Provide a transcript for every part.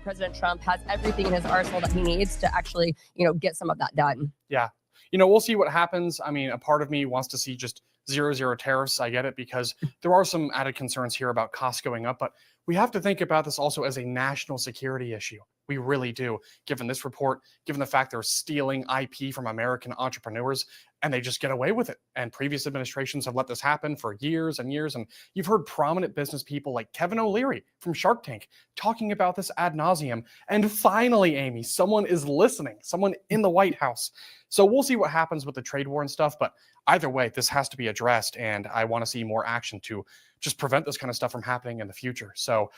President Trump has everything in his arsenal that he needs to actually, get some of that done. Yeah. We'll see what happens. I mean, a part of me wants to see just 0 tariffs. I get it, because there are some added concerns here about costs going up, but we have to think about this also as a national security issue. We really do, given this report, given the fact they're stealing IP from American entrepreneurs and they just get away with it. And previous administrations have let this happen for years and years. And you've heard prominent business people like Kevin O'Leary from Shark Tank talking about this ad nauseum. And finally, Amy, someone is listening, someone in the White House. So we'll see what happens with the trade war and stuff. But either way, this has to be addressed. And I want to see more action to just prevent this kind of stuff from happening in the future. So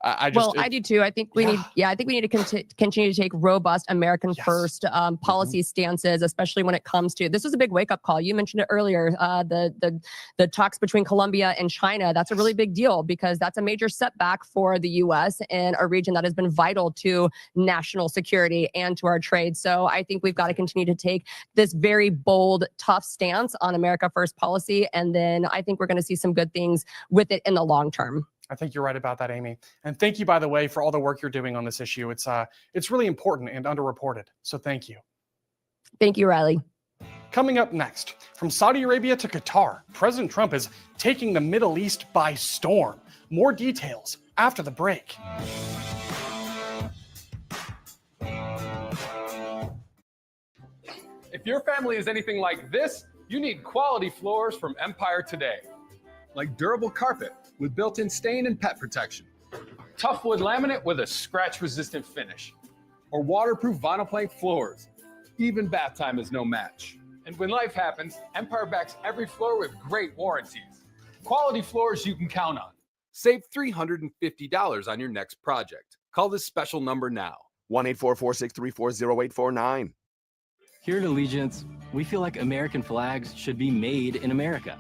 I do too. I think we need to continue to take robust American first policy stances, especially when it comes to, this was a big wake up call. You mentioned it earlier, the talks between Colombia and China. That's a really big deal, because that's a major setback for the U.S. in a region that has been vital to national security and to our trade. So I think we've got to continue to take this very bold, tough stance on America first policy. And then I think we're going to see some good things with it in the long term. I think you're right about that, Amy. And thank you, by the way, for all the work you're doing on this issue. It's really important and underreported. So thank you. Thank you, Riley. Coming up next, from Saudi Arabia to Qatar, President Trump is taking the Middle East by storm. More details after the break. If your family is anything like this, you need quality floors from Empire today. Like durable carpet with built-in stain and pet protection, tough wood laminate with a scratch-resistant finish, or waterproof vinyl plank floors. Even bath time is no match. And when life happens, Empire backs every floor with great warranties. Quality floors you can count on. Save $350 on your next project. Call this special number now, 1-844-634-0849. Here at Allegiance, we feel like American flags should be made in America.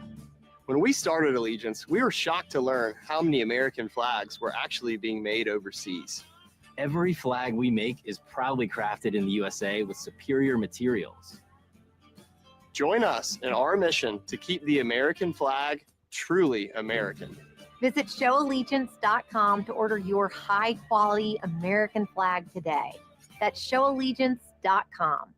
When we started Allegiance, we were shocked to learn how many American flags were actually being made overseas. Every flag we make is proudly crafted in the USA with superior materials. Join us in our mission to keep the American flag truly American. Visit showallegiance.com to order your high-quality American flag today. That's showallegiance.com.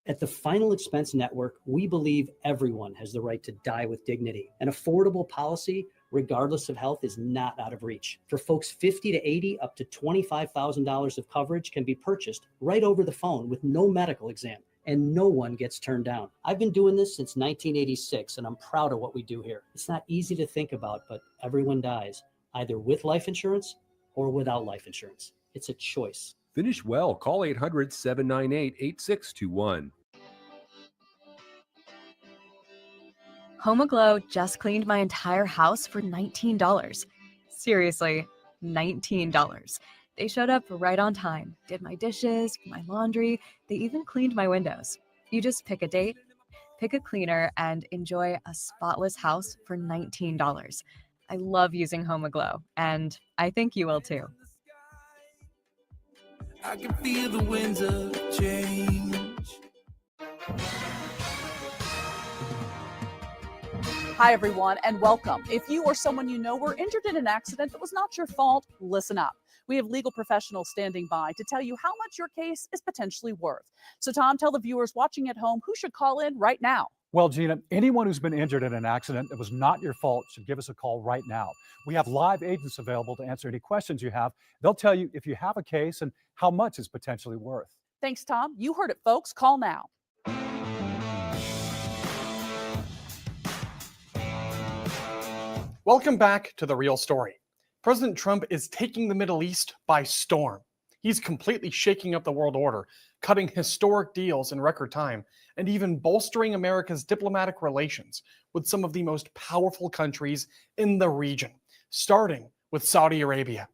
At the Final Expense Network, we believe everyone has the right to die with dignity. An affordable policy, regardless of health, is not out of reach. For folks 50 to 80, up to $25,000 of coverage can be purchased right over the phone with no medical exam, and no one gets turned down. I've been doing this since 1986, and I'm proud of what we do here. It's not easy to think about, but everyone dies, either with life insurance or without life insurance. It's a choice. Finish well. Call 800-798-8621. Home Aglow just cleaned my entire house for $19. Seriously, $19. They showed up right on time, did my dishes, my laundry. They even cleaned my windows. You just pick a date, pick a cleaner, and enjoy a spotless house for $19. I love using Home Aglow, and I think you will too. I can feel the winds of change. Hi, everyone, and welcome. If you or someone you know were injured in an accident that was not your fault, listen up. We have legal professionals standing by to tell you how much your case is potentially worth. So, Tom, tell the viewers watching at home who should call in right now. Well, Gina, anyone who's been injured in an accident that was not your fault should give us a call right now. We have live agents available to answer any questions you have. They'll tell you if you have a case and how much it's potentially worth. Thanks, Tom. You heard it, folks. Call now. Welcome back to The Real Story. President Trump is taking the Middle East by storm. He's completely shaking up the world order, cutting historic deals in record time, and even bolstering America's diplomatic relations with some of the most powerful countries in the region, starting with Saudi Arabia.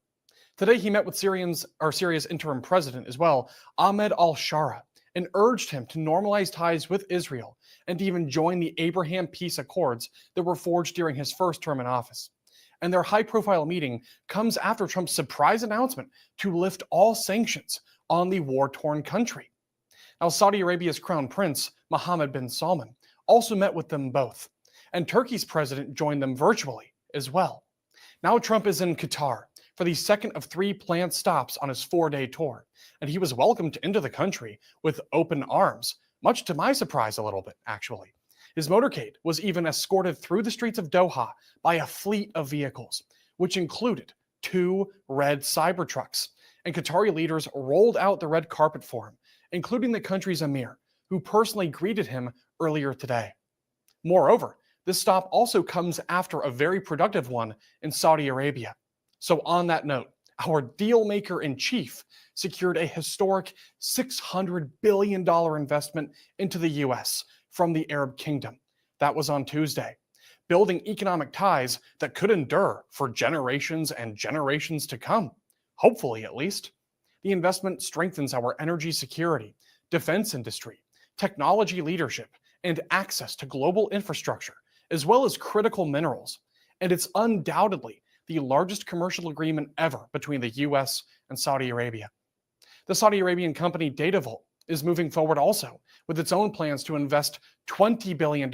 Today, he met with Syria's interim president as well, Ahmed al-Shara, and urged him to normalize ties with Israel and even join the Abraham Peace Accords that were forged during his first term in office. And their high-profile meeting comes after Trump's surprise announcement to lift all sanctions on the war-torn country. Now, Saudi Arabia's Crown Prince, Mohammed bin Salman, also met with them both, and Turkey's president joined them virtually as well. Now Trump is in Qatar for for the second of 3 planned stops on his 4-day tour, and he was welcomed into the country with open arms, much to my surprise a little bit, actually. His motorcade was even escorted through the streets of Doha by a fleet of vehicles, which included 2 red Cybertrucks, and Qatari leaders rolled out the red carpet for him, including the country's emir, who personally greeted him earlier today. Moreover, this stop also comes after a very productive one in Saudi Arabia. So on that note, our deal maker in chief secured a historic $600 billion investment into the US from the Arab Kingdom. That was on Tuesday, building economic ties that could endure for generations and generations to come, hopefully at least. The investment strengthens our energy security, defense industry, technology leadership, and access to global infrastructure, as well as critical minerals. And it's undoubtedly the largest commercial agreement ever between the US and Saudi Arabia. The Saudi Arabian company Datavolt is moving forward also with its own plans to invest $20 billion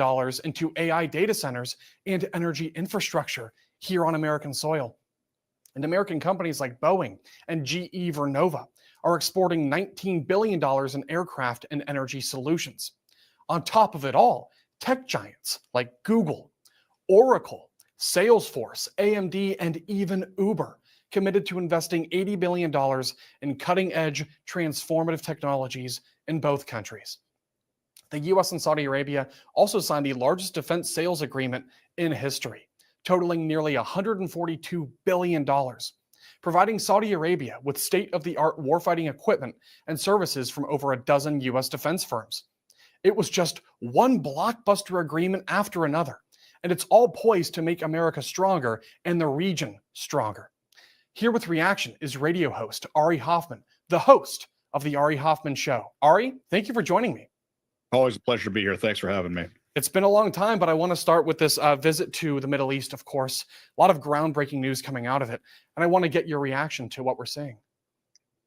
into AI data centers and energy infrastructure here on American soil. And American companies like Boeing and GE Vernova are exporting $19 billion in aircraft and energy solutions. On top of it all, tech giants like Google, Oracle, Salesforce, AMD, and even Uber committed to investing $80 billion in cutting-edge transformative technologies in both countries. The US and Saudi Arabia also signed the largest defense sales agreement in history, totaling nearly $142 billion, providing Saudi Arabia with state-of-the-art warfighting equipment and services from over a dozen US defense firms. It was just one blockbuster agreement after another, and it's all poised to make America stronger and the region stronger. Here with reaction is radio host Ari Hoffman, the host of The Ari Hoffman Show. Ari, thank you for joining me. Always a pleasure to be here. Thanks for having me. It's been a long time, but I want to start with this visit to the Middle East, of course. A lot of groundbreaking news coming out of it, and I want to get your reaction to what we're seeing.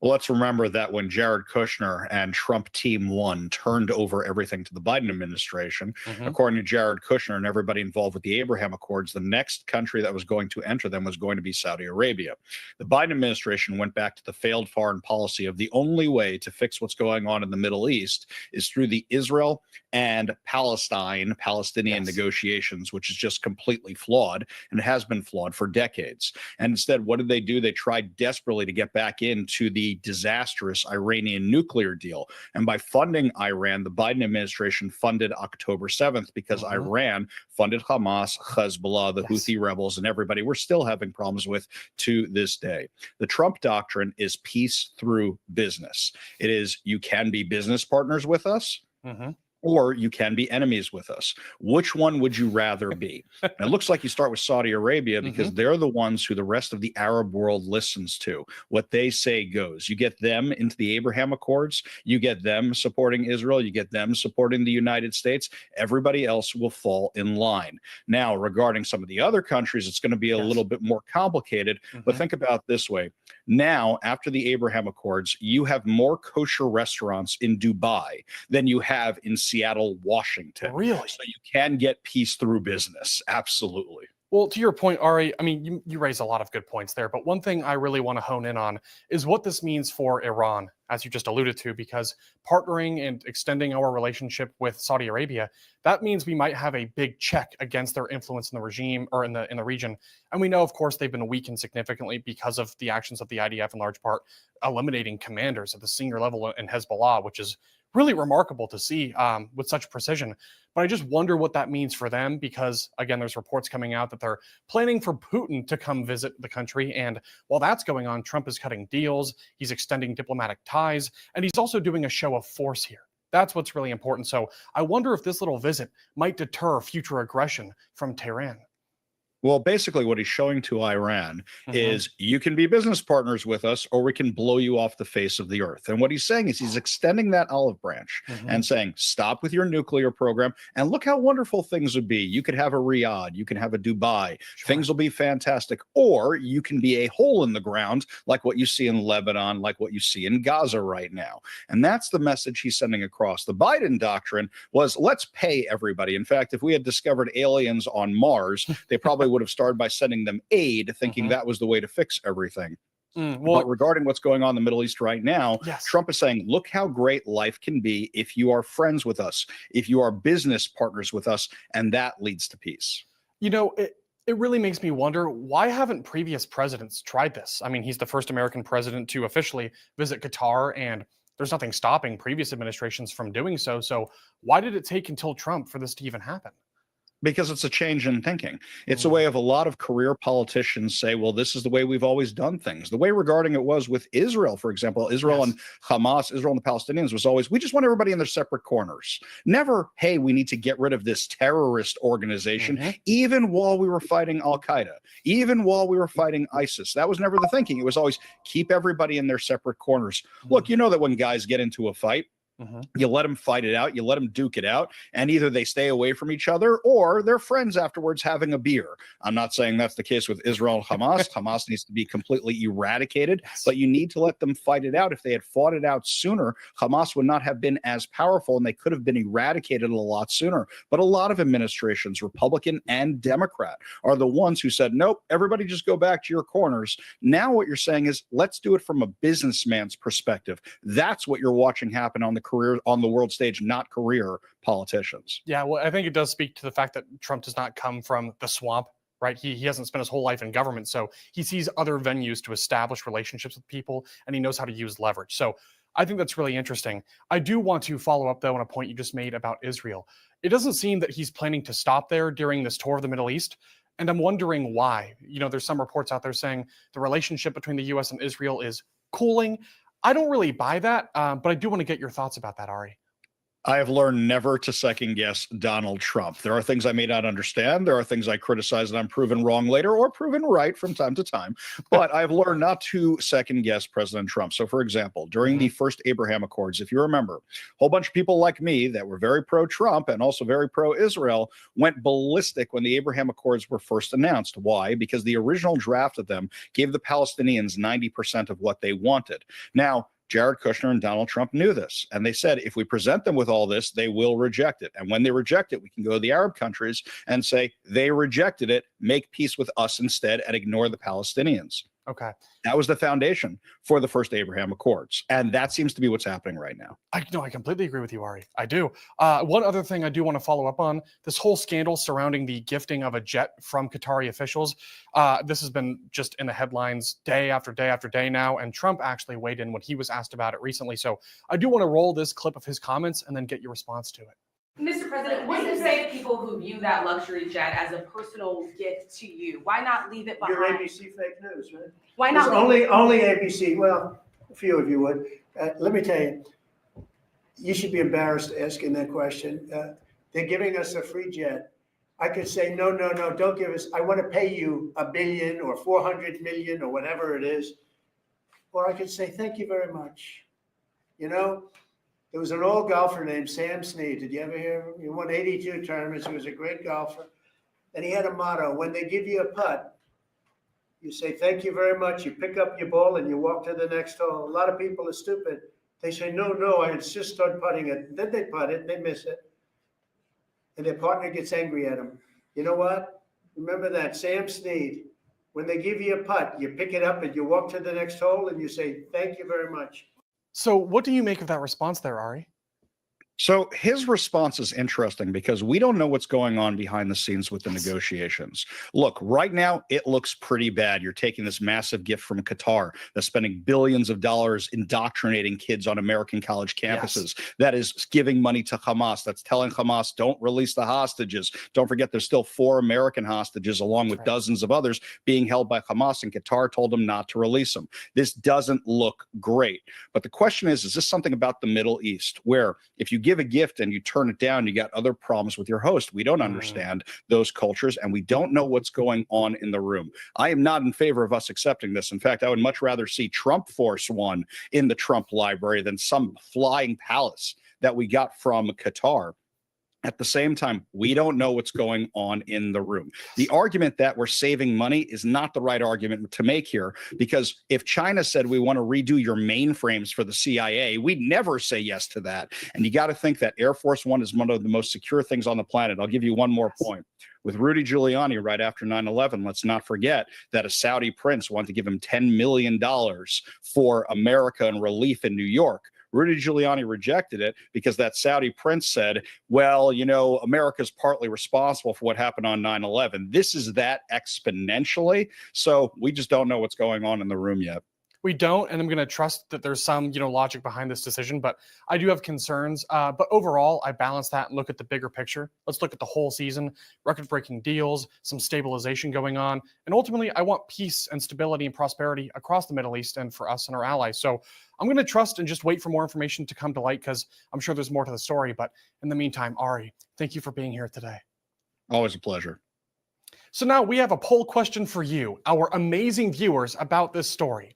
Well, let's remember that when Jared Kushner and Trump Team 1 turned over everything to the Biden administration, according to Jared Kushner and everybody involved with the Abraham Accords, the next country that was going to enter them was going to be Saudi Arabia. The Biden administration went back to the failed foreign policy of the only way to fix what's going on in the Middle East is through the Israel and Palestinian negotiations, which is just completely flawed and has been flawed for decades. And instead, what did they do? They tried desperately to get back into the disastrous Iranian nuclear deal. And by funding Iran, the Biden administration funded October 7th because Iran funded Hamas, Hezbollah, the Houthi rebels, and everybody we're still having problems with to this day. The Trump doctrine is peace through business. It is you can be business partners with us, or you can be enemies with us. Which one would you rather be? And it looks like you start with Saudi Arabia because they're the ones who the rest of the Arab world listens to. What they say goes. You get them into the Abraham Accords, you get them supporting Israel, you get them supporting the United States, everybody else will fall in line. Now, regarding some of the other countries, it's going to be a little bit more complicated, but think about it this way. Now, after the Abraham Accords, you have more kosher restaurants in Dubai than you have in Seattle, Washington. Really? So you can get peace through business. Absolutely. Well, to your point, Ari, I mean, you raise a lot of good points there, but one thing I really want to hone in on is what this means for Iran, as you just alluded to, because partnering and extending our relationship with Saudi Arabia, that means we might have a big check against their influence in the regime or in the region. And we know, of course, they've been weakened significantly because of the actions of the IDF in large part, eliminating commanders at the senior level in Hezbollah, which is really remarkable to see with such precision. But I just wonder what that means for them because, again, there's reports coming out that they're planning for Putin to come visit the country. And while that's going on, Trump is cutting deals, he's extending diplomatic ties, and he's also doing a show of force here. That's what's really important. So I wonder if this little visit might deter future aggression from Tehran. Well, basically what he's showing to Iran is you can be business partners with us or we can blow you off the face of the earth. And what he's saying is he's extending that olive branch and saying, stop with your nuclear program and look how wonderful things would be. You could have a Riyadh, you can have a Dubai, things will be fantastic. Or you can be a hole in the ground like what you see in Lebanon, like what you see in Gaza right now. And that's the message he's sending across. The Biden doctrine was let's pay everybody. In fact, if we had discovered aliens on Mars, they probably would have started by sending them aid, thinking that was the way to fix everything. Well, but regarding what's going on in the Middle East right now, Trump is saying, look how great life can be if you are friends with us, if you are business partners with us, and that leads to peace. You know, it really makes me wonder, why haven't previous presidents tried this? I mean, he's the first American president to officially visit Qatar, and there's nothing stopping previous administrations from doing so. So why did it take until Trump for this to even happen? Because it's a change in thinking. It's a way of a lot of career politicians say, well, this is the way we've always done things. The way regarding it was with Israel, for example, Israel and Hamas, Israel and the Palestinians was always, we just want everybody in their separate corners. Never, hey, we need to get rid of this terrorist organization, even while we were fighting Al-Qaeda, even while we were fighting ISIS. That was never the thinking. It was always keep everybody in their separate corners. Look, you know that when guys get into a fight, you let them fight it out, you let them duke it out, and either they stay away from each other or they're friends afterwards having a beer. I'm not saying that's the case with Israel and Hamas. Hamas needs to be completely eradicated, but you need to let them fight it out. If they had fought it out sooner, Hamas would not have been as powerful and they could have been eradicated a lot sooner. But a lot of administrations, Republican and Democrat, are the ones who said, nope, everybody just go back to your corners. Now what you're saying is, let's do it from a businessman's perspective. That's what you're watching happen on the world stage, not career politicians. Yeah, well, I think it does speak to the fact that Trump does not come from the swamp, right? He hasn't spent his whole life in government, so he sees other venues to establish relationships with people, and he knows how to use leverage. So I think that's really interesting. I do want to follow up, though, on a point you just made about Israel. It doesn't seem that he's planning to stop there during this tour of the Middle East, and I'm wondering why. You know, there's some reports out there saying the relationship between the U.S. and Israel is cooling. I don't really buy that, but I do want to get your thoughts about that, Ari. I have learned never to second guess Donald Trump. There are things I may not understand. There are things I criticize and I'm proven wrong later or proven right from time to time. But I've learned not to second guess President Trump. So, for example, during the first Abraham Accords, if you remember, a whole bunch of people like me that were very pro-Trump and also very pro-Israel went ballistic when the Abraham Accords were first announced. Why? Because the original draft of them gave the Palestinians 90% of what they wanted. Now, Jared Kushner and Donald Trump knew this, and they said, if we present them with all this, they will reject it. And when they reject it, we can go to the Arab countries and say, they rejected it, make peace with us instead, and ignore the Palestinians. Okay. That was the foundation for the first Abraham Accords. And that seems to be what's happening right now. I completely agree with you, Ari. I do. One other thing I do want to follow up on, this whole scandal surrounding the gifting of a jet from Qatari officials. This has been just in the headlines day after day after day now, and Trump actually weighed in when he was asked about it recently. So I do want to roll this clip of his comments and then get your response to it. Mr. President, what do you say to people who view that luxury jet as a personal gift to you? Why not leave it behind? Your ABC fake news, right? Why not? Only ABC. Well, a few of you would. Let me tell you, you should be embarrassed asking that question. They're giving us a free jet. I could say, no, don't give us. I want to pay you $1 billion or 400 million or whatever it is. Or I could say, thank you very much. You know, there was an old golfer named Sam Snead. Did you ever hear him? He won 82 tournaments. He was a great golfer. And he had a motto: when they give you a putt, you say, thank you very much. You pick up your ball and you walk to the next hole. A lot of people are stupid. They say, no, I insist on putting it. Then they putt it, they miss it. And their partner gets angry at them. You know what? Remember that, Sam Snead. When they give you a putt, you pick it up and you walk to the next hole and you say, thank you very much. So what do you make of that response there, Ari? So his response is interesting because we don't know what's going on behind the scenes with the negotiations. Look, right now, it looks pretty bad. You're taking this massive gift from Qatar that's spending billions of dollars indoctrinating kids on American college campuses. Yes. That is giving money to Hamas. That's telling Hamas, don't release the hostages. Don't forget, there's still 4 American hostages, along with dozens of others being held by Hamas, and Qatar told them not to release them. This doesn't look great. But the question is this something about the Middle East where if you give a gift and you turn it down, you got other problems with your host? We don't understand those cultures, and we don't know what's going on in the room. I am not in favor of us accepting this. In fact, I would much rather see Trump Force One in the Trump library than some flying palace that we got from Qatar. At the same time, we don't know what's going on in the room. The argument that we're saving money is not the right argument to make here, because if China said we want to redo your mainframes for the CIA, we'd never say yes to that. And you got to think that Air Force One is one of the most secure things on the planet. I'll give you one more point. with Rudy Giuliani right after 9/11. Let's not forget that a Saudi prince wanted to give him $10 million for America and relief in New York. Rudy Giuliani rejected it because that Saudi prince said, well, you know, America's partly responsible for what happened on 9/11. This is that exponentially. So we just don't know what's going on in the room yet. We don't, and I'm going to trust that there's some, logic behind this decision, but I do have concerns. But overall, I balance that and look at the bigger picture. Let's look at the whole season, record-breaking deals, some stabilization going on, and ultimately, I want peace and stability and prosperity across the Middle East and for us and our allies. So I'm going to trust and just wait for more information to come to light because I'm sure there's more to the story. But in the meantime, Ari, thank you for being here today. Always a pleasure. So now we have a poll question for you, our amazing viewers, about this story.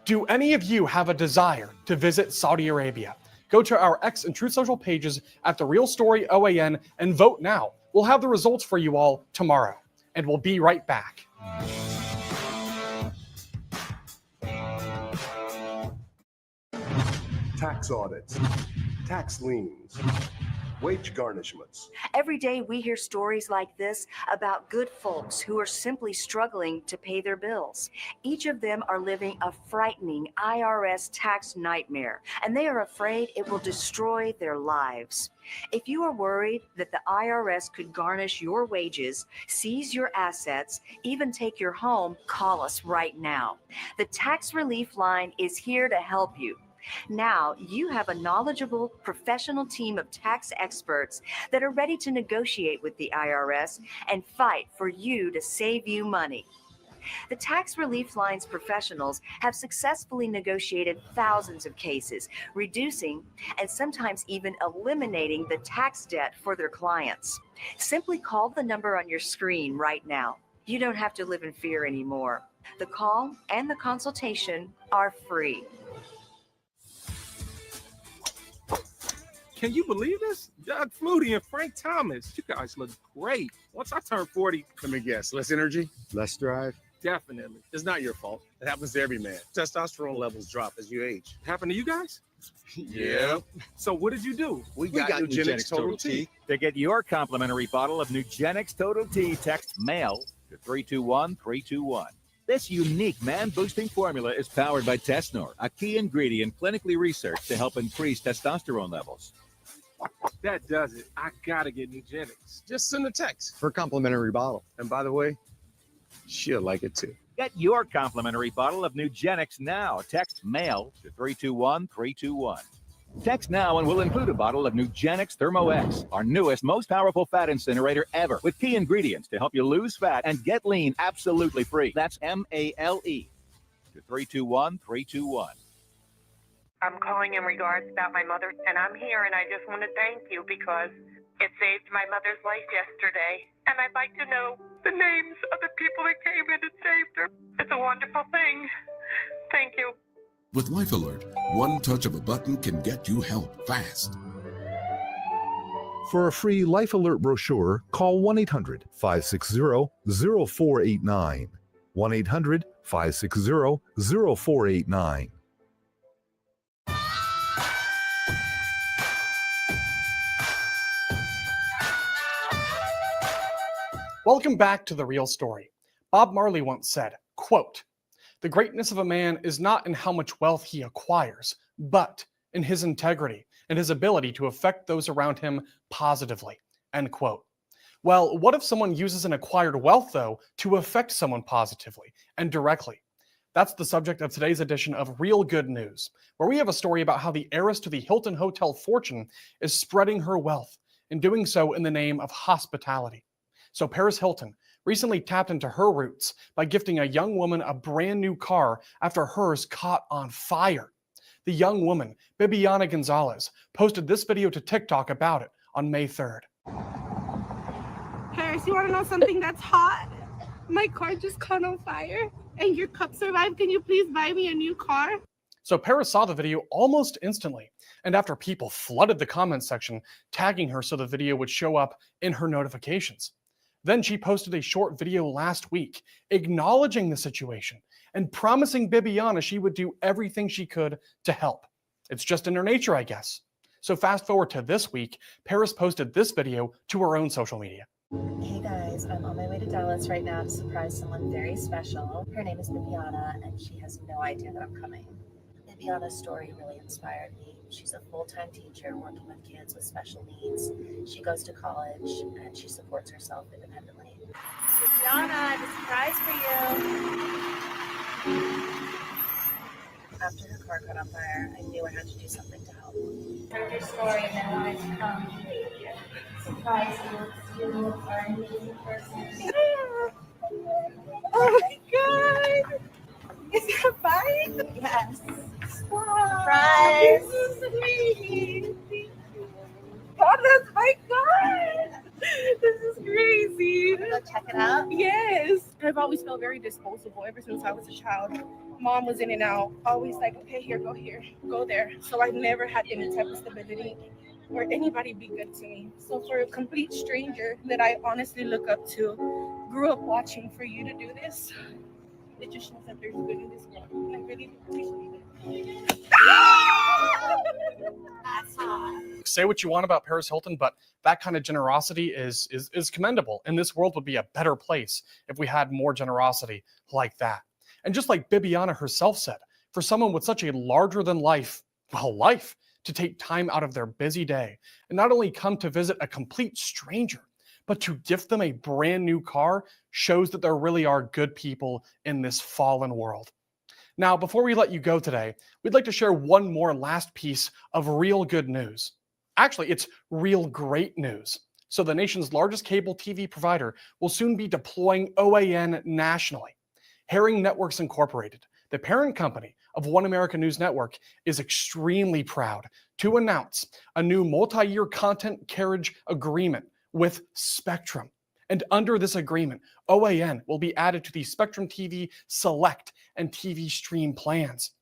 Do any of you have a desire to visit Saudi Arabia? Go to our X and Truth Social pages at The Real Story OAN and vote now. We'll have the results for you all tomorrow, and we'll be right back. Tax audits, tax liens, wage garnishments. Every day we hear stories like this about good folks who are simply struggling to pay their bills. Each of them are living a frightening IRS tax nightmare, and they are afraid it will destroy their lives. If you are worried that the IRS could garnish your wages, seize your assets, even take your home, call us right now. The Tax Relief Line is here to help you. Now you have a knowledgeable, professional team of tax experts that are ready to negotiate with the IRS and fight for you to save you money. The Tax Relief Line's professionals have successfully negotiated thousands of cases, reducing and sometimes even eliminating the tax debt for their clients. Simply call the number on your screen right now. You don't have to live in fear anymore. The call and the consultation are free. Can you believe this? Doug Flutie and Frank Thomas. You guys look great. Once I turn 40, let me guess, less energy, less drive? Definitely. It's not your fault. It happens to every man. Testosterone levels drop as you age. Happened to you guys? Yeah. So what did you do? We got Nugenix Total T. To get your complimentary bottle of Nugenix Total T, text MAIL to 321-321. This unique man-boosting formula is powered by Tesnor, a key ingredient clinically researched to help increase testosterone levels. That does it. I gotta get Nugenix. Just send a text for a complimentary bottle. And by the way, she'll like it too. Get your complimentary bottle of Nugenix now. Text MAIL to 321-321. Text now and we'll include a bottle of Nugenix Thermo X, our newest, most powerful fat incinerator ever, with key ingredients to help you lose fat and get lean absolutely free. That's MALE to 321-321. I'm calling in regards about my mother, and I'm here, and I just want to thank you because it saved my mother's life yesterday. And I'd like to know the names of the people that came in and saved her. It's a wonderful thing. Thank you. With Life Alert, one touch of a button can get you help fast. For a free Life Alert brochure, call 1-800-560-0489. 1-800-560-0489. Welcome back to The Real Story. Bob Marley once said, quote, "The greatness of a man is not in how much wealth he acquires, but in his integrity and his ability to affect those around him positively," end quote. Well, what if someone uses an acquired wealth, though, to affect someone positively and directly? That's the subject of today's edition of Real Good News, where we have a story about how the heiress to the Hilton Hotel fortune is spreading her wealth and doing so in the name of hospitality. So Paris Hilton recently tapped into her roots by gifting a young woman a brand new car after hers caught on fire. The young woman, Bibiana Gonzalez, posted this video to TikTok about it on May 3rd. Paris, you want to know something that's hot? My car just caught on fire and your cup survived. Can you please buy me a new car? So Paris saw the video almost instantly, and after people flooded the comment section, tagging her so the video would show up in her notifications. Then she posted a short video last week acknowledging the situation and promising Bibiana she would do everything she could to help. It's just in her nature, I guess. So fast forward to this week, Paris posted this video to her own social media. Hey guys, I'm on my way to Dallas right now to surprise someone very special. Her name is Bibiana, and she has no idea that I'm coming. Bibiana's story really inspired me. She's a full-time teacher working with kids with special needs. She goes to college, and she supports herself independently. Bibiana, I have a surprise for you. After her car caught on fire, I knew I had to do something to help. Heard your story and I wanted to come surprise you. You are an amazing person. Oh my god! Is that a bite? Yes. Surprise! This is sweet. Oh, that's my god! This is crazy. Go check it out. Yes. I've always felt very disposable ever since I was a child. Mom was in and out, always like, okay, here, go there. So I never had any type of stability or anybody be good to me. So for a complete stranger that I honestly look up to, grew up watching, for you to do this, it just shows that there's good in this world. And I really appreciate it. That's hot. Say what you want about Paris Hilton, but that kind of generosity is commendable. And this world would be a better place if we had more generosity like that. And just like Bibiana herself said, for someone with such a larger than life, life, to take time out of their busy day and not only come to visit a complete stranger, but to gift them a brand new car shows that there really are good people in this fallen world. Now, before we let you go today, we'd like to share one more last piece of real good news. Actually, it's real great news. So the nation's largest cable TV provider will soon be deploying OAN nationally. Herring Networks Incorporated, the parent company of One American News Network, is extremely proud to announce a new multi-year content carriage agreement with Spectrum. And under this agreement, OAN will be added to the Spectrum TV Select and TV Stream plans.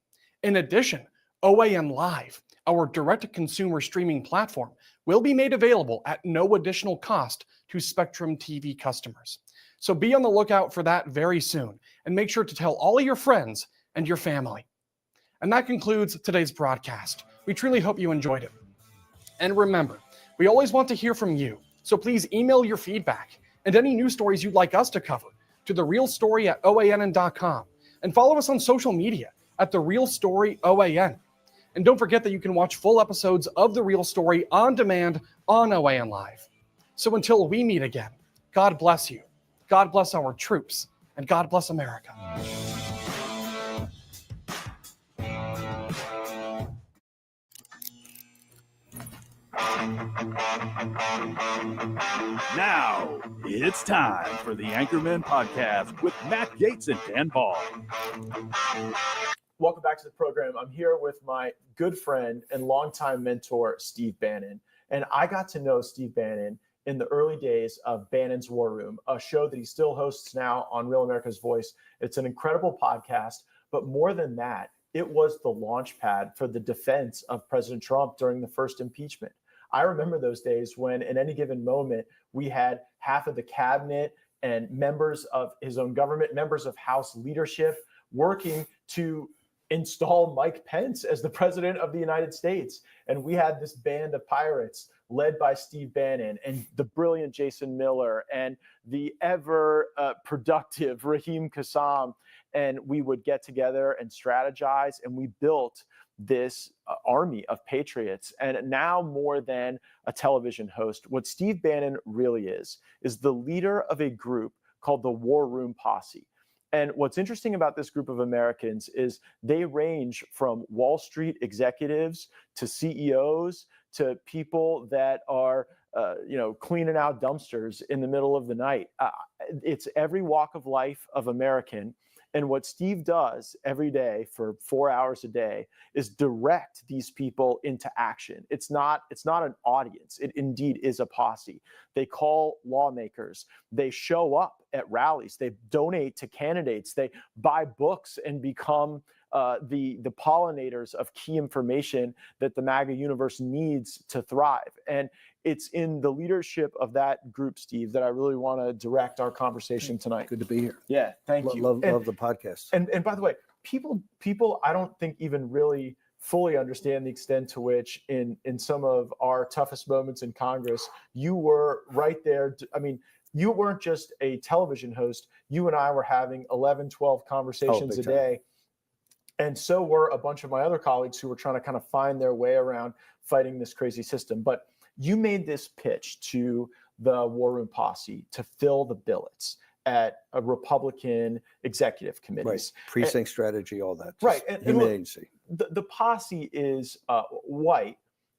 In addition, OAN Live, our direct-to-consumer streaming platform, will be made available at no additional cost to Spectrum TV customers. So be on the lookout for that very soon, and make sure to tell all of your friends and your family. And that concludes today's broadcast. We truly hope you enjoyed it. And remember, we always want to hear from you, so please email your feedback and any news stories you'd like us to cover to therealstory@oann.com, and follow us on social media at TheRealStoryOAN. And don't forget that you can watch full episodes of The Real Story on demand on OAN Live. So until we meet again, God bless you, God bless our troops, and God bless America. Now, it's time for the Anchorman Podcast with Matt Gates and Dan Ball. Welcome back to the program. I'm here with my good friend and longtime mentor, Steve Bannon. And I got to know Steve Bannon in the early days of Bannon's War Room, a show that he still hosts now on Real America's Voice. It's an incredible podcast, but more than that, it was the launch pad for the defense of President Trump during the first impeachment. I remember those days when at any given moment, we had half of the cabinet and members of his own government, members of House leadership working to install Mike Pence as the president of the United States. And we had this band of pirates led by Steve Bannon and the brilliant Jason Miller and the ever productive Raheem Kassam. And we would get together and strategize, and we built this army of patriots. And now more than a television host, what Steve Bannon really is the leader of a group called the War Room Posse. And what's interesting about this group of Americans is they range from Wall Street executives to CEOs to people that are, cleaning out dumpsters in the middle of the night. It's every walk of life of American. And what Steve does every day for 4 hours a day is direct these people into action. It's not an audience. It indeed is a posse. They call lawmakers. They show up at rallies. They donate to candidates. They buy books and become the pollinators of key information that the MAGA universe needs to thrive. And it's in the leadership of that group, Steve, that I really want to direct our conversation tonight. Good to be here. Yeah, thank you. Love the podcast. And by the way, people I don't think even really fully understand the extent to which in some of our toughest moments in Congress, you were right there. I mean, you weren't just a television host. You and I were having 11, 12 conversations a big time. day. And so were a bunch of my other colleagues who were trying to kind of find their way around fighting this crazy system. But you made this pitch to the War Room Posse to fill the billets at a Republican executive committees. Right. Precinct strategy, all that. Right. Human look, agency. the posse is white,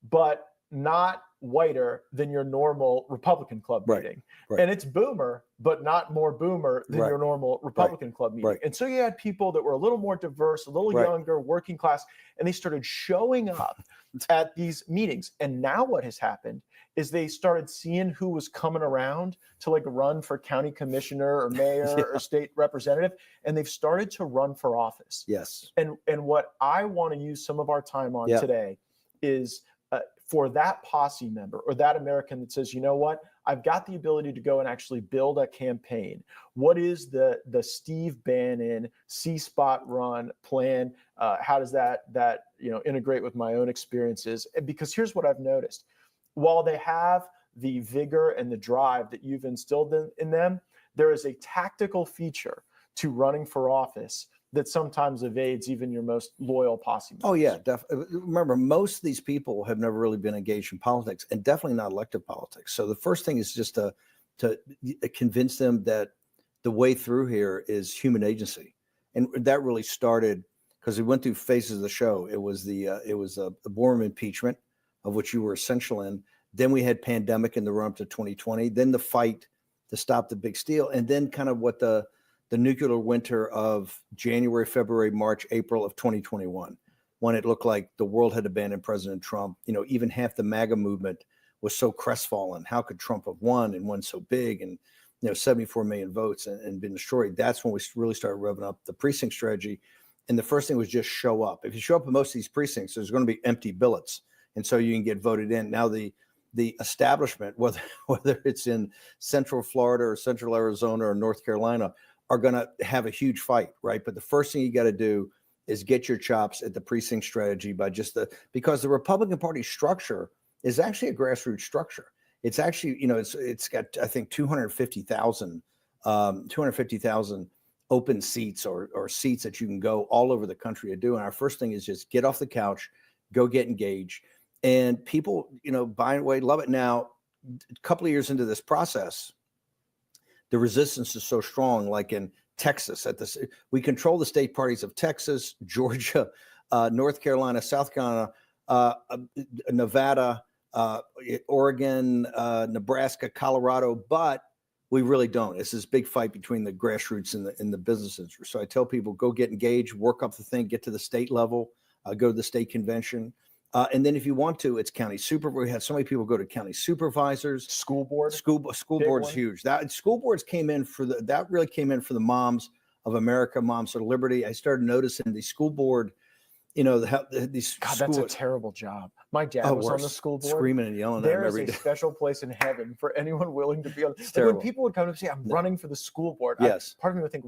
but not whiter than your normal Republican club meeting. Right. And it's boomer, but not more boomer than your normal Republican club meeting. Right. And so you had people that were a little more diverse, a little younger, working class, and they started showing up at these meetings. And now what has happened is they started seeing who was coming around to like run for county commissioner or mayor or state representative, and they've started to run for office. Yes. And what I want to use some of our time on today is for that posse member or that American that says, you know what, I've got the ability to go and actually build a campaign. What is the Steve Bannon C-Spot run plan? How does that integrate with my own experiences? And because here's what I've noticed. While they have the vigor and the drive that you've instilled in them, there is a tactical feature to running for office that sometimes evades even your most loyal posse members. Oh yeah, remember, most of these people have never really been engaged in politics, and definitely not elective politics. So the first thing is just to convince them that the way through here is human agency, and that really started because we went through phases of the show. It was the War Room impeachment, of which you were essential in. Then we had pandemic in the run up to 2020. Then the fight to stop the big steal, and then kind of what the nuclear winter of January, February, March, April of 2021, when it looked like the world had abandoned President Trump. Even half the MAGA movement was so crestfallen. How could Trump have won and won so big and 74 million votes and been destroyed? That's when we really started revving up the precinct strategy. And the first thing was just show up. If you show up in most of these precincts, there's going to be empty billets. And so you can get voted in. Now the establishment, whether it's in Central Florida or Central Arizona or North Carolina, are going to have a huge fight, right? But the first thing you got to do is get your chops at the precinct strategy by because the Republican Party structure is actually a grassroots structure. It's actually, it's got, I think, 250,000 open seats or seats that you can go all over the country to do. And our first thing is just get off the couch, go get engaged. And people, by the way, love it. Now, a couple of years into this process, the resistance is so strong, like in Texas. We control the state parties of Texas, Georgia, North Carolina, South Carolina, Nevada, Oregon, Nebraska, Colorado, but we really don't. It's this big fight between the grassroots and the business industry. So I tell people, go get engaged, work up the thing, get to the state level, go to the state convention. And then if you want to, it's county supervisor. We had so many people go to county supervisors. School board. School board's huge. School boards came in that really came in for the moms of America, Moms for Liberty. I started noticing the school board, these God, that's a terrible job. My dad was on the school board. Screaming and yelling there at is every a day. special place in heaven for anyone willing to be on. Like terrible. when people would come and say, I'm running for the school board. Yes. Part of me would think,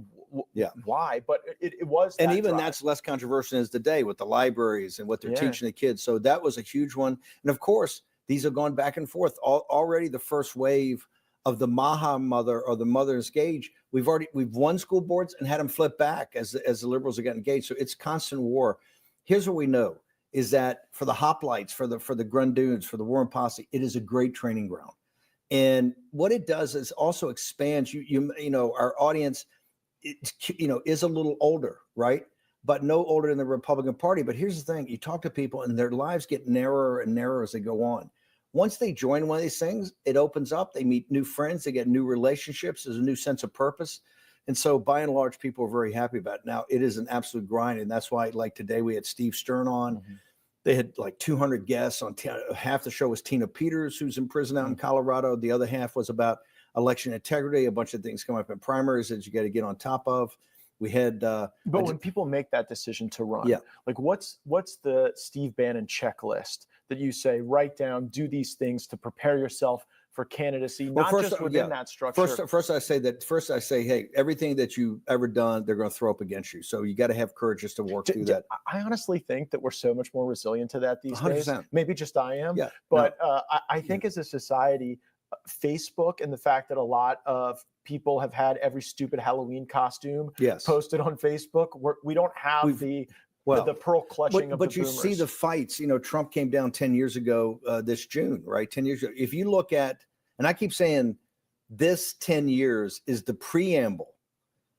why? But it was and that even drive. that's less controversial as today with the libraries and what they're teaching the kids. So that was a huge one. And of course, these have gone back and forth. Already the first wave of the Maha mother or the mother's engaged, we've won school boards and had them flip back as the liberals are getting engaged. So it's constant war. Here's what we know is that for the hoplites, for the Grundoons, for the War Room Posse, it is a great training ground. And what it does is also expands our audience, is a little older, right? But no older than the Republican Party. But here's the thing, you talk to people and their lives get narrower and narrower as they go on. Once they join one of these things, it opens up, they meet new friends, they get new relationships, there's a new sense of purpose. And so by and large, people are very happy about it. Now, it is an absolute grind. And that's why, like today, we had Steve Stern on. Mm-hmm. They had like 200 guests on. Half the show was Tina Peters, who's in prison out in Colorado. The other half was about election integrity, a bunch of things come up in primaries that you got to get on top of. We had. But when people make that decision to run, like what's the Steve Bannon checklist that you say, write down, do these things to prepare yourself for candidacy, not just within that structure. First I say, hey, everything that you've ever done, they're going to throw up against you. So you got to have courage just to work through that. I honestly think that we're so much more resilient to that these 100%. days. Maybe just I am. Yeah, but I think as a society, Facebook and the fact that a lot of people have had every stupid Halloween costume posted on Facebook. We don't have the pearl clutching of the boomers. But you see the fights. You know, Trump came down 10 years ago this June, right? 10 years ago. If you look at, and I keep saying this 10 years is the preamble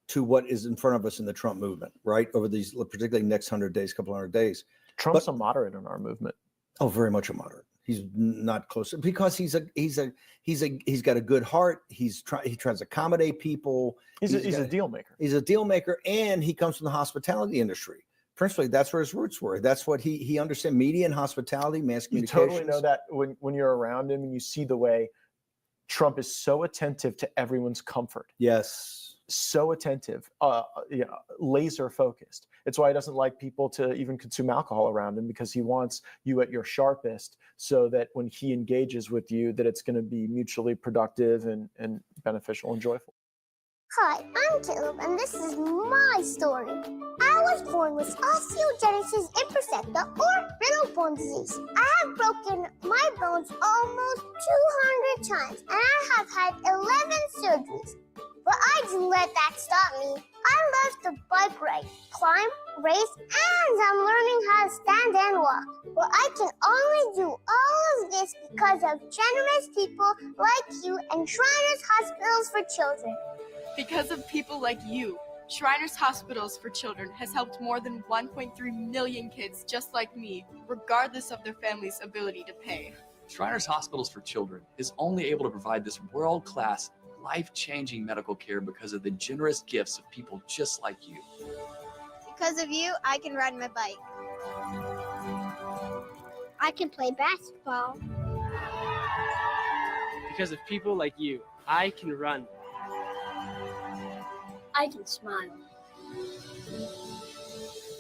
to what is in front of us in the Trump movement, right? Over these, particularly next 100 days, couple 100 days. Trump's a moderate in our movement. Oh, very much a moderate. He's not close because he's got a good heart. He tries to accommodate people. He's a deal maker. He's a deal maker, and he comes from the hospitality industry. Principally, that's where his roots were. That's what he understands: media and hospitality, mass communications. You totally know that when you're around him and you see the way Trump is so attentive to everyone's comfort. Yes. So attentive, laser focused. It's why he doesn't like people to even consume alcohol around him, because he wants you at your sharpest so that when he engages with you, that it's going to be mutually productive and beneficial and joyful. Hi, I'm Caleb, and this is my story. I was born with osteogenesis imperfecta, or brittle bone disease. I have broken my bones almost 200 times, and I have had 11 surgeries. But I didn't let that stop me. I love to bike ride, climb, race, and I'm learning how to stand and walk. But I can only do all of this because of generous people like you and Shriners Hospitals for Children. Because of people like you, Shriners Hospitals for Children has helped more than 1.3 million kids just like me, regardless of their family's ability to pay. Shriners Hospitals for Children is only able to provide this world-class, life-changing medical care because of the generous gifts of people just like you. Because of you, I can ride my bike. I can play basketball. Because of people like you, I can run. I can smile.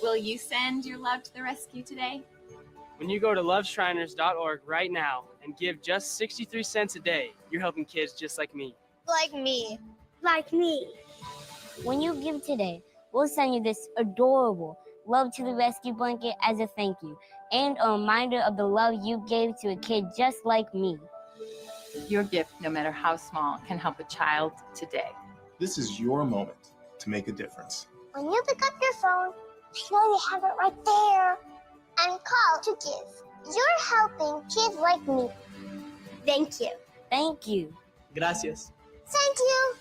Will you send your love to the rescue today? When you go to loveshriners.org right now and give just 63 cents a day, you're helping kids just like me. Like me. Like me. When you give today, we'll send you this adorable Love to the Rescue blanket as a thank you, and a reminder of the love you gave to a kid just like me. Your gift, no matter how small, can help a child today. This is your moment to make a difference. When you pick up your phone, I know you have it right there, and call to give. You're helping kids like me. Thank you. Thank you. Gracias. Thank you.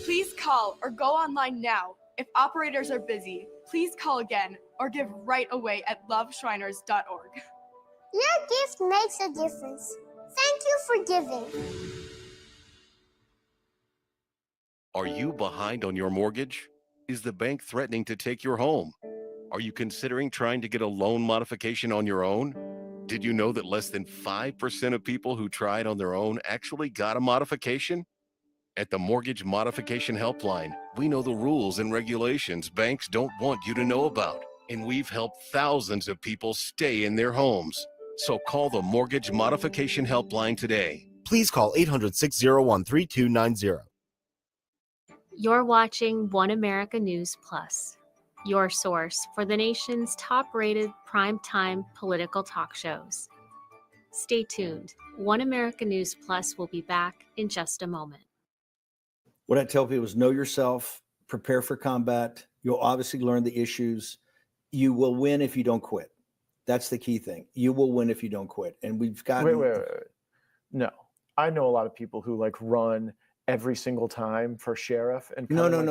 Please call or go online now. If operators are busy, please call again or give right away at loveshriners.org. Your gift makes a difference. Thank you for giving. Are you behind on your mortgage? Is the bank threatening to take your home? Are you considering trying to get a loan modification on your own? Did you know that less than 5% of people who tried on their own actually got a modification? At the Mortgage Modification Helpline, we know the rules and regulations banks don't want you to know about, and we've helped thousands of people stay in their homes. So call the Mortgage Modification Helpline today. Please call 800-601-3290. You're watching One America News Plus, your source for the nation's top-rated primetime political talk shows. Stay tuned. One America News Plus will be back in just a moment. What I tell people is know yourself, prepare for combat. You'll obviously learn the issues. You will win if you don't quit. That's the key thing. You will win if you don't quit. And we've got Wait. No, I know a lot of people who run every single time for sheriff. And no. I'm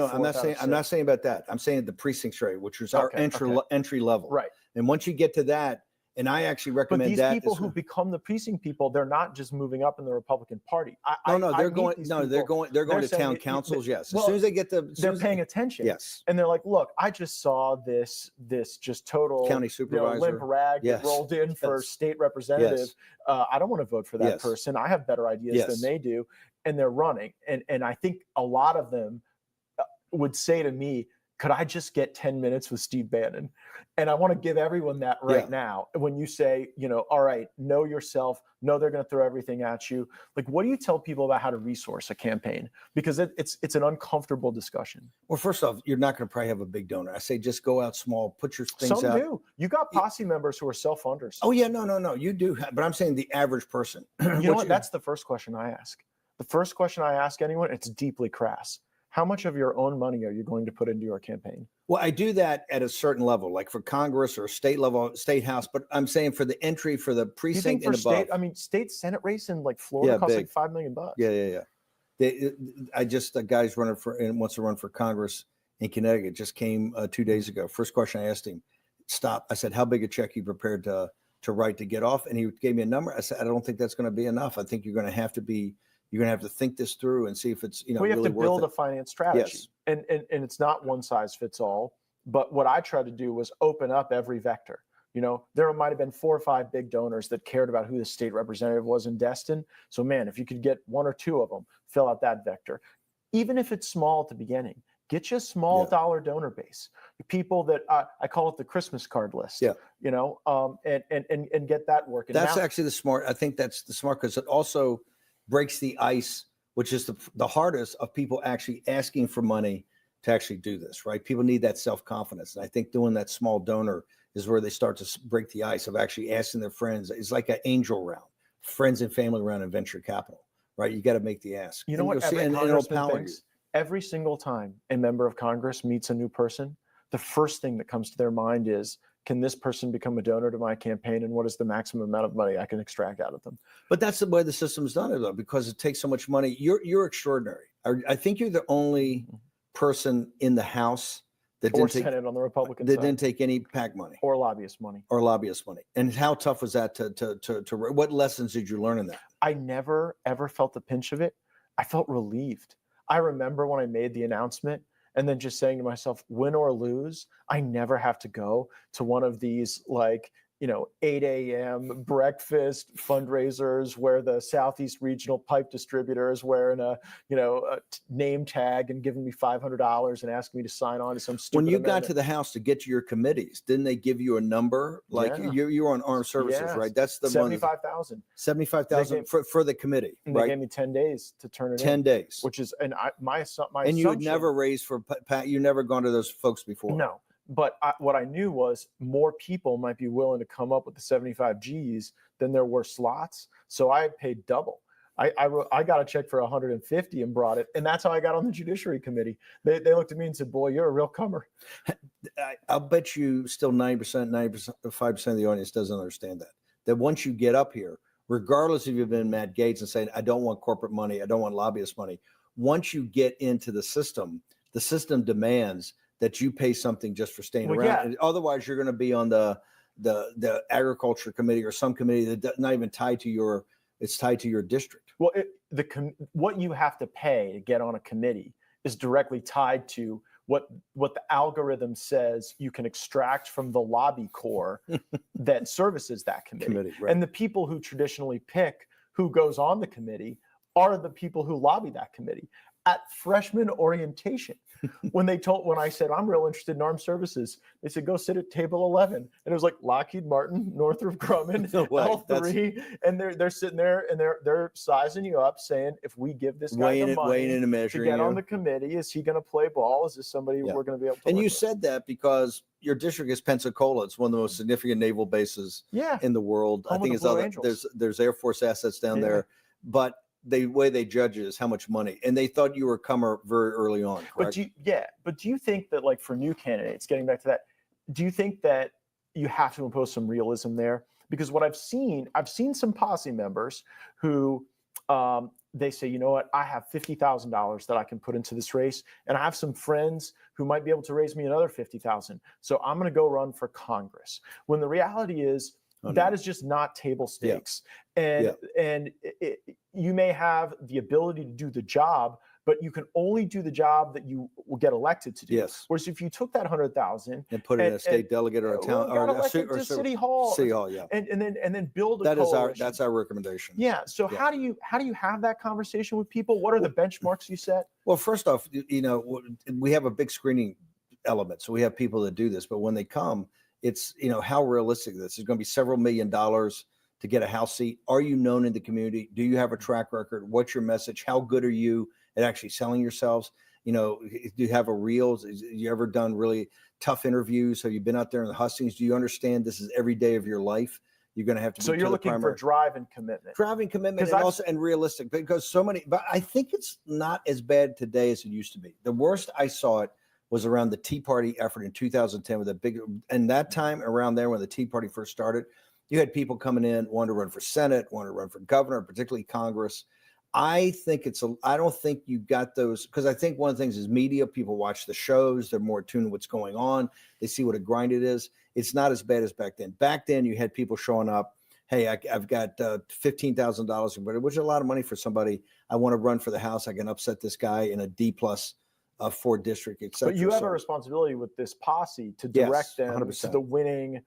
not saying about that. I'm saying the precinct rate, which was our entry level. Right. And once you get to that, and I actually recommend that. But these people who become the precinct people, they're not just moving up in the Republican Party. They're going to town councils. Yes, as soon as they get they're paying attention. Yes, and they're like, look, I just saw this just total county supervisor limp rag get rolled in for state representative. Yes. I don't want to vote for that person. I have better ideas than they do, and they're running. And I think a lot of them would say to me, could I just get 10 minutes with Steve Bannon? And I want to give everyone that right now. When you say, all right, know yourself, know they're going to throw everything at you. Like, what do you tell people about how to resource a campaign? Because it's an uncomfortable discussion. Well, first off, you're not going to probably have a big donor. I say just go out small, put your things Some out. do. You got posse members who are self-funders. Oh, yeah, no. You do. But I'm saying the average person. You know what? That's the first question I ask. The first question I ask anyone, it's deeply crass. How much of your own money are you going to put into your campaign? Well, I do that at a certain level, like for Congress or state level, state house. But I'm saying for the entry, for the precinct and above. State Senate race in like Florida costs like $5 million. Yeah. The guy's running for and wants to run for Congress in Connecticut. Just came 2 days ago. First question I asked him, stop. I said, how big a check you prepared to write to get off? And he gave me a number. I said, I don't think that's going to be enough. I think you're going to have to think this through and see if it's, we really have to build worth a finance strategy. Yes. And it's not one size fits all. But what I tried to do was open up every vector. There might have been 4 or 5 big donors that cared about who the state representative was in Destin. So, man, if you could get 1 or 2 of them, fill out that vector. Even if it's small at the beginning, get you a small dollar donor base. People that I call it the Christmas card list. Yeah. And get that working. That's actually the smart. I think that's the smart because it also breaks the ice, which is the hardest of people actually asking for money to actually do this, right? People need that self-confidence. And I think doing that small donor is where they start to break the ice of actually asking their friends. It's like an angel round, friends and family round in venture capital, right? You got to make the ask. You know what? Every single time a member of Congress meets a new person, the first thing that comes to their mind is, can this person become a donor to my campaign? And what is the maximum amount of money I can extract out of them? But that's the way the system's done it, though, because it takes so much money. You're extraordinary. I think you're the only person in the House that or didn't take, Senate on the Republican that side. didn't take any PAC money or lobbyist money. And how tough was that to what lessons did you learn in that? I never, ever felt the pinch of it. I felt relieved. I remember when I made the announcement and then just saying to myself, win or lose, I never have to go to one of these 8 a.m. breakfast fundraisers where the Southeast Regional Pipe Distributor is wearing a name tag and giving me $500 and asking me to sign on to some stupid When you amendment. got to the House to get to your committees, didn't they give you a number? Like you were on armed services, right? That's the 75,000. 75,000 for the committee, And right? they gave me 10 days to turn it in. 10 days. Which is, and my And you had assumption- never raised for PAC. You never gone to those folks before. No. But what I knew was more people might be willing to come up with the 75 Gs than there were slots. So I paid double. I got a check for 150 and brought it. And that's how I got on the Judiciary Committee. They looked at me and said, boy, you're a real comer. I'll bet you still 90%, 95% of the audience doesn't understand that once you get up here, regardless if you've been Matt Gaetz and saying, I don't want corporate money, I don't want lobbyist money. Once you get into the system demands that you pay something just for staying around. Yeah. And otherwise, you're going to be on the agriculture committee or some committee that's not even tied to your. It's tied to your district. Well, what you have to pay to get on a committee is directly tied to what the algorithm says you can extract from the lobby corps that services that committee. Right. And the people who traditionally pick who goes on the committee are the people who lobby that committee. At freshman orientation, when I said I'm real interested in armed services, they said go sit at table 11, and it was like Lockheed Martin, Northrop Grumman, L3, and they're sitting there and they're sizing you up, saying if we give this guy the money to get on the committee, is he going to play ball? Is this somebody we're going to be able to? And you said that because your district is Pensacola. It's one of the most significant naval bases in the world. I think it's there's Air Force assets down there, but the way they judge it is how much money, and they thought you were a comer very early on, correct? But do you think that, like, for new candidates, getting back to that, do you think that you have to impose some realism there? Because what I've seen some posse members who they say, you know what, I have $50,000 that I can put into this race, and I have some friends who might be able to raise me another $50,000, so I'm going to go run for Congress. When the reality is, that is just not table stakes. And you may have the ability to do the job, but you can only do the job that you will get elected to do. Yes. Whereas if you took that 100,000 and put it in a state delegate or a town or city hall, and then build a coalition. That's our recommendation. Yeah. So how do you have that conversation with people? What are the benchmarks you set? Well, first off, we have a big screening element. So we have people that do this, but when they come, it's, how realistic is this? It's going to be several $1 million to get a House seat. Are you known in the community? Do you have a track record? What's your message? How good are you at actually selling yourselves? Do you have a reels? Have you ever done really tough interviews? Have you been out there in the hustings? Do you understand this is every day of your life? You're going to have to. So you're looking for drive and commitment. Driving commitment, and realistic, because so many. But I think it's not as bad today as it used to be. The worst I saw it was around the Tea Party effort in 2010 with a big. And that time around there when the Tea Party first started, you had people coming in, wanting to run for Senate, wanting to run for governor, particularly Congress. I don't think you got those, because I think one of the things is media. People watch the shows. They're more attuned to what's going on. They see what a grind it is. It's not as bad as back then. Back then, you had people showing up. Hey, I've got $15,000, which is a lot of money for somebody. I want to run for the House. I can upset this guy in a D+ 4 district, etc. But you have a responsibility with this posse to direct them 100%. to the winning.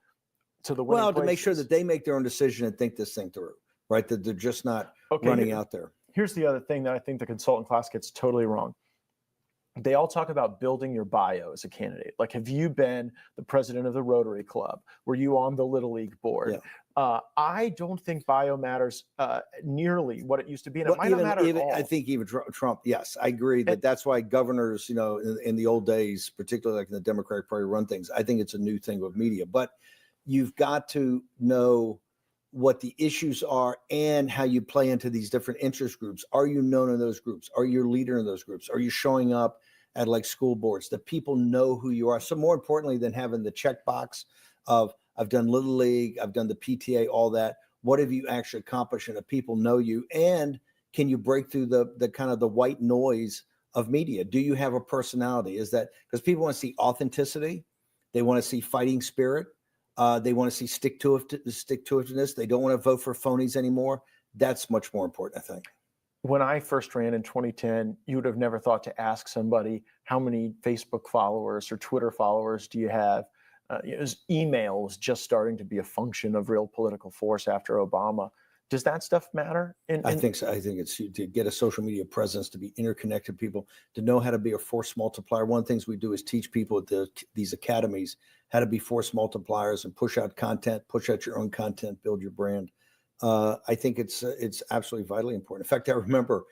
Well, to make places. sure that they make their own decision and think this thing through, right? That they're just not running out there. Here's the other thing that I think the consultant class gets totally wrong. They all talk about building your bio as a candidate. Like, have you been the president of the Rotary Club? Were you on the Little League board? Yeah. I don't think bio matters nearly what it used to be. And it might not matter at all. I think even Trump, yes, I agree that's why governors, in the old days, particularly like in the Democratic Party, run things. I think it's a new thing with media. But you've got to know what the issues are and how you play into these different interest groups. Are you known in those groups? Are you a leader in those groups? Are you showing up at like school boards that people know who you are? So more importantly than having the checkbox of I've done Little League, I've done the PTA, all that, what have you actually accomplished and that people know you? And can you break through the kind of the white noise of media? Do you have a personality? Is that because people want to see authenticity? They want to see fighting spirit. They want to see stick-to-itiveness. They don't want to vote for phonies anymore. That's much more important, I think. When I first ran in 2010, you would have never thought to ask somebody how many Facebook followers or Twitter followers do you have. Email was just starting to be a function of real political force after Obama. Does that stuff matter? I think so. I think it's to get a social media presence, to be interconnected people, to know how to be a force multiplier. One of the things we do is teach people at these academies how to be force multipliers and push out content, push out your own content, build your brand. I think it's absolutely vitally important. In fact, I remember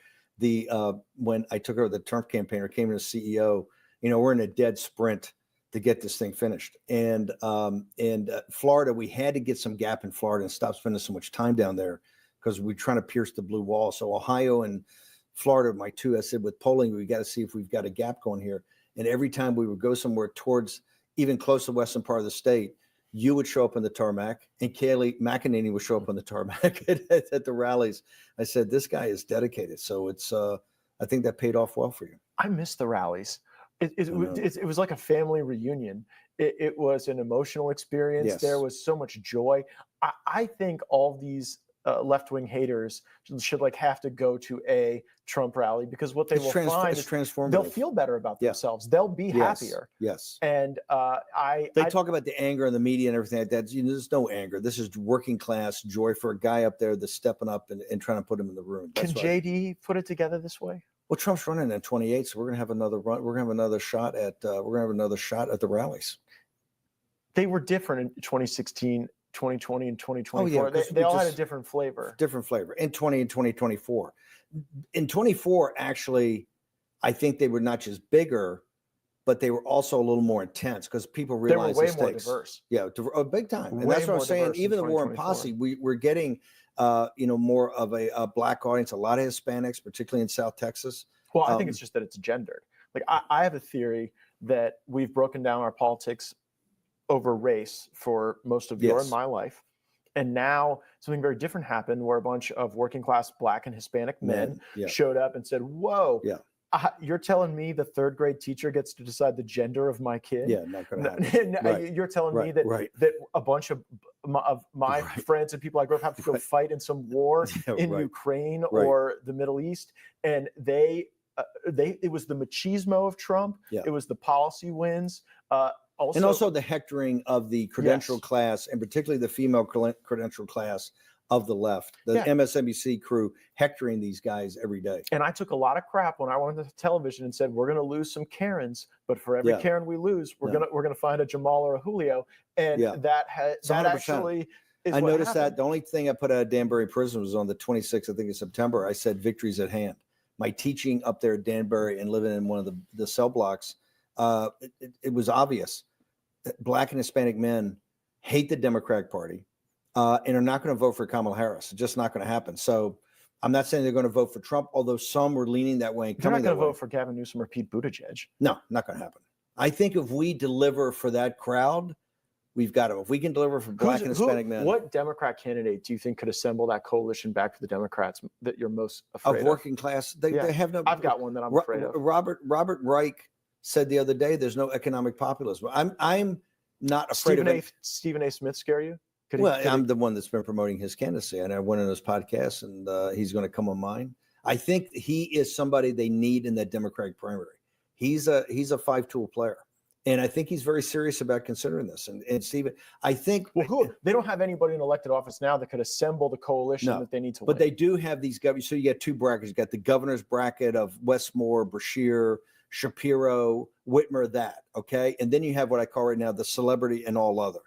when I took over the Trump campaign or came in as CEO, we're in a dead sprint to get this thing finished. And Florida, we had to get some gap in Florida and stop spending so much time down there because we're trying to pierce the blue wall. So Ohio and Florida, my two, I said with polling, we got to see if we've got a gap going here. And every time we would go somewhere towards even close to the western part of the state, you would show up on the tarmac and Kayleigh McEnany would show up on the tarmac at the rallies. I said, this guy is dedicated. So it's, I think that paid off well for you. I miss the rallies. It was like a family reunion. It was an emotional experience. Yes. There was so much joy. I think all these left-wing haters should have to go to a Trump rally because what they will find is transformative. They'll feel better about themselves. They'll be happier. Yes. And they talk about the anger in the media and everything like that. There's no anger. This is working class joy for a guy up there that's stepping up and trying to put him in the room. Can JD put it together this way? Well, Trump's running at 28, so we're gonna have another run. We're gonna have another shot at the rallies. They were different in 2016, 2020, and 2024. Oh, yeah, they all had a different flavor. Different flavor in 20 and 2024. In 24, actually, I think they were not just bigger, but they were also a little more intense because people realized they were the way more stakes. diverse. Yeah, big time. And Way that's what I'm more saying. diverse Even in the War and 2024. Posse, we're getting more of a black audience, a lot of Hispanics, particularly in South Texas. Well, I think it's just that it's gendered. I have a theory that we've broken down our politics over race for most of your and my life. And now something very different happened where a bunch of working class Black and Hispanic men showed up and said, whoa, you're telling me the third grade teacher gets to decide the gender of my kid? Yeah, not going to happen. Right. You're telling me that a bunch of my friends and people I grew up have to go fight in some war in Ukraine or the Middle East. And it was the machismo of Trump. Yeah. It was the policy wins. Also the hectoring of the credential class, and particularly the female credential class, of the left, the Yeah. MSNBC crew hectoring these guys every day. And I took a lot of crap when I went to television and said, we're going to lose some Karens, but for every Yeah. Karen we lose, we're Yeah. going to find a Jamal or a Julio. And Yeah. that It's 100%. actually is I what noticed happened. that the only thing I put out of Danbury Prison was on the 26th, I think, of September. I said victory's at hand. My teaching up there at Danbury and living in one of the cell blocks, it was obvious that Black and Hispanic men hate the Democratic Party and are not going to vote for Kamala Harris. It's just not going to happen. So I'm not saying they're going to vote for Trump, although some were leaning that way. And They're not coming going that to way. vote for Gavin Newsom or Pete Buttigieg. No, not going to happen. I think if we deliver for that crowd, we've got to. If we can deliver for Black and Hispanic men. What Democrat candidate do you think could assemble that coalition back for the Democrats that you're most afraid Of working class, they have no. I've got one that I'm afraid of. Robert Reich said the other day, "There's no economic populism." I'm not afraid of it. Stephen A. Smith scare you? Could I'm the one that's been promoting his candidacy, and I went on his podcast, and he's going to come on mine. I think he is somebody they need in that Democratic primary. He's a 5-tool player, and I think he's very serious about considering this. And Stephen, I think they don't have anybody in elected office now that could assemble the coalition that they need to win. But they do have these governors. So you get two brackets. You got the governor's bracket of Westmore, Brashear, Shapiro, Whitmer, that, okay? And then you have what I call right now the celebrity and all other.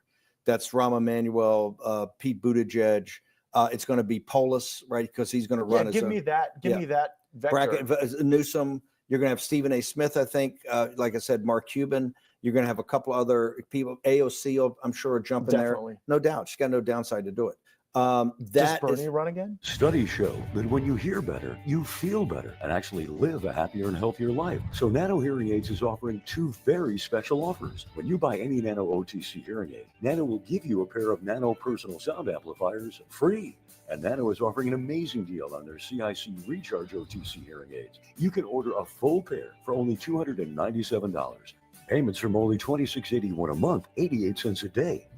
That's Rahm Emanuel, Pete Buttigieg. It's going to be Polis, right? Because he's going to run as give me that vector. bracket. Newsom. You're going to have Stephen A. Smith, I think. Like I said, Mark Cuban. You're going to have a couple other people. AOC, I'm sure, jump in Definitely. there. No doubt. She's got no downside to do it. Does Bernie run again? Studies show that when you hear better, you feel better and actually live a happier and healthier life. So Nano Hearing Aids is offering two very special offers. When you buy any Nano OTC hearing aid, Nano will give you a pair of Nano personal sound amplifiers free. And Nano is offering an amazing deal on their CIC Recharge OTC hearing aids. You can order a full pair for only $297. Payments from only $26.81 a month, 88 cents a day.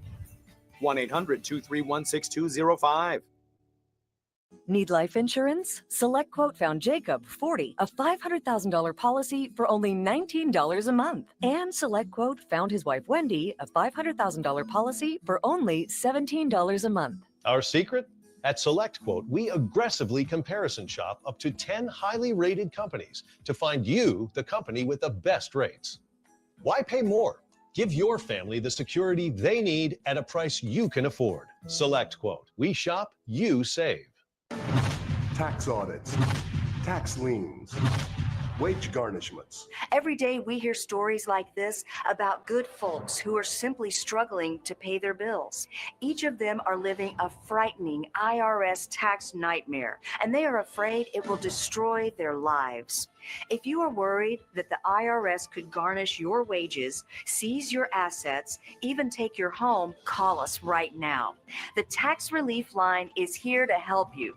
1-800-231-6205. Need life insurance? Select Quote found Jacob, 40, a $500,000 policy for only $19 a month. And Select Quote found his wife, Wendy, a $500,000 policy for only $17 a month. Our secret? At SelectQuote, we aggressively comparison shop up to 10 highly rated companies to find you the company with the best rates. Why pay more? Give your family the security they need at a price you can afford. SelectQuote. We shop, you save. Tax audits, tax liens, wage garnishments. Every day we hear stories like this about good folks who are simply struggling to pay their bills. Each of them are living a frightening IRS tax nightmare, and they are afraid it will destroy their lives. If you are worried that the IRS could garnish your wages, seize your assets, even take your home, call us right now. The Tax Relief Line is here to help you.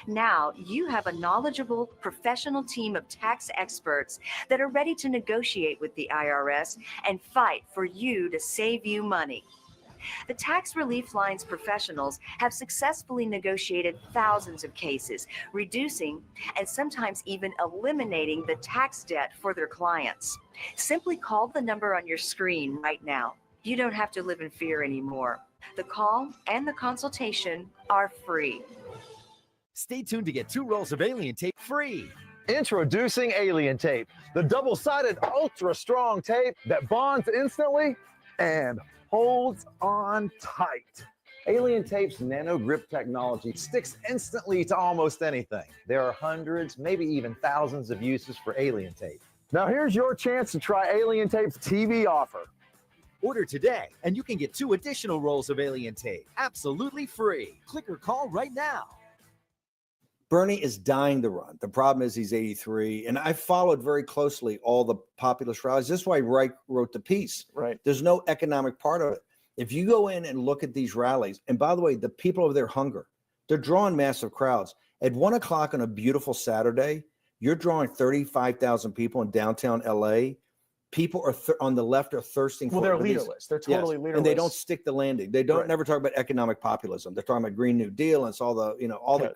Now you have a knowledgeable, professional team of tax experts that are ready to negotiate with the IRS and fight for you to save you money. The Tax Relief Line's professionals have successfully negotiated thousands of cases, reducing and sometimes even eliminating the tax debt for their clients. Simply call the number on your screen right now. You don't have to live in fear anymore. The call and the consultation are free. Stay tuned to get 2 rolls of Alien Tape free. Introducing Alien Tape, the double-sided ultra-strong tape that bonds instantly and holds on tight. Alien Tape's nano grip technology sticks instantly to almost anything. There are hundreds, maybe even thousands of uses for Alien Tape. Now here's your chance to try Alien Tape's TV offer. Order today, and you can get 2 additional rolls of Alien Tape absolutely free. Click or call right now. Bernie is dying to run. The problem is he's 83. And I followed very closely all the populist rallies. This is why Reich wrote the piece. Right. There's no economic part of it. If you go in and look at these rallies, and by the way, the people over there hunger. They're drawing massive crowds. At 1 o'clock on a beautiful Saturday, you're drawing 35,000 people in downtown LA. People are on the left are thirsting for. Well, they're these- leaderless. They're totally leaderless. And they don't stick the landing. They don't never talk about economic populism. They're talking about Green New Deal and it's all the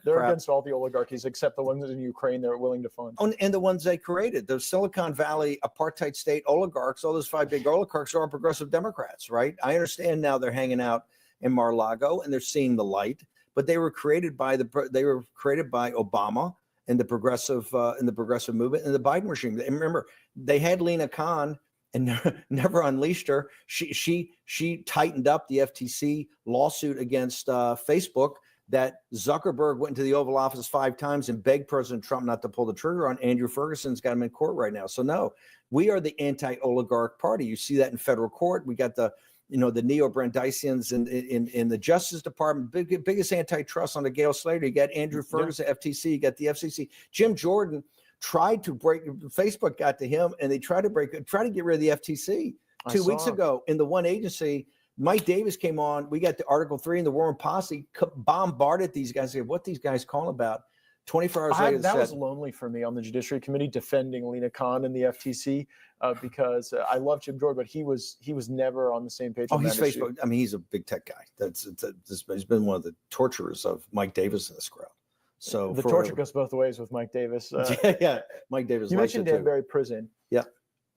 They're crap. against all the oligarchies except the ones in Ukraine they're willing to fund. And the ones they created, the Silicon Valley apartheid state oligarchs, all those 5 big oligarchs are all progressive Democrats, right? I understand now they're hanging out in Mar-a-Lago and they're seeing the light, but they were created by Obama and the progressive movement and the Biden regime. And remember, they had Lena Khan and never unleashed her. She tightened up the FTC lawsuit against Facebook that Zuckerberg went into the Oval Office 5 times and begged President Trump not to pull the trigger on. Andrew Ferguson's got him in court right now. So no, we are the anti-oligarch party. You see that in federal court. We got the neo-Brandeisians in the Justice Department, biggest antitrust on the Gail Slater. You got Andrew Ferguson, FTC, you got the FCC. Jim Jordan tried to break, Facebook got to him, and they tried to get rid of the FTC 2 weeks ago in the one agency. Mike Davis came on. We got the Article 3 and the Warren Posse bombarded these guys. Said, what these guys call about? 24 hours later, that was lonely for me on the Judiciary Committee defending Lena Khan and the FTC because I love Jim Jordan, but he was never on the same page. Oh, he's Facebook. I mean, he's a big tech guy. He's been one of the torturers of Mike Davis in this crowd. So the torture goes both ways with Mike Davis. Yeah, Mike Davis. You mentioned Danbury Prison. Yeah.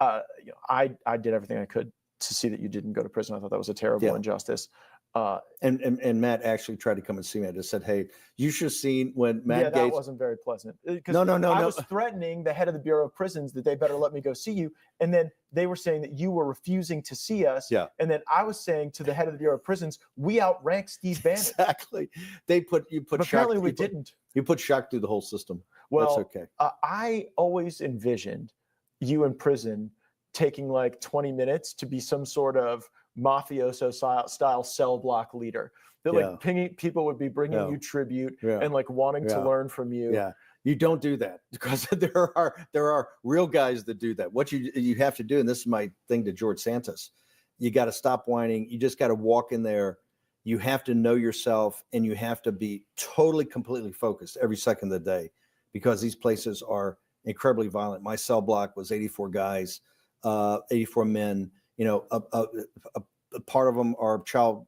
I did everything I could to see that you didn't go to prison. I thought that was a terrible injustice. And Matt actually tried to come and see me. I just said, hey, you should have seen when Matt Gaetz. That wasn't very pleasant. No. I was threatening the head of the Bureau of Prisons that they better let me go see you. And then they were saying that you were refusing to see us. Yeah. And then I was saying to the head of the Bureau of Prisons, we outrank Steve Bannon. Exactly. But apparently we didn't. You put shock through the whole system. Well, that's okay. I always envisioned you in prison taking like 20 minutes to be some sort of mafioso style cell block leader. That like people would be bringing you tribute and like wanting to learn from you. Yeah, you don't do that because there are real guys that do that. What you have to do, and this is my thing to George Santos, you got to stop whining. You just got to walk in there. You have to know yourself, and you have to be totally, completely focused every second of the day, because these places are incredibly violent. My cell block was 84 guys, 84 men. You know, a part of them are child,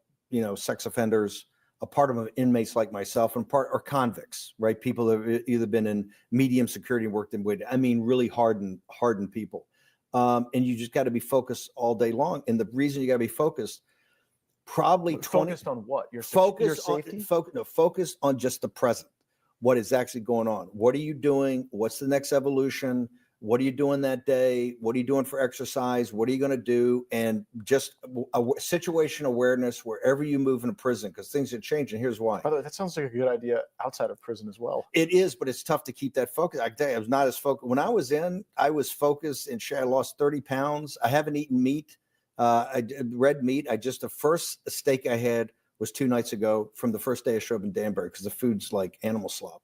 sex offenders. A part of them are inmates like myself, and part are convicts, right? People that have either been in medium security and worked in waiting. I mean, really hardened people. And you just got to be focused all day long. And the reason you got to be focused, probably focused on what? Your safety? Focus on just the present. What is actually going on? What are you doing? What's the next evolution? What are you doing that day? What are you doing for exercise? What are you going to do? And just a situation awareness wherever you move in a prison, because things are changing. Here's why. By the way, that sounds like a good idea outside of prison as well. It is, but it's tough to keep that focus. I tell you, I was not as focused. When I was in, I was focused, and I lost 30 pounds. I haven't eaten meat, red meat. The first steak I had was 2 nights ago from the first day I showed up in Danbury, because the food's like animal slop.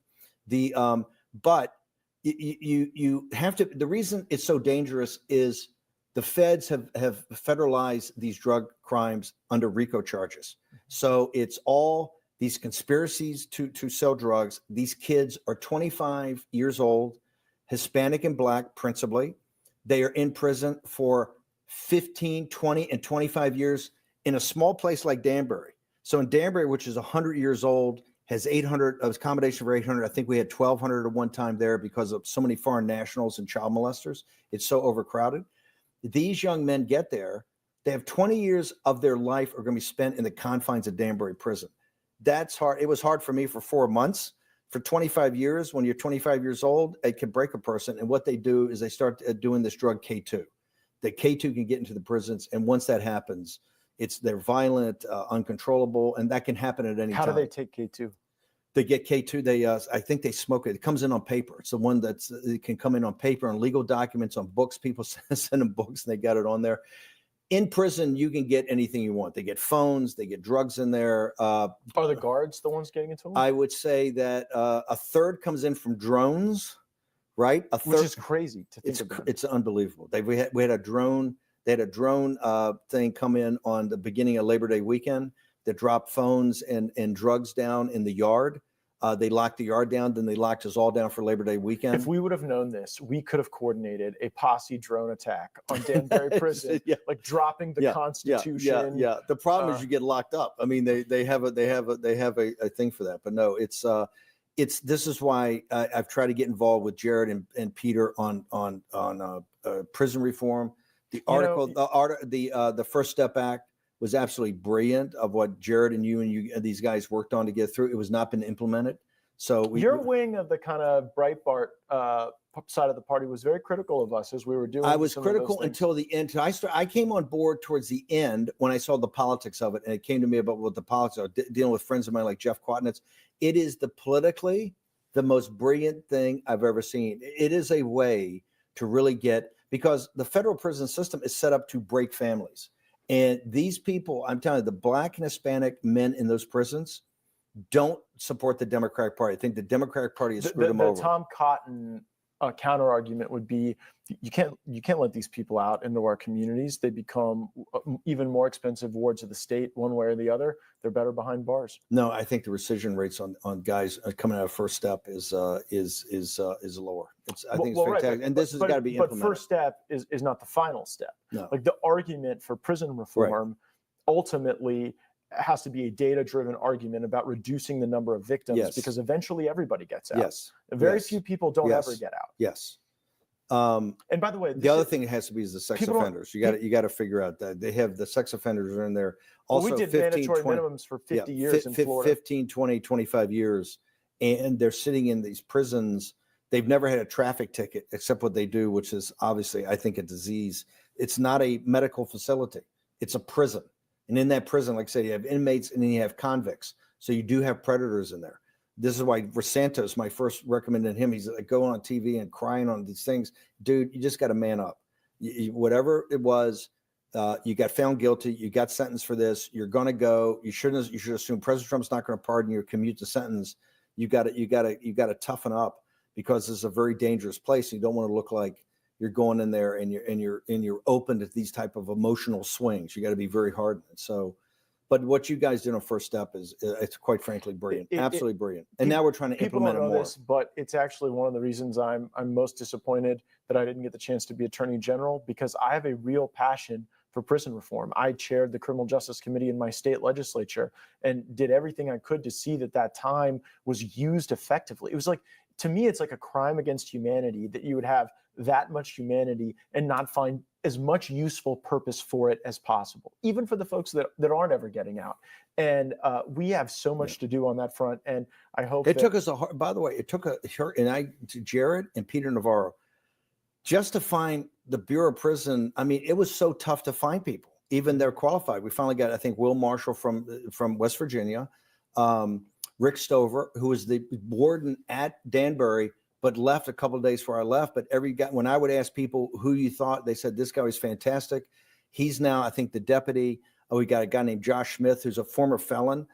But you have to, the reason it's so dangerous is the feds have federalized these drug crimes under RICO charges. So it's all these conspiracies to sell drugs. These kids are 25 years old, Hispanic and Black principally. They are in prison for 15, 20, and 25 years in a small place like Danbury. So in Danbury, which is 100 years old, has 800, accommodation for 800. I think we had 1,200 at one time there because of so many foreign nationals and child molesters. It's so overcrowded. These young men get there. They have 20 years of their life are going to be spent in the confines of Danbury prison. That's hard. It was hard for me for 4 months. For 25 years, when you're 25 years old, it can break a person. And what they do is they start doing this drug K2. The K2 can get into the prisons. And once that happens, they're violent, uncontrollable, and that can happen at any time. How do they take K2? They get K2. I think they smoke it. It comes in on paper. It's the one it can come in on paper, on legal documents, on books. People send them books, and they got it on there. In prison, you can get anything you want. They get phones. They get drugs in there. Are the guards the ones getting into them? I would say that a third comes in from drones, right? Which is crazy to think about. It's unbelievable. We had a drone. They had a drone thing come in on the beginning of Labor Day weekend that dropped phones and drugs down in the yard. They locked the yard down, then they locked us all down for Labor Day weekend. If we would have known this, we could have coordinated a posse drone attack on Danbury Prison, like dropping the Constitution. Yeah. The problem is you get locked up. I mean, they have a thing for that. But no, this is why I've tried to get involved with Jared and Peter on prison reform. The article, the First Step Act. was absolutely brilliant of what Jared and you and these guys worked on to get through. It was not been implemented. So your wing of the kind of Breitbart side of the party was very critical of us as we were doing. I was critical until the end. I came on board towards the end when I saw the politics of it, and it came to me about what the politics are, dealing with friends of mine like Jeff Quatnitz. It is politically the most brilliant thing I've ever seen. It is a way to really get, because the federal prison system is set up to break families. And these people, I'm telling you, the Black and Hispanic men in those prisons don't support the Democratic Party. I think the Democratic Party has screwed them over. The Tom Cotton counter argument would be, you can't let these people out into our communities. They become even more expensive wards of the state, one way or the other. They're better behind bars. No, I think the rescission rates on guys coming out of First Step is lower. I think it's fantastic, right, and this has got to be implemented. But First Step is not the final step. No. Like the argument for prison reform ultimately has to be a data-driven argument about reducing the number of victims, because eventually everybody gets out. Yes. Very few people don't ever get out. Yes. And by the way, the other thing it has to be is the sex offenders. You got to figure out that they have the sex offenders are in there. Also, we did 15, mandatory 20, minimums for 50 years in Florida. 15, 20, 25 years. And they're sitting in these prisons. They've never had a traffic ticket except what they do, which is obviously, I think, a disease. It's not a medical facility. It's a prison. And in that prison, like I said, you have inmates and then you have convicts. So you do have predators in there. This is why Santos, my first recommended him. He's like going on TV and crying on these things. Dude, you just got to man up. Whatever it was, you got found guilty. You got sentenced for this. You're going to go. You should assume President Trump's not going to pardon you or commute the sentence. You got to toughen up, because this is a very dangerous place. You don't want to look like you're going in there and you're open to these type of emotional swings. You got to be very hard. So, but what you guys did on First Step it's quite frankly brilliant, absolutely brilliant. And now we're trying to implement it more. But it's actually one of the reasons I'm most disappointed that I didn't get the chance to be Attorney General, because I have a real passion for prison reform. I chaired the Criminal Justice Committee in my state legislature and did everything I could to see that time was used effectively. It was like, to me, it's like a crime against humanity that you would have that much humanity and not find as much useful purpose for it as possible, even for the folks that aren't ever getting out. And we have so much to do on that front. And I hope took us by the way, it took Jared and Peter Navarro just to find the Bureau of Prison. I mean, it was so tough to find people, even they're qualified. We finally got, I think, Will Marshall from West Virginia, Rick Stover, who was the warden at Danbury, but left a couple of days before I left. But when I would ask people who you thought, they said, this guy was fantastic. He's now, I think, the deputy. We got a guy named Josh Smith, who's a former felon,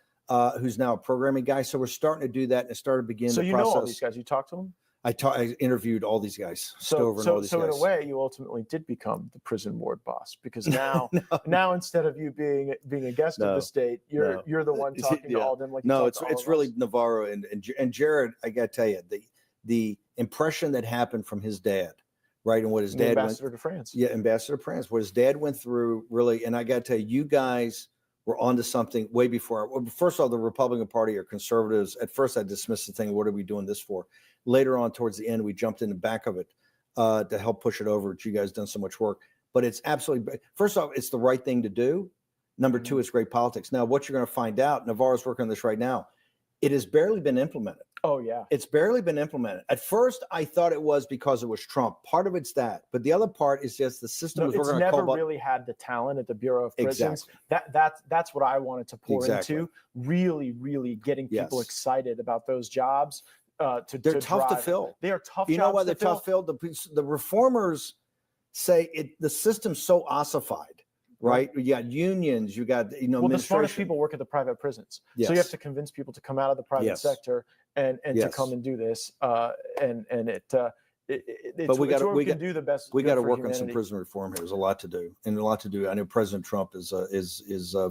who's now a programming guy. So we're starting to do that and started beginning the process. So know all these guys, you talked to them? I interviewed all these guys, Stover and all these guys. So in a way, you ultimately did become the prison ward boss, because now, now instead of you being a guest of the state, you're the one talking to all of them. Like it's really Navarro and Jared. I got to tell you, the impression that happened from his dad, right, and what his dad ambassador to France. Yeah, ambassador to France. What his dad went through, really, and I got to tell you, you guys were onto something way before. First of all, the Republican Party or conservatives. At first, I dismissed the thing. What are we doing this for? Later on, towards the end, we jumped in the back of it to help push it over. You guys done so much work, but it's absolutely. First off, it's the right thing to do. Number two, it's great politics. Now, what you're going to find out, Navarro's working on this right now. It has barely been implemented. Oh, yeah. It's barely been implemented. At first, I thought it was because it was Trump. Part of it's that. But the other part is just the system it's never really had the talent at the Bureau of Prisons. Exactly. That's what I wanted to pour into. Really, really getting people excited about those jobs. They're tough to fill. They are tough. You know why they're tough to fill? The reformers say the system's so ossified. Right, you got unions, you got Well, the smartest people work at the private prisons, so you have to convince people to come out of the private sector and to come and do this. But we got to do the best. We got to work on some prison reform here. There's a lot to do, and a lot to do. I know President Trump is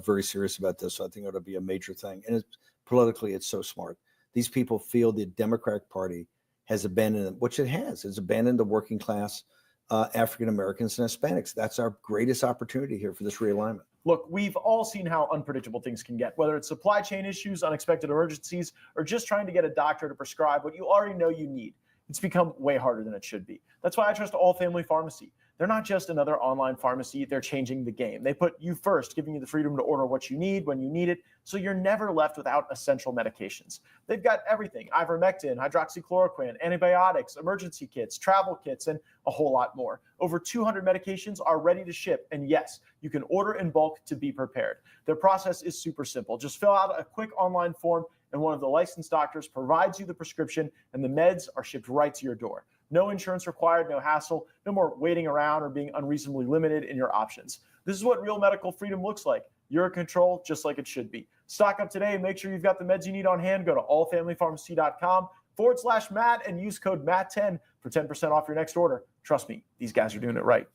very serious about this. So I think it ought to be a major thing. And politically, it's so smart. These people feel the Democratic Party has abandoned them, which it has. It's abandoned the working class. African Americans and Hispanics. That's our greatest opportunity here for this realignment. Look, we've all seen how unpredictable things can get, whether it's supply chain issues, unexpected emergencies, or just trying to get a doctor to prescribe what you already know you need. It's become way harder than it should be. That's why I trust All Family Pharmacy. They're not just another online pharmacy, they're changing the game. They put you first, giving you the freedom to order what you need when you need it, so you're never left without essential medications. They've got everything: ivermectin, hydroxychloroquine, antibiotics, emergency kits, travel kits, and a whole lot more. Over 200 medications are ready to ship, and yes, you can order in bulk to be prepared. Their process is super simple. Just fill out a quick online form, and one of the licensed doctors provides you the prescription, and the meds are shipped right to your door. No insurance required, no hassle, no more waiting around or being unreasonably limited in your options. This is what real medical freedom looks like. You're in control, just like it should be. Stock up today and make sure you've got the meds you need on hand. Go to allfamilypharmacy.com/Matt and use code MATT10 for 10% off your next order. Trust me, these guys are doing it right.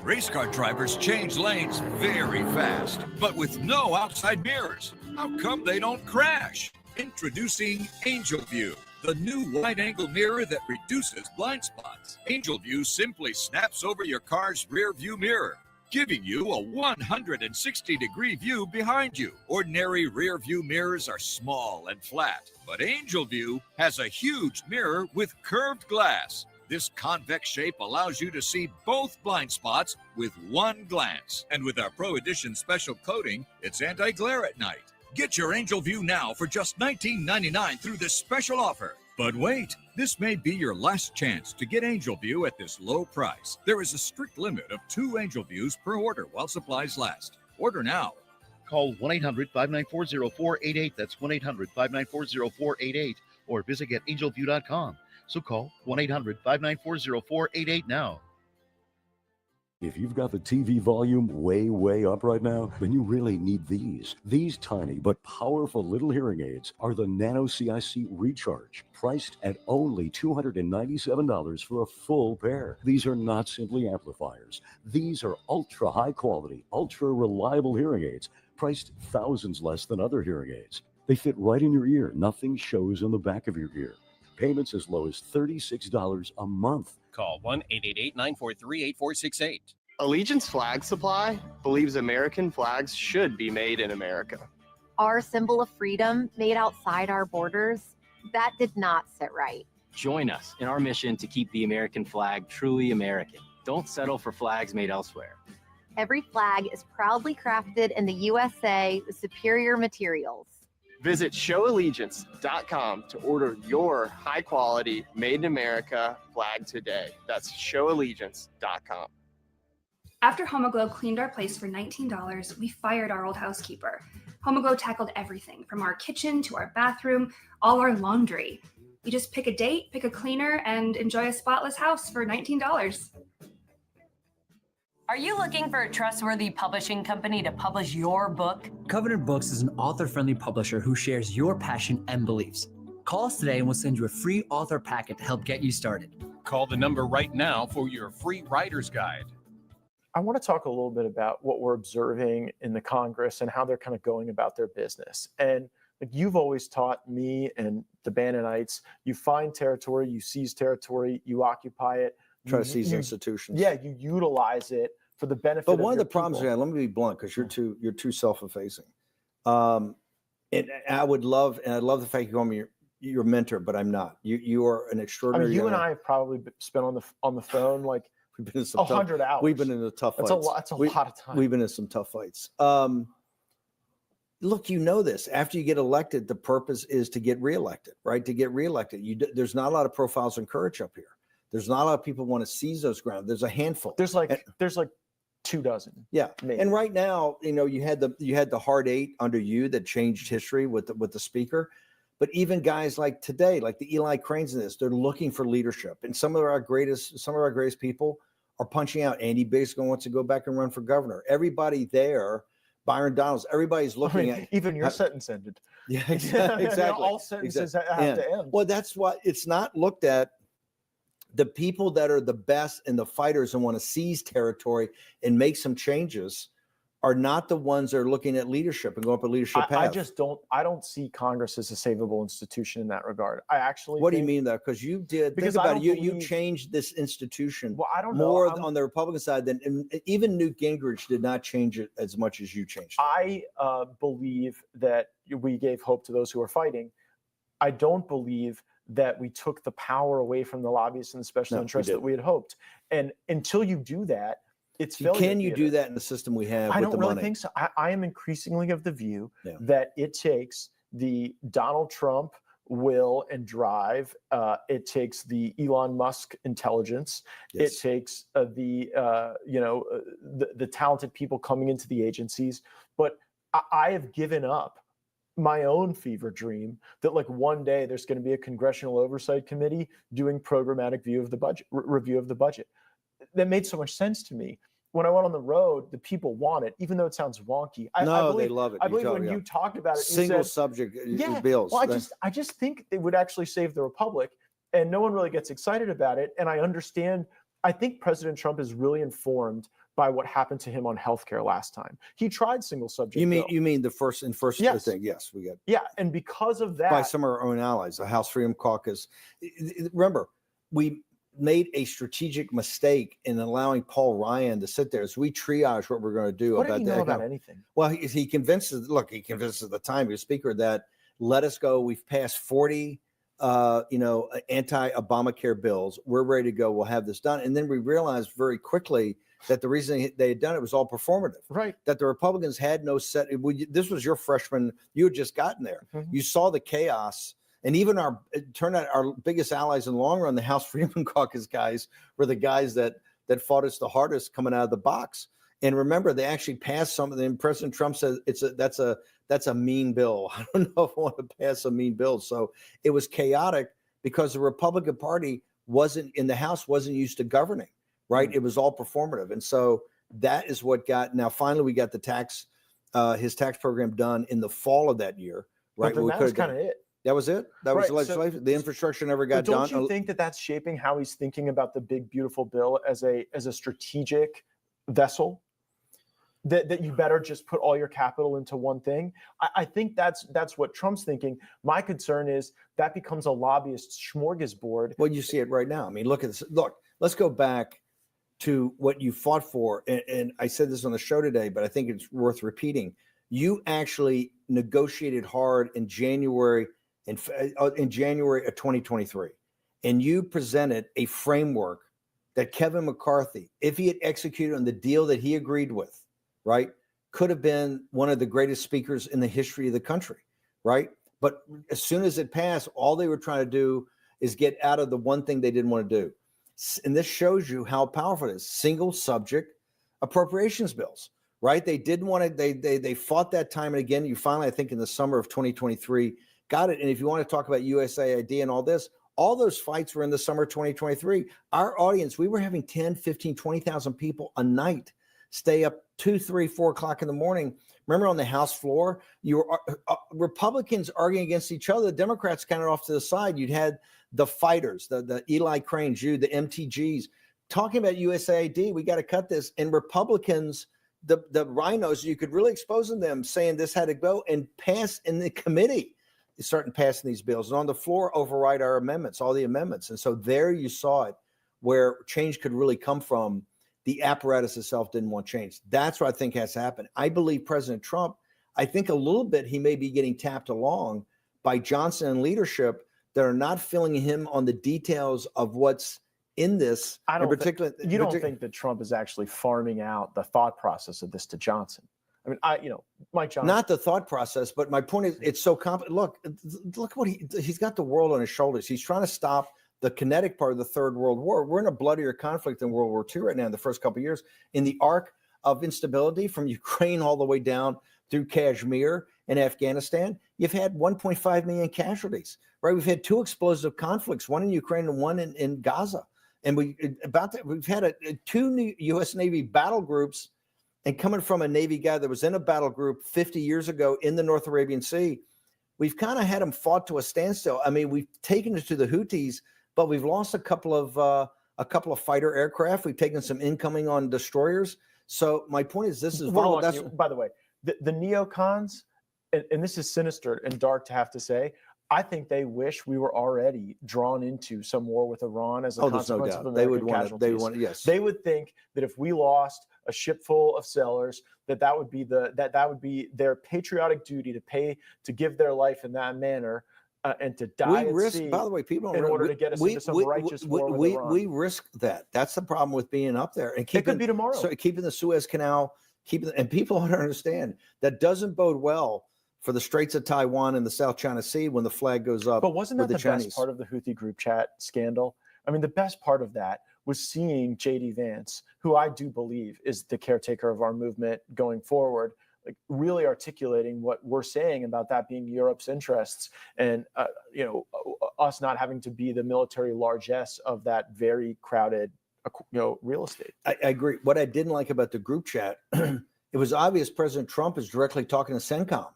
Race car drivers change lanes very fast, but with no outside mirrors. How come they don't crash? Introducing Angel View, the new wide-angle mirror that reduces blind spots. Angel View simply snaps over your car's rear view mirror, giving you a 160-degree view behind you. Ordinary rear view mirrors are small and flat, but Angel View has a huge mirror with curved glass. This convex shape allows you to see both blind spots with one glance. And with our Pro Edition special coating, it's anti-glare at night. Get your Angel View now for just $19.99 through this special offer. But wait, this may be your last chance to get Angel View at this low price. There is a strict limit of 2 Angel Views per order while supplies last. Order now. Call 1-800-594-0488. That's 1-800-594-0488. Or visit getangelview.com. So call 1-800-594-0488 now. If you've got the TV volume way up right now, then you really need these. These tiny but powerful little hearing aids are the Nano CIC Recharge, priced at only $297 for a full pair. These are not simply amplifiers. These are ultra high quality, ultra reliable hearing aids, priced thousands less than other hearing aids. They fit right in your ear. Nothing shows in the back of your ear. Payments as low as $36 a month. Call 1-888-943-8468. Allegiance Flag Supply believes American flags should be made in America. Our symbol of freedom made outside our borders, that did not sit right. Join us in our mission to keep the American flag truly American. Don't settle for flags made elsewhere. Every flag is proudly crafted in the USA with superior materials. Visit showallegiance.com to order your high-quality, made-in-America flag today. That's showallegiance.com. After Homoglow cleaned our place for $19, we fired our old housekeeper. Homoglow tackled everything, from our kitchen to our bathroom, all our laundry. You just pick a date, pick a cleaner, and enjoy a spotless house for $19. Are you looking for a trustworthy publishing company to publish your book? Covenant Books is an author-friendly publisher who shares your passion and beliefs. Call us today and we'll send you a free author packet to help get you started. Call the number right now for your free writer's guide. I want to talk a little bit about what we're observing in the Congress and how they're kind of going about their business. And like you've always taught me and the Bannonites, you find territory, you seize territory, you occupy it. Try to seize institutions. Yeah, you utilize it for the benefit. But one of the people. problems we had, let me be blunt, because you're too self-effacing. And I'd love the fact you call me your mentor, but I'm not. You are an extraordinary. I mean, you and I have probably spent on the phone like we've been in some 100 hours. We've been in the tough fights. That's a lot of time. We've been in some tough fights. Look, you know this. After you get elected, the purpose is to get reelected, right? To get reelected. There's not a lot of profiles in courage up here. There's not a lot of people want to seize those grounds. There's a handful. There's like 24. Yeah, maybe. And right now, you had the hard 8 under you that changed history with the speaker. But even guys like today, like the Eli Cranes in this, they're looking for leadership. And some of our greatest people are punching out. Andy Biggs wants to go back and run for governor. Everybody there, Byron Donalds, everybody's looking at even your sentence ended. Yeah, exactly. All sentences have to end. Well, that's why it's not looked at. The people that are the best and the fighters and want to seize territory and make some changes are not the ones that are looking at leadership and go up a leadership path. I don't see Congress as a savable institution in that regard. I actually. What do you mean that? Because you did. Think about it. You changed this institution. Well, I don't more know. on the Republican side than even Newt Gingrich did not change it as much as you changed it. I believe that we gave hope to those who are fighting. I don't believe that we took the power away from the lobbyists and the special interests that we had hoped. And until you do that, it's failure. Can you do that in the system we have? I with don't the really money? think so. I am increasingly of the view that it takes the Donald Trump will and drive. It takes the Elon Musk intelligence. It takes the talented people coming into the agencies. But I have given up my own fever dream that like one day there's going to be a congressional oversight committee doing programmatic review of the budget. That made so much sense to me. When I went on the road, the people want it, even though it sounds wonky. I believe, they love it. I believe when you talked about it, single you said, subject bills. Well, I just think it would actually save the republic, and no one really gets excited about it. And I understand. I think President Trump is really informed by what happened to him on healthcare last time. He tried single subject. You mean the first thing? Yes, we got. Yeah, and because of that, by some of our own allies, the House Freedom Caucus. Remember, we made a strategic mistake in allowing Paul Ryan to sit there as we triage what we're going to do. What did he know about anything? Well, he convinces at the time he was speaker that let us go. We've passed 40 anti-Obamacare bills. We're ready to go. We'll have this done. And then we realized very quickly that the reason they had done it was all performative. Right. That the Republicans had no set. This was your freshman. You had just gotten there. Mm-hmm. You saw the chaos. And even it turned out our biggest allies in the long run, the House Freedom Caucus guys, were the guys that fought us the hardest coming out of the box. And remember, they actually passed something. And President Trump said that's a mean bill. I don't know if I want to pass a mean bill. So it was chaotic because the Republican Party wasn't used to governing, right? Mm-hmm. It was all performative. And so that is what now finally we got his tax program done in the fall of that year, right? But then that was kind of it. That was it. That was Right, the legislation. The infrastructure never got done. Don't you think that that's shaping how he's thinking about the big beautiful bill as a strategic vessel? That you better just put all your capital into one thing. I think that's what Trump's thinking. My concern is that becomes a lobbyist smorgasbord. Well, you see it right now. I mean, look at this. Look, let's go back to what you fought for. And I said this on the show today, but I think it's worth repeating. You actually negotiated hard in January of 2023, and you presented a framework that Kevin McCarthy, if he had executed on the deal that he agreed with, right, could have been one of the greatest speakers in the history of the country, right? But as soon as it passed, all they were trying to do is get out of the one thing they didn't want to do. And this shows you how powerful it is. Single subject appropriations bills, right? They didn't want to, they fought that time and again. You finally, I think in the summer of 2023, got it. And if you want to talk about USAID and all this, all those fights were in the summer of 2023. Our audience, we were having 10, 15, 20,000 people a night stay up 2, 3, 4 o'clock in the morning. Remember on the House floor, you were Republicans arguing against each other. The Democrats kind of off to the side. You'd had the fighters, the Eli Cranes, the MTGs, talking about USAID. We got to cut this. And Republicans, the rhinos, you could really expose them saying this had to go and pass in the committee. Starting passing these bills and on the floor override our amendments, all the amendments. And so there you saw it where change could really come from. The apparatus itself didn't want change. That's what I think has happened. I believe President Trump, I think a little bit he may be getting tapped along by Johnson and leadership that are not filling him on the details of what's in this. I don't think that Trump is actually farming out the thought process of this to Johnson. I mean, Mike Johnson. Not the thought process, but my point is, it's so complicated. Look what he's got the world on his shoulders. He's trying to stop the kinetic part of the Third World War. We're in a bloodier conflict than World War II right now in the first couple of years. In the arc of instability from Ukraine all the way down through Kashmir and Afghanistan, you've had 1.5 million casualties, right? We've had 2 explosive conflicts, one in Ukraine and one in Gaza. And we've had 2 new U.S. Navy battle groups. And coming from a Navy guy that was in a battle group 50 years ago in the North Arabian Sea, we've kind of had them fought to a standstill. I mean, we've taken it to the Houthis, but we've lost a couple of fighter aircraft. We've taken some incoming on destroyers. So my point is, this is volatile. By the way, the neocons, and this is sinister and dark to have to say, I think they wish we were already drawn into some war with Iran as a consequence of American casualties. Yes. They would think that if we lost a ship full of sailors, that would be their patriotic duty to give their life in that manner and to die we at risk, sea by the way, people don't in order to get us into some righteous war with Iran. We risk that. That's the problem with being up there and keeping. It could be tomorrow. So keeping the Suez Canal, and people don't understand that doesn't bode well for the Straits of Taiwan and the South China Sea when the flag goes up. But wasn't that the Chinese. best part of the Houthi group chat scandal? I mean, the best part of that was seeing J.D. Vance, who I do believe is the caretaker of our movement going forward, like really articulating what we're saying about that being Europe's interests and, us not having to be the military largesse of that very crowded, real estate. I agree. What I didn't like about the group chat, it was obvious President Trump is directly talking to CENTCOM.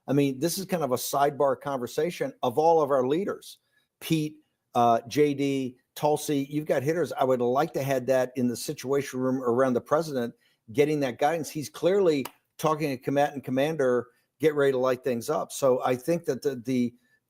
I mean, this is kind of a sidebar conversation of all of our leaders. Pete, JD, Tulsi, you've got hitters. I would like to have that in the situation room around the president, getting that guidance. He's clearly talking to combatant commander, get ready to light things up. So I think that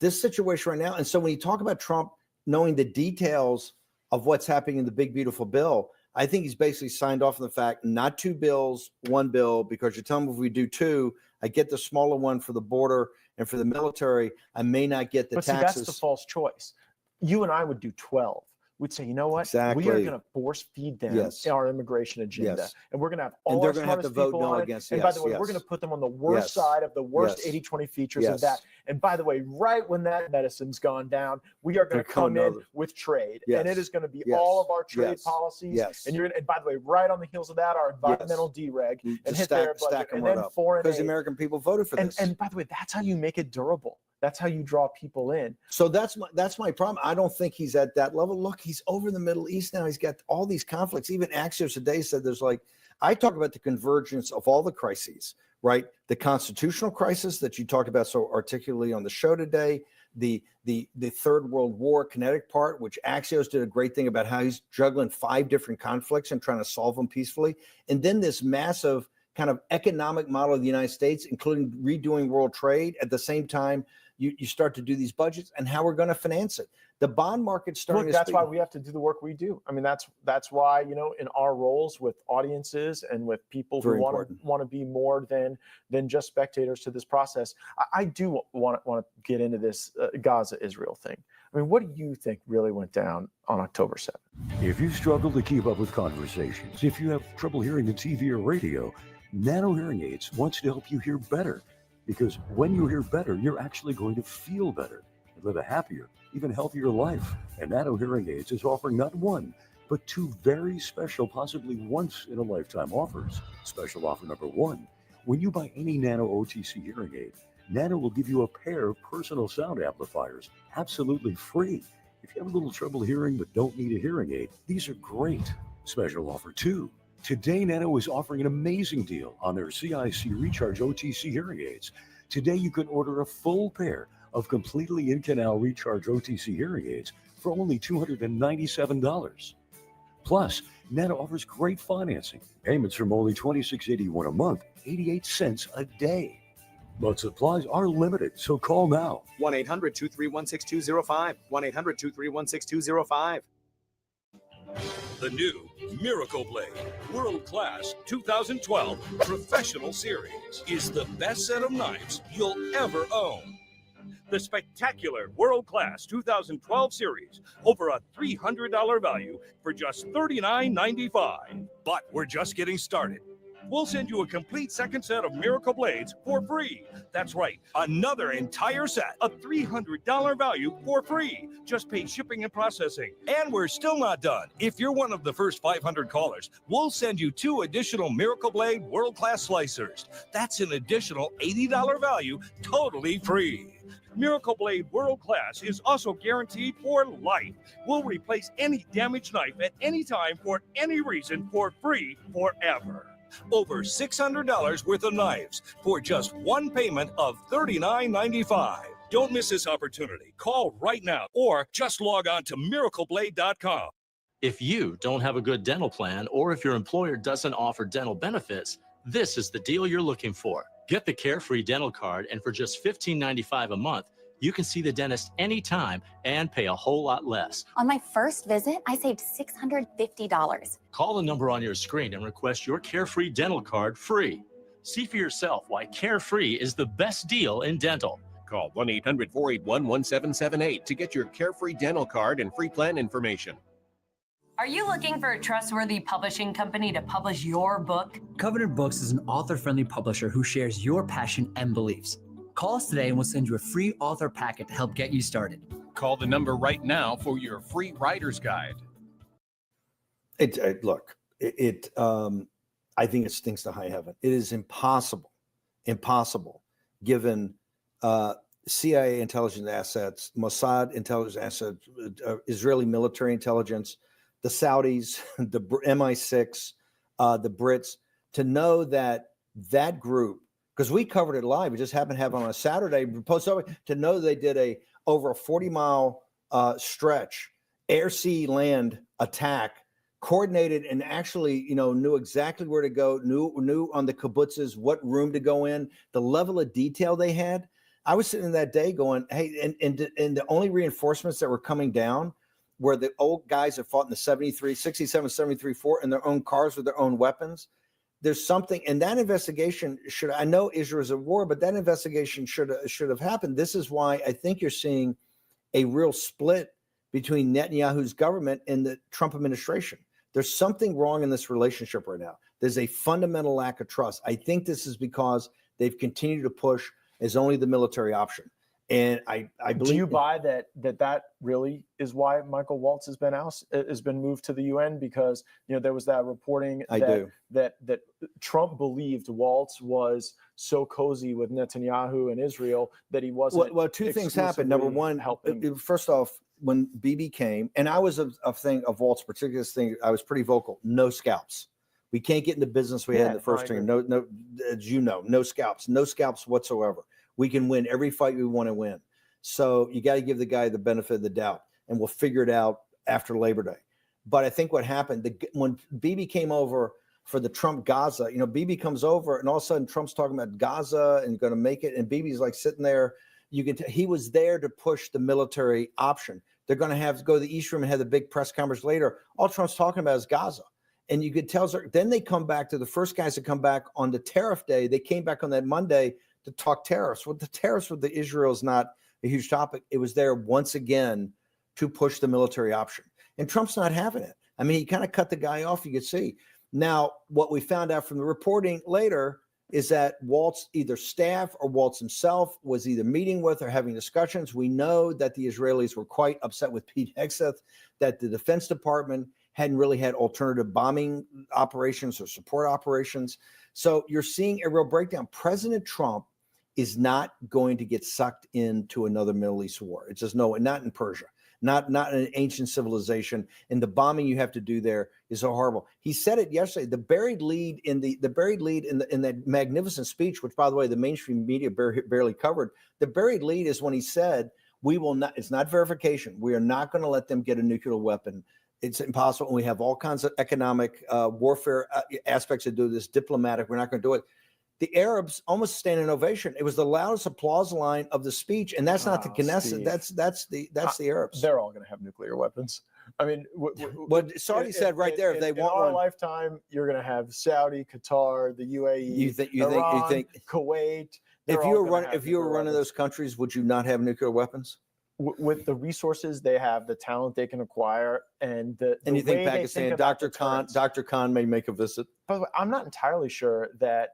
this situation right now, and so when you talk about Trump knowing the details of what's happening in the big, beautiful bill, I think he's basically signed off on the fact, not two bills, one bill, because you're telling me if we do two, I get the smaller one for the border and for the military, I may not get the taxes. See, that's the false choice. You and I would do 12. We'd say, you know what? Exactly. We are going to force feed them our immigration agenda. Yes. And we're going to have And all they're our gonna have smartest to vote people no on it. against- And by yes, the way, we're yes. going to put them on the worst Yes. side of the worst Yes. 80-20 features Yes. of that. And by the way, right when that medicine's gone down, we are going to come in with trade. Yes. And it is going to be Yes. all of our trade Yes. policies. Yes. And and by the way, right on the heels of that, our environmental dereg and Just hit their budget. stack them And right then up. foreign Because the aid. American people voted for this. And by the way, that's how you make it durable. That's how you draw people in. So that's my problem. I don't think he's at that level. Look, he's over in the Middle East now. He's got all these conflicts. Even Axios today said there's I talk about the convergence of all the crises, right? The constitutional crisis that you talked about so articulately on the show today, the Third World War kinetic part, which Axios did a great thing about how he's juggling 5 different conflicts and trying to solve them peacefully. And then this massive kind of economic model of the United States, including redoing world trade. At the same time, you start to do these budgets and how we're going to finance it. The bond market's starting to That's speak. why we have to do the work we do. I mean, that's why, in our roles with audiences and with people Very who important. want to be more than just spectators to this process. I do want to get into this Gaza-Israel thing. I mean, what do you think really went down on October 7th? If you struggle to keep up with conversations, if you have trouble hearing the TV or radio, Nano Hearing Aids wants to help you hear better. Because when you hear better, you're actually going to feel better and live a happier, even healthier life. And Nano Hearing Aids is offering not one, but 2 very special, possibly once-in-a-lifetime offers. Special offer number 1, when you buy any Nano OTC hearing aid, Nano will give you a pair of personal sound amplifiers, absolutely free. If you have a little trouble hearing but don't need a hearing aid, these are great. Special offer 2. Today, Nano is offering an amazing deal on their CIC Recharge OTC hearing aids. Today, you can order a full pair of completely in-canal Recharge OTC hearing aids for only $297. Plus, Nano offers great financing. Payments from only $26.81 a month, 88 cents a day. But supplies are limited, so call now. 1-800-231-6205. 1-800-231-6205. The new Miracle Blade World Class 2012 Professional Series is the best set of knives you'll ever own. The spectacular World Class 2012 Series, over a $300 value for just $39.95. But we're just getting started. We'll send you a complete second set of Miracle Blades for free. That's right, another entire set, a $300 value for free. Just pay shipping and processing. And we're still not done. If you're one of the first 500 callers, we'll send you 2 additional Miracle Blade world-class slicers. That's an additional $80 value, totally free. Miracle Blade World Class is also guaranteed for life. We'll replace any damaged knife at any time for any reason for free forever. Over $600 worth of knives for just one payment of $39.95. Don't miss this opportunity. Call right now or just log on to miracleblade.com. If you don't have a good dental plan, or if your employer doesn't offer dental benefits, this is the deal you're looking for. Get the Carefree Dental Card, and for just $15.95 a month, you can see the dentist anytime and pay a whole lot less. On my first visit, I saved $650. Call the number on your screen and request your Carefree Dental Card free. See for yourself why Carefree is the best deal in dental. Call 1-800-481-1778 to get your carefree dental card and free plan information. Are you looking for a trustworthy publishing company to publish your book? Covenant Books is an author-friendly publisher who shares your passion and beliefs. Call us today and we'll send you a free author packet to help get you started. Call the number right now for your free writer's guide. I think it stinks to high heaven. It is impossible, given CIA intelligence assets, Mossad intelligence assets, Israeli military intelligence, the Saudis, the MI6, the Brits, to know that that group, because we covered it live, we just happened to have it on a Saturday, to know they did over a 40-mile stretch, air, sea, land attack, coordinated and actually, knew exactly where to go, knew on the kibbutzes what room to go in, the level of detail they had. I was sitting that day going, hey, and the only reinforcements that were coming down were the old guys that fought in the 67, 73, 4 in their own cars with their own weapons. There's something, and that investigation I know Israel's at war, but that investigation should have happened. This is why I think you're seeing a real split between Netanyahu's government and the Trump administration. There's something wrong in this relationship right now. There's a fundamental lack of trust. I think this is because they've continued to push as only the military option. And I believe. Do you buy that really is why Michael Waltz has been moved to the UN? Because there was that reporting that Trump believed Waltz was so cozy with Netanyahu and Israel that he wasn't. Well, two things happened. Number one, first off, when Bibi came, and I was a thing of Walt's particular thing, I was pretty vocal. No scalps. We can't get in the business we had in the first team. No, as you know, no scalps whatsoever. We can win every fight we want to win. So you got to give the guy the benefit of the doubt, and we'll figure it out after Labor Day. But I think what happened when Bibi came over for the Trump Gaza, Bibi comes over, and all of a sudden Trump's talking about Gaza and going to make it, and Bibi's like sitting there. He was there to push the military option. They're going to have to go to the East Room and have the big press conference later. All Trump's talking about is Gaza. And you could tell, then they come back to the first guys that come back on the tariff day. They came back on that Monday to talk tariffs. Well, the tariffs with the Israel is not a huge topic. It was there once again to push the military option. And Trump's not having it. I mean, he kind of cut the guy off, you could see. Now, what we found out from the reporting later is that Waltz, either staff or Waltz himself, was either meeting with or having discussions. We know that the Israelis were quite upset with Pete Hegseth, that the Defense Department hadn't really had alternative bombing operations or support operations. So you're seeing a real breakdown. President Trump is not going to get sucked into another Middle East war. It's just not in Persia, not in an ancient civilization. And the bombing you have to do there is so horrible. He said it yesterday. The buried lead in that magnificent speech, which, by the way, the mainstream media barely covered. The buried lead is when he said, "We will not. It's not verification. We are not going to let them get a nuclear weapon. It's impossible. And we have all kinds of economic warfare aspects to do this. Diplomatic. We're not going to do it." The Arabs almost stand an ovation. It was the loudest applause line of the speech, and that's not the Knesset. That's the Arabs. They're all going to have nuclear weapons. I mean, what Saudi said right there. If they want in our one, lifetime, you're going to have Saudi, Qatar, the UAE, you think Kuwait. If you were running those countries, would you not have nuclear weapons? With the resources they have, the talent they can acquire, and you think Pakistan, Dr. Khan may make a visit? By the way, I'm not entirely sure that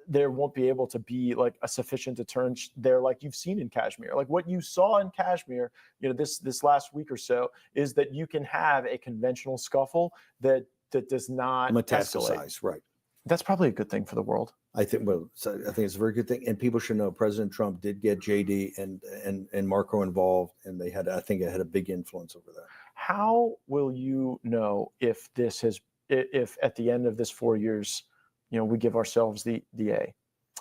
there won't be able to be like a sufficient deterrent there, like you've seen in Kashmir. Like what you saw in Kashmir, this last week or so, is that you can have a conventional scuffle that does not metastasize. Escalate. Right. That's probably a good thing for the world. I think it's a very good thing, and people should know President Trump did get JD and Marco involved, and I think it had a big influence over that. How will you know if at the end of this 4 years, we give ourselves the A,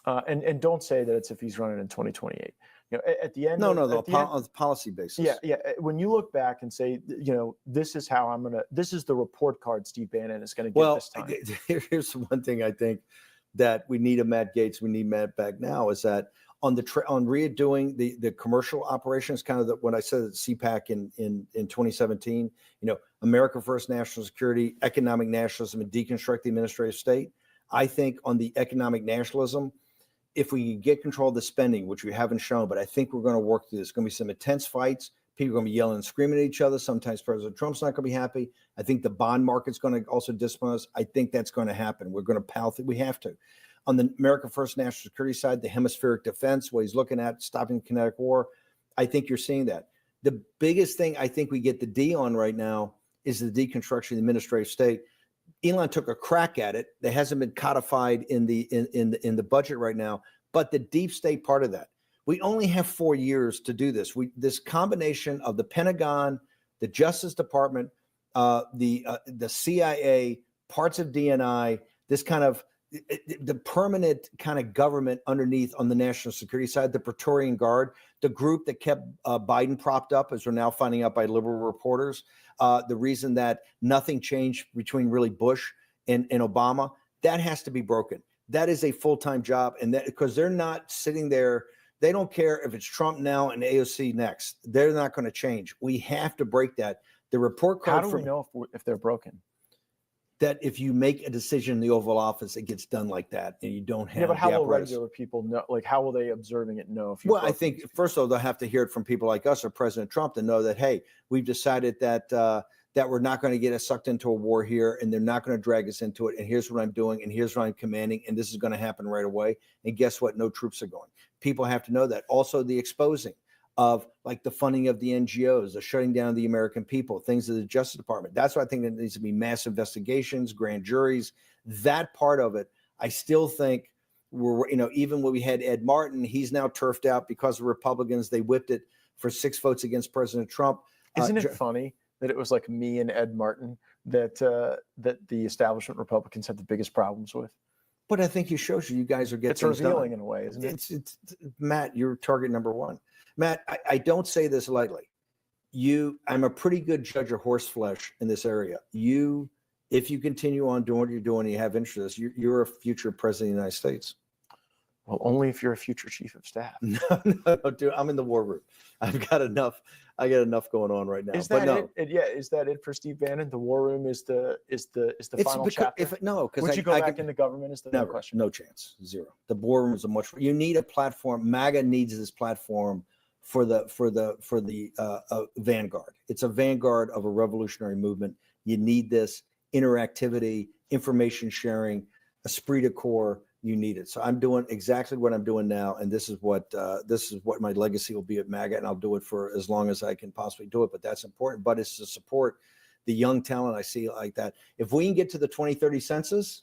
and don't say that it's if he's running in 2028. At the end. The policy basis. Yeah. When you look back and say, this is how this is the report card Steve Bannon is going to get this time. Here's one thing I think that we need a Matt Gaetz, we need Matt back now, is that on redoing the commercial operations, kind of what I said at CPAC in 2017. America First, national security, economic nationalism, and deconstruct the administrative state. I think on the economic nationalism, if we can get control of the spending, which we haven't shown, but I think we're going to work through this. It's going to be some intense fights. People are going to be yelling and screaming at each other. Sometimes President Trump's not going to be happy. I think the bond market's going to also discipline us. I think that's going to happen. We're going to pal through. We have to. On the America First national security side, the hemispheric defense, what he's looking at, stopping kinetic war, I think you're seeing that. The biggest thing I think we get the D on right now is the deconstruction of the administrative state. Elon took a crack at it. That hasn't been codified in the budget right now, but the deep state part of that. We only have 4 years to do this. This combination of the Pentagon, the Justice Department, the CIA, parts of DNI, this kind of the permanent kind of government underneath on the national security side, the Praetorian Guard, the group that kept Biden propped up, as we're now finding out by liberal reporters, the reason that nothing changed between really Bush and Obama, that has to be broken. That is a full-time job, and that because they're not sitting there. They don't care if it's Trump now and AOC next. They're not going to change. We have to break that. The report card. How do we know if they're broken? That if you make a decision in the Oval Office, it gets done like that, and you don't have. Yeah, but how the will apparatus. regular people know? Like, how will they observing it know? If you Well, I think first of all, they'll have to hear it from people like us or President Trump to know that, hey, we've decided that that we're not going to get us sucked into a war here, and they're not going to drag us into it. And here's what I'm doing, and here's what I'm commanding, and this is going to happen right away. And guess what? No troops are going. People have to know that. Also, the exposing of like the funding of the NGOs, the shutting down of the American people, things of the Justice Department. That's why I think there needs to be mass investigations, grand juries. That part of it, I still think we're, even when we had Ed Martin, he's now turfed out because of Republicans. They whipped it for 6 votes against President Trump. Isn't it funny that it was like me and Ed Martin that that the establishment Republicans have the biggest problems with? But I think it shows you guys are getting it's revealing in a way, isn't it? It's Matt, you're target number one. Matt, I don't say this lightly. I'm a pretty good judge of horse flesh in this area. If you continue on doing what you're doing, and you have interest, you're a future president of the United States. Well, only if you're a future chief of staff. No, dude, I'm in the war room. I've got enough. I got enough going on right now. Is that it? Yeah, is that it for Steve Bannon? The war room is the final chapter. Would you go back in the government? Is the never question? No chance, zero. The war room is a much. You need a platform. MAGA needs this platform for the vanguard. It's a vanguard of a revolutionary movement. You need this interactivity, information sharing, esprit de corps. You need it. So I'm doing exactly what I'm doing now, and this is what my legacy will be at MAGA, and I'll do it for as long as I can possibly do it. But that's important. But it's to support the young talent I see like that. If we can get to the 2030 census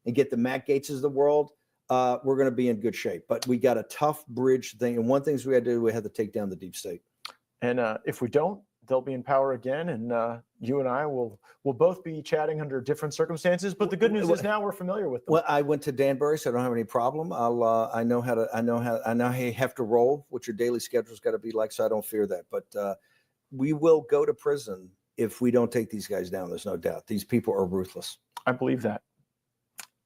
and get the Matt Gaetzes of the world, we're going to be in good shape. But we got a tough bridge thing, and one thing we had to do, we had to take down the deep state. And if we don't, they'll be in power again, and you and I will both be chatting under different circumstances. But the good news is now we're familiar with them. Well, I went to Danbury, so I don't have any problem. I know how you have to roll, what your daily schedule's got to be like, so I don't fear that. But we will go to prison if we don't take these guys down. There's no doubt. These people are ruthless. I believe that.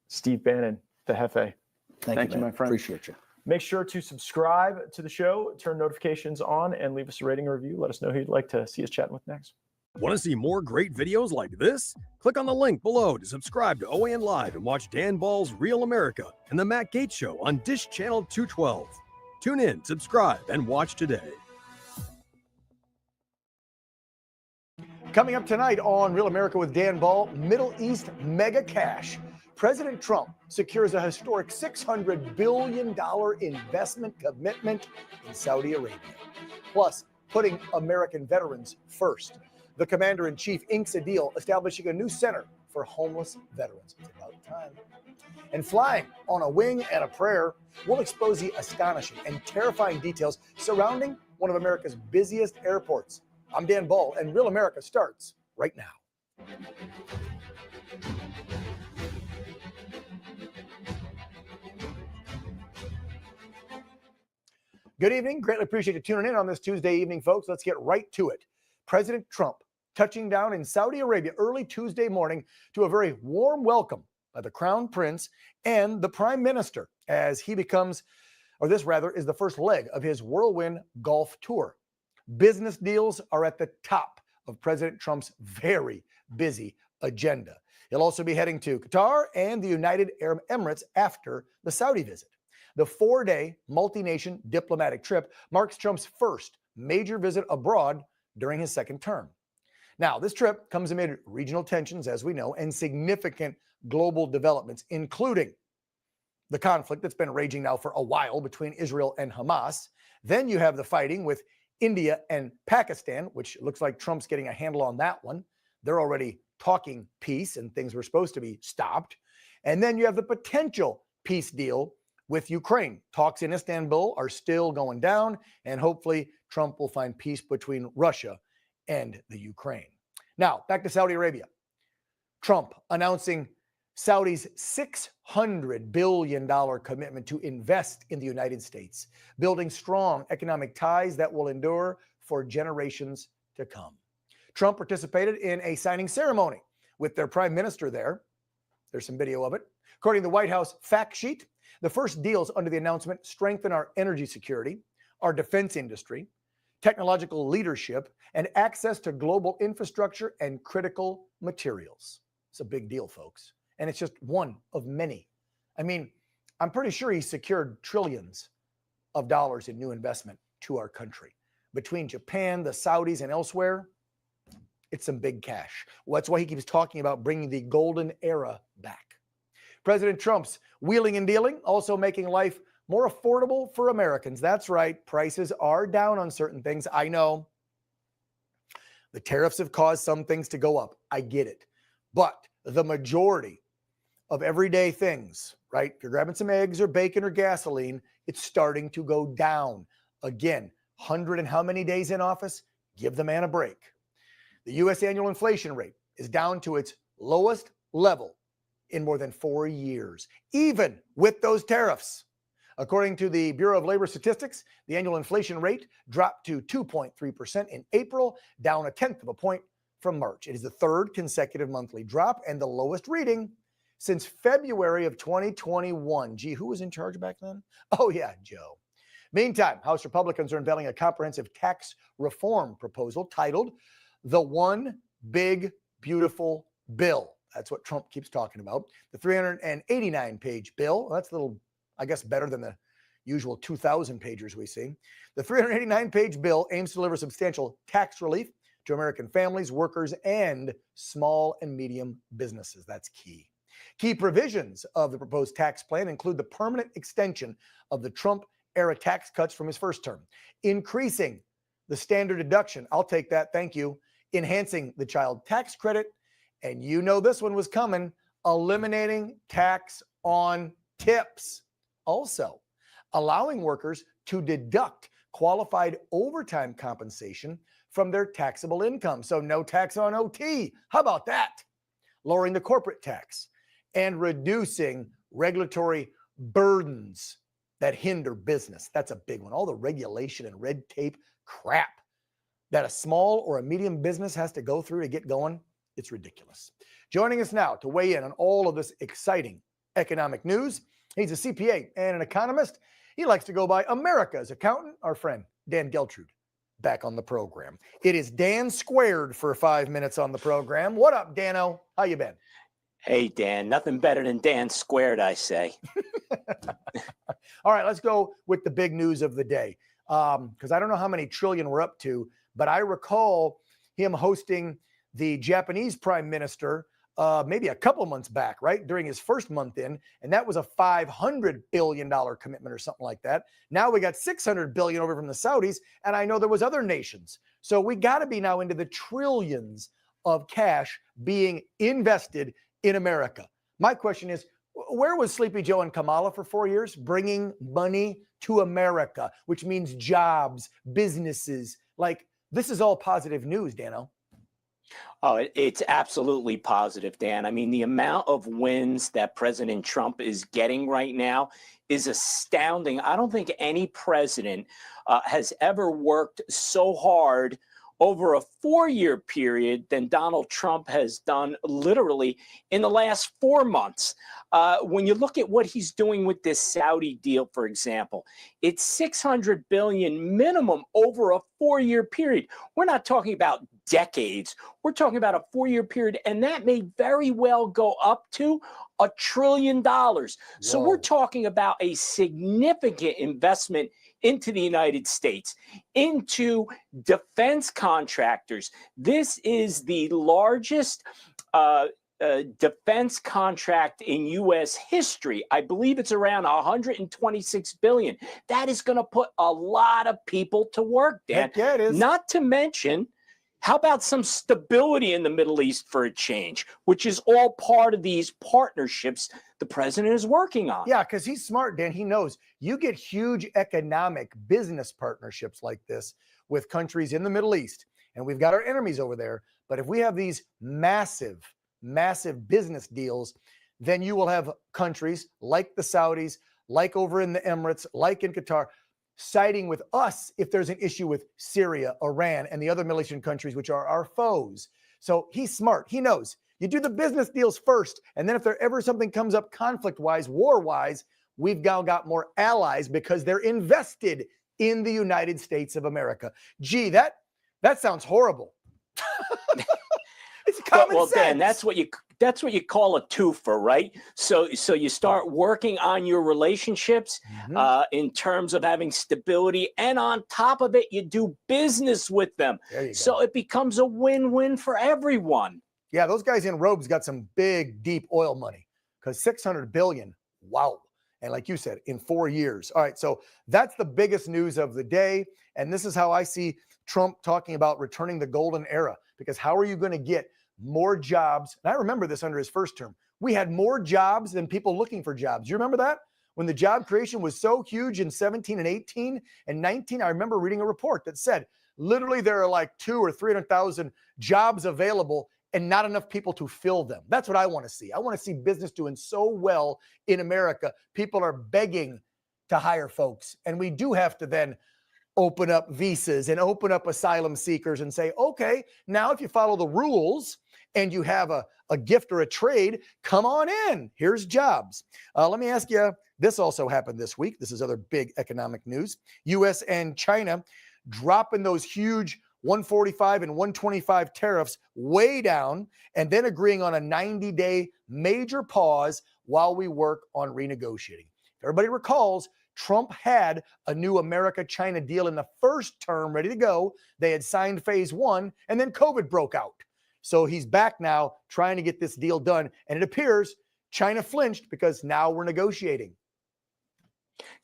Steve Bannon, the Hefe. Thank you, my friend. Appreciate you. Make sure to subscribe to the show, turn notifications on, and leave us a rating or review. Let us know who you'd like to see us chatting with next. Want to see more great videos like this? Click on the link below to subscribe to OAN Live and watch Dan Ball's Real America and The Matt Gaetz Show on Dish Channel 212. Tune in, subscribe, and watch today. Coming up tonight on Real America with Dan Ball, Middle East mega cash. President Trump secures a historic $600 billion investment commitment in Saudi Arabia. Plus, putting American veterans first. The commander-in-chief inks a deal establishing a new center for homeless veterans. It's about time. And flying on a wing and a prayer, we'll expose the astonishing and terrifying details surrounding one of America's busiest airports. I'm Dan Ball, and Real America starts right now. Good evening. Greatly appreciate you tuning in on this Tuesday evening, folks. Let's get right to it. President Trump touching down in Saudi Arabia early Tuesday morning to a very warm welcome by the Crown Prince and the Prime Minister as he becomes, or this rather, is the first leg of his whirlwind golf tour. Business deals are at the top of President Trump's very busy agenda. He'll also be heading to Qatar and the United Arab Emirates after the Saudi visit. The 4-day multi-nation diplomatic trip marks Trump's first major visit abroad during his second term. Now, this trip comes amid regional tensions, as we know, and significant global developments, including the conflict that's been raging now for a while between Israel and Hamas. Then you have the fighting with India and Pakistan, which looks like Trump's getting a handle on that one. They're already talking peace and things were supposed to be stopped. And then you have the potential peace deal with Ukraine. Talks in Istanbul are still going down, and hopefully Trump will find peace between Russia and the Ukraine. Now, back to Saudi Arabia. Trump announcing Saudi's $600 billion commitment to invest in the United States, building strong economic ties that will endure for generations to come. Trump participated in a signing ceremony with their prime minister there. There's some video of it. According to the White House fact sheet, the first deals under the announcement strengthen our energy security, our defense industry, technological leadership, and access to global infrastructure and critical materials. It's a big deal, folks. And it's just one of many. I mean, I'm pretty sure he secured trillions of dollars in new investment to our country. Between Japan, the Saudis, and elsewhere, it's some big cash. Well, that's why he keeps talking about bringing the golden era back. President Trump's wheeling and dealing, also making life more affordable for Americans. That's right. Prices are down on certain things. I know the tariffs have caused some things to go up. I get it. But the majority of everyday things, right? If you're grabbing some eggs or bacon or gasoline, it's starting to go down. Again, 100 and how many days in office? Give the man a break. The U.S. annual inflation rate is down to its lowest level in more than 4 years, even with those tariffs. According to the Bureau of Labor Statistics, the annual inflation rate dropped to 2.3% in April, down 1/10 of a point from March. It is the third consecutive monthly drop and the lowest reading since February of 2021. Gee, who was in charge back then? Oh, yeah, Joe. Meantime, House Republicans are unveiling a comprehensive tax reform proposal titled The One Big Beautiful Bill. That's what Trump keeps talking about. The 389-page bill, that's a little, I guess, better than the usual 2,000 pagers we see. The 389-page bill aims to deliver substantial tax relief to American families, workers, and small and medium businesses. That's key. Key provisions of the proposed tax plan include the permanent extension of the Trump-era tax cuts from his first term, increasing the standard deduction. I'll take that, thank you. Enhancing the child tax credit, and you know this one was coming, eliminating tax on tips. Also, allowing workers to deduct qualified overtime compensation from their taxable income. So no tax on OT. How about that? Lowering the corporate tax and reducing regulatory burdens that hinder business. That's a big one. All the regulation and red tape crap that a small or a medium business has to go through to get going, it's ridiculous. Joining us now to weigh in on all of this exciting economic news, he's a CPA and an economist. He likes to go by America's accountant, our friend Dan Geltrude, back on the program. It is Dan Squared for 5 minutes on the program. What up, Dano? How you been? Hey, Dan, nothing better than Dan Squared, I say. All right, let's go with the big news of the day. Because I don't know how many trillion we're up to, but I recall him hosting the Japanese prime minister maybe a couple months back, right? During his first month in, and that was a $500 billion commitment or something like that. Now we got $600 billion over from the Saudis, and I know there was other nations. So we got to be now into the trillions of cash being invested in America. My question is, where was Sleepy Joe and Kamala for 4 years? Bringing money to America, which means jobs, businesses. Like, this is all positive news, Dano. Oh, it's absolutely positive, Dan. I mean, the amount of wins that President Trump is getting right now is astounding. I don't think any president has ever worked so hard over a 4-year period than Donald Trump has done literally in the last 4 months. When you look at what he's doing with this Saudi deal, for example, it's $600 billion minimum over a 4-year period. We're not talking about decades. We're talking about a 4-year period, and that may very well go up to $1 trillion. So we're talking about a significant investment into the United States, into defense contractors. This is the largest defense contract in U.S. history. I believe it's around $126 billion. That is going to put a lot of people to work, Dan. Heck yeah, it is. Not to mention, how about some stability in the Middle East for a change, which is all part of these partnerships the president is working on. Yeah, because he's smart, Dan. He knows you get huge economic business partnerships like this with countries in the Middle East, and we've got our enemies over there. But if we have these massive business deals, then you will have countries like the Saudis, like over in the Emirates, like in Qatar, siding with us if there's an issue with Syria, Iran, and the other Middle Eastern countries, which are our foes. So he's smart. He knows you do the business deals first, and then if there ever something comes up conflict-wise, war-wise, we've now got more allies because they're invested in the United States of America. Gee, that sounds horrible. It's common well, sense. Dan, that's what you call a twofer, right? So you start working on your relationships in terms of having stability, and on top of it, you do business with them. So it becomes a win-win for everyone. Yeah, those guys in robes got some big, deep oil money because $600 billion. Wow. And like you said, in 4 years. All right, so that's the biggest news of the day. And this is how I see Trump talking about returning the golden era, because how are you going to get more jobs? And I remember this under his first term. We had more jobs than people looking for jobs. You remember that? When the job creation was so huge in 17 and 18 and 19, I remember reading a report that said literally there are like 200,000 or 300,000 jobs available and not enough people to fill them. That's what I want to see. I want to see business doing so well in America. People are begging to hire folks. And we do have to then open up visas and open up asylum seekers and say, okay, now if you follow the rules and you have a gift or a trade, come on in. Here's jobs. Let me ask you, this also happened this week. This is other big economic news. U.S. and China dropping those huge 145 and 125 tariffs way down, and then agreeing on a 90-day major pause while we work on renegotiating. If everybody recalls, Trump had a new America-China deal in the first term ready to go. They had signed phase 1, and then COVID broke out. So he's back now trying to get this deal done, and it appears China flinched because now we're negotiating.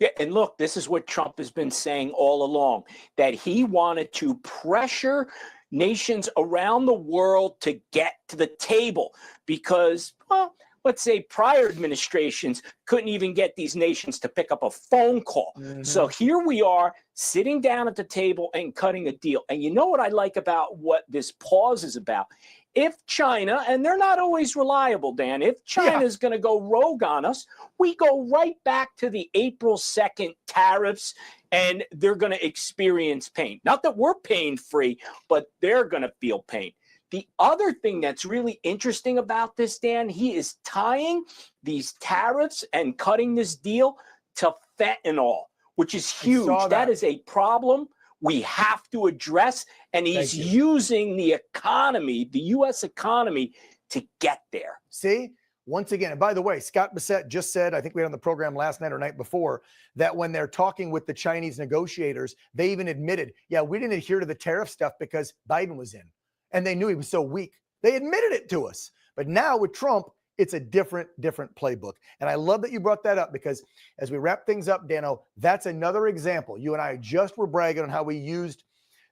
Yeah, and look, this is what Trump has been saying all along, that he wanted to pressure nations around the world to get to the table because, well, let's say prior administrations couldn't even get these nations to pick up a phone call. So here we are sitting down at the table and cutting a deal. And you know what I like about what this pause is about? If China, and they're not always reliable, Dan, if China is going to go rogue on us, we go right back to the April 2nd tariffs, and they're going to experience pain. Not that we're pain-free, but they're going to feel pain. The other thing that's really interesting about this, Dan, he is tying these tariffs and cutting this deal to fentanyl, which is huge. That is a problem we have to address, and he's using the economy, the U.S. economy, to get there. See, once again, and by the way, Scott Bissett just said, I think we had on the program last night or night before, that when they're talking with the Chinese negotiators, they even admitted, yeah, we didn't adhere to the tariff stuff because Biden was in, and they knew he was so weak. They admitted it to us. But now with Trump, it's a different playbook. And I love that you brought that up, because as we wrap things up, Dano, that's another example. You and I just were bragging on how we used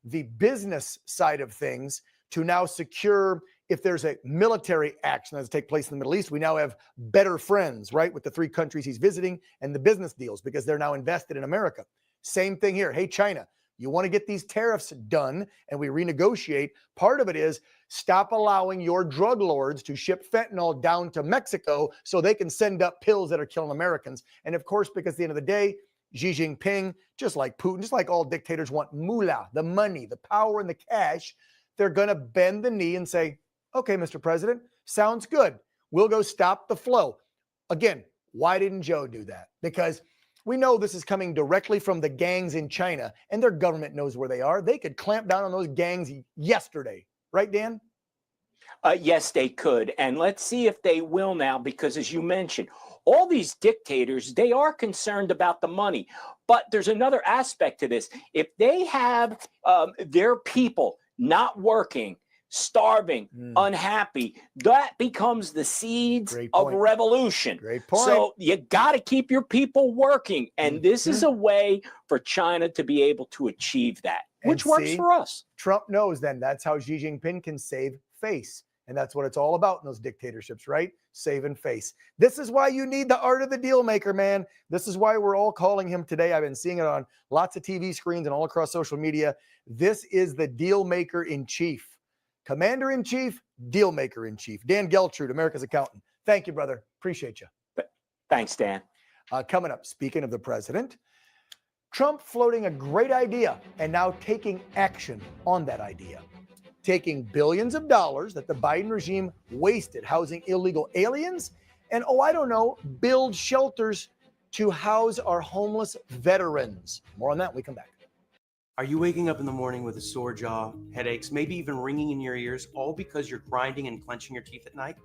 the business side of things to now secure, if there's a military action that's take place in the Middle East, we now have better friends, right, with the 3 countries he's visiting and the business deals because they're now invested in America. Same thing here. Hey, China, you want to get these tariffs done and we renegotiate. Part of it is stop allowing your drug lords to ship fentanyl down to Mexico so they can send up pills that are killing Americans. And of course, because at the end of the day, Xi Jinping, just like Putin, just like all dictators want moolah, the money, the power, and the cash, they're going to bend the knee and say, okay, Mr. President, sounds good. We'll go stop the flow. Again, why didn't Joe do that? Because we know this is coming directly from the gangs in China, and their government knows where they are. They could clamp down on those gangs yesterday. Right, Dan? Yes, they could. And let's see if they will now, because as you mentioned, all these dictators, they are concerned about the money. But there's another aspect to this. If they have their people not working, starving, unhappy, that becomes the seeds of revolution. Great point. So you got to keep your people working. And this is a way for China to be able to achieve that, which And works see, for us. Trump knows then that's how Xi Jinping can save face. And that's what it's all about in those dictatorships, right? Saving face. This is why you need the art of the deal maker, man. This is why we're all calling him today. I've been seeing it on lots of TV screens and all across social media. This is the deal maker in chief. Commander in chief, deal maker in chief. Dan Geltrude, America's Accountant. Thank you, brother. Appreciate you. Thanks, Dan. Coming up, speaking of the president, Trump floating a great idea and now taking action on that idea. Taking billions of dollars that the Biden regime wasted housing illegal aliens and, build shelters to house our homeless veterans. More on that when we come back. Are you waking up in the morning with a sore jaw, headaches, maybe even ringing in your ears, all because you're grinding and clenching your teeth at night?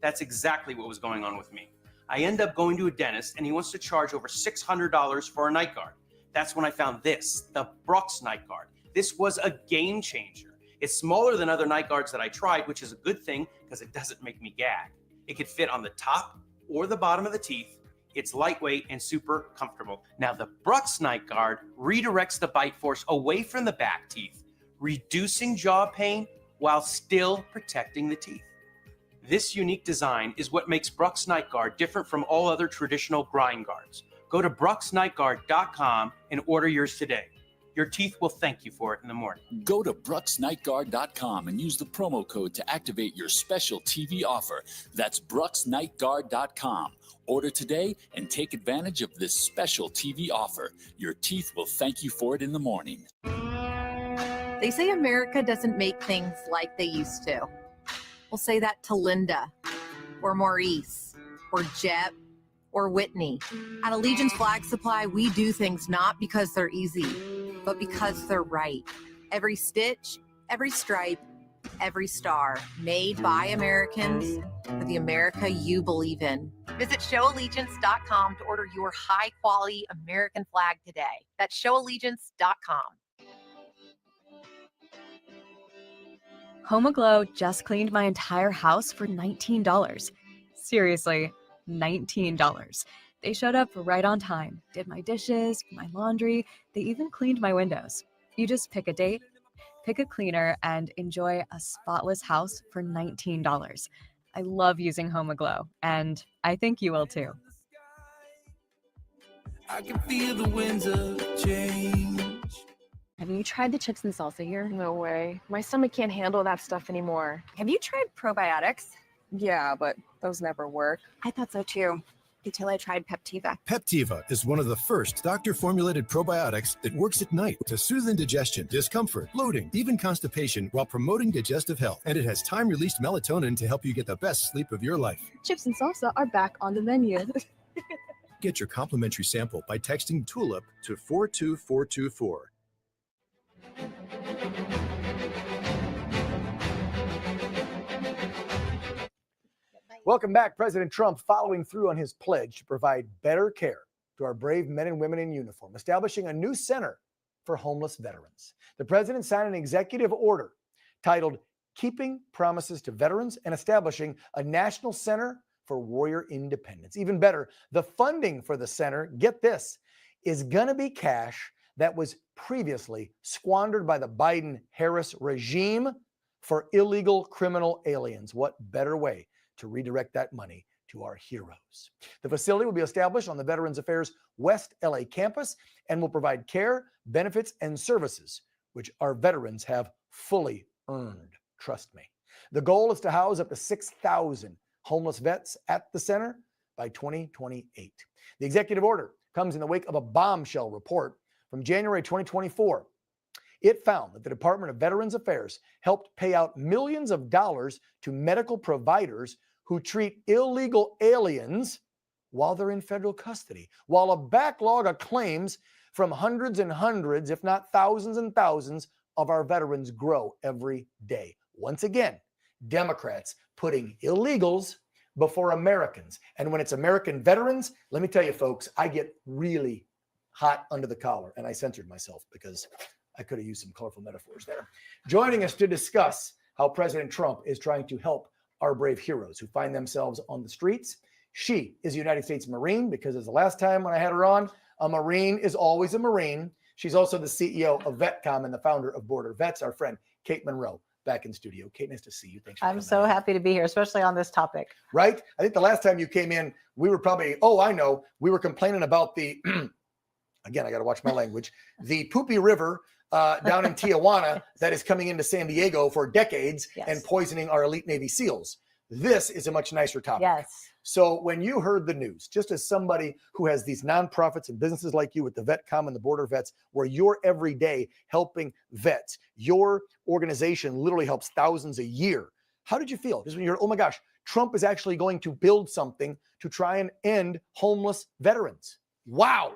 That's exactly what was going on with me. I end up going to a dentist and he wants to charge over $600 for a night guard. That's when I found this, the Brooks night guard. This was a game changer. It's smaller than other night guards that I tried, which is a good thing because it doesn't make me gag. It could fit on the top or the bottom of the teeth. It's lightweight and super comfortable. Now, the Brooks night guard redirects the bite force away from the back teeth, reducing jaw pain while still protecting the teeth. This unique design is what makes Brooks night guard different from all other traditional grind guards. Go to brooksnightguard.com and order yours today. Your teeth will thank you for it in the morning. Go to brooksnightguard.com and use the promo code to activate your special TV offer. That's brooksnightguard.com. Order today and take advantage of this special TV offer. Your teeth will thank you for it in the morning. They say America doesn't make things like they used to. We'll say that to Linda, or Maurice, or Jeb, or Whitney. At Allegiance Flag Supply, we do things not because they're easy, but because they're right. Every stitch, every stripe, every star, made by Americans for the America you believe in. Visit showallegiance.com to order your high-quality American flag today. That's showallegiance.com. HomeAglow just cleaned my entire house for $19. Seriously, $19. They showed up right on time, did my dishes, my laundry, they even cleaned my windows. You just pick a date, pick a cleaner, and enjoy a spotless house for $19. I love using HomeAglow, and I think you will too. I can feel the winds of change. Have you tried the chips and salsa here? No way. My stomach can't handle that stuff anymore. Have you tried probiotics? Yeah, but those never work. I thought so too, until I tried Peptiva. Peptiva is one of the first doctor-formulated probiotics that works at night to soothe indigestion, discomfort, bloating, even constipation, while promoting digestive health. And it has time-released melatonin to help you get the best sleep of your life. Chips and salsa are back on the menu. Get your complimentary sample by texting TULIP to 42424. Welcome back. President Trump following through on his pledge to provide better care to our brave men and women in uniform, establishing a new center for homeless veterans. The president signed an executive order titled Keeping Promises to Veterans and establishing a national center for warrior independence. Even better, the funding for the center, get this, is going to be cash that was previously squandered by the Biden-Harris regime for illegal criminal aliens. What better way to redirect that money to our heroes? The facility will be established on the Veterans Affairs West LA campus and will provide care, benefits, and services which our veterans have fully earned. Trust me. The goal is to house up to 6,000 homeless vets at the center by 2028. The executive order comes in the wake of a bombshell report from January 2024. It found that the Department of Veterans Affairs helped pay out millions of dollars to medical providers who treat illegal aliens while they're in federal custody, while a backlog of claims from hundreds and hundreds, if not thousands and thousands, of our veterans grow every day. Once again, Democrats putting illegals before Americans. And when it's American veterans, let me tell you, folks, I get really hot under the collar. And I censored myself because I could have used some colorful metaphors there. Joining us to discuss how President Trump is trying to help our brave heroes who find themselves on the streets. She is a United States Marine, because as the last time when I had her on, a Marine is always a Marine. She's also the CEO of VetCom and the founder of Border Vets, our friend Kate Monroe, back in studio. Kate, nice to see you. Thanks for coming. I'm so happy to be here, especially on this topic. Right? I think the last time you came in, we were probably, we were complaining about the, again, I got to watch my language, the Poopy River down in Tijuana that is coming into San Diego for decades and poisoning our elite Navy SEALs. This is a much nicer topic. Yes. So when you heard the news, just as somebody who has these nonprofits and businesses like you with the VetCom and the Border Vets, where you're every day helping vets, your organization literally helps thousands a year. How did you feel? Just when you're, oh my gosh, Trump is actually going to build something to try and end homeless veterans. Wow.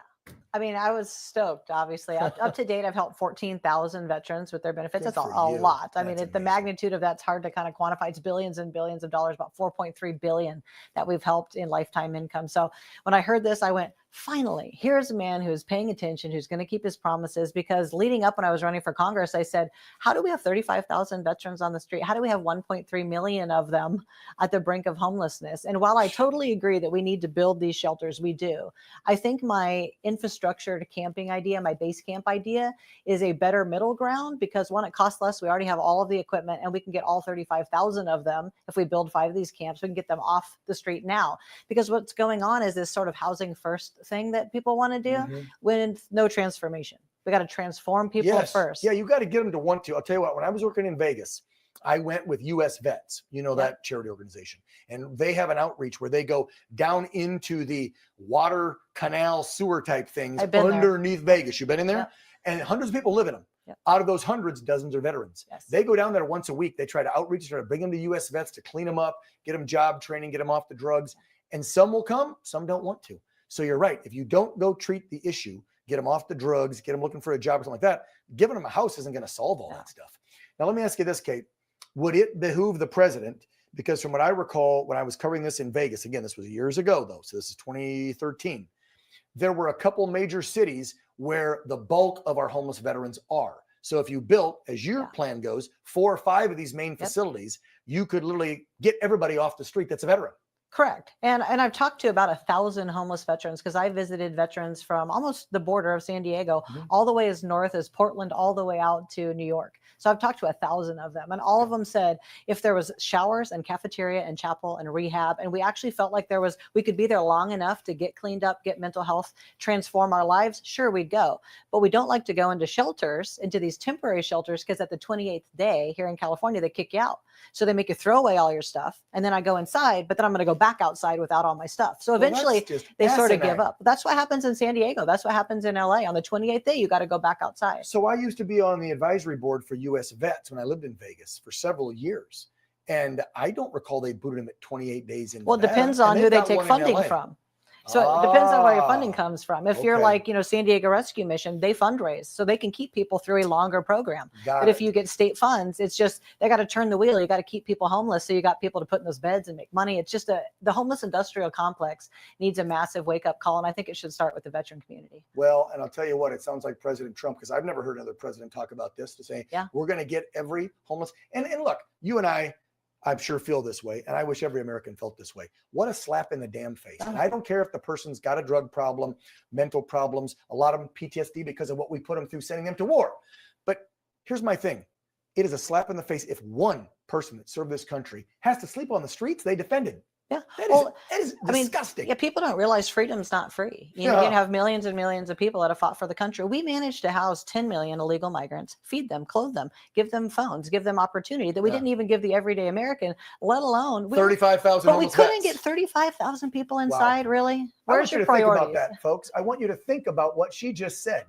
I mean, I was stoked, obviously. Up to date, I've helped 14,000 veterans with their benefits. That's a lot. I mean, the magnitude of that's hard to kind of quantify. It's billions and billions of dollars, about 4.3 billion that we've helped in lifetime income. So when I heard this, I went, finally, here's a man who's paying attention, who's going to keep his promises. Because leading up when I was running for Congress, I said, how do we have 35,000 veterans on the street? How do we have 1.3 million of them at the brink of homelessness? And while I totally agree that we need to build these shelters, we do. I think my infrastructure to camping idea, my base camp idea, is a better middle ground, because one, it costs less. We already have all of the equipment, and we can get all 35,000 of them. If we build 5 of these camps, we can get them off the street now. Because what's going on is this sort of housing first thing that people want to do with no transformation. We got to transform people first. Yeah, you got to get them to want to. I'll tell you what, when I was working in Vegas, I went with US Vets, that charity organization, and they have an outreach where they go down into the water, canal, sewer type things underneath Vegas. You've been in there? And hundreds of people live in them. Out of those hundreds, dozens are veterans. They go down there once a week. They try to outreach, try to bring them to US Vets to clean them up, get them job training, get them off the drugs. And some will come, some don't want to. So you're right. If you don't go treat the issue, get them off the drugs, get them looking for a job or something like that, giving them a house isn't going to solve all that stuff. Now, let me ask you this, Kate. Would it behoove the president, because from what I recall, when I was covering this in Vegas, again, this was years ago, though, so this is 2013, there were a couple major cities where the bulk of our homeless veterans are. So if you built, as your plan goes, 4 or 5 of these main facilities, you could literally get everybody off the street that's a veteran. Correct. And I've talked to about 1,000 homeless veterans, because I visited veterans from almost the border of San Diego, all the way as north as Portland, all the way out to New York. So I've talked to 1,000 of them, and all of them said if there was showers and cafeteria and chapel and rehab, and we actually felt like we could be there long enough to get cleaned up, get mental health, transform our lives, sure, we'd go. But we don't like to go into shelters, into these temporary shelters, because at the 28th day here in California, they kick you out. So they make you throw away all your stuff. And then I go inside, but then I'm going to go back outside without all my stuff. So eventually they sort of give up. That's what happens in San Diego. That's what happens in LA. On the 28th day, you got to go back outside. So I used to be on the advisory board for US Vets when I lived in Vegas for several years. And I don't recall they booted him at 28 days in. Well, it depends on who they take funding from. So it depends on where your funding comes from. If you're like, San Diego Rescue Mission, they fundraise so they can keep people through a longer program. But if you get state funds, it's just, they got to turn the wheel. You got to keep people homeless. So you got people to put in those beds and make money. It's just the homeless industrial complex needs a massive wake up call. And I think it should start with the veteran community. Well, and I'll tell you what, it sounds like President Trump, because I've never heard another president talk about this, to say, we're going to get every homeless. And look, you and I'm sure feel this way, and I wish every American felt this way. What a slap in the damn face. And I don't care if the person's got a drug problem, mental problems, a lot of them PTSD because of what we put them through, sending them to war. But here's my thing. It is a slap in the face if one person that served this country has to sleep on the streets they defended. Yeah. That is disgusting. People don't realize freedom's not free. You know, you have millions and millions of people that have fought for the country. We managed to house 10 million illegal migrants, feed them, clothe them, give them phones, give them opportunity that we didn't even give the everyday American, let alone 35,000. But we couldn't get 35,000 people inside, really? Where's your priorities? I want you to think about that, folks. I want you to think about what she just said.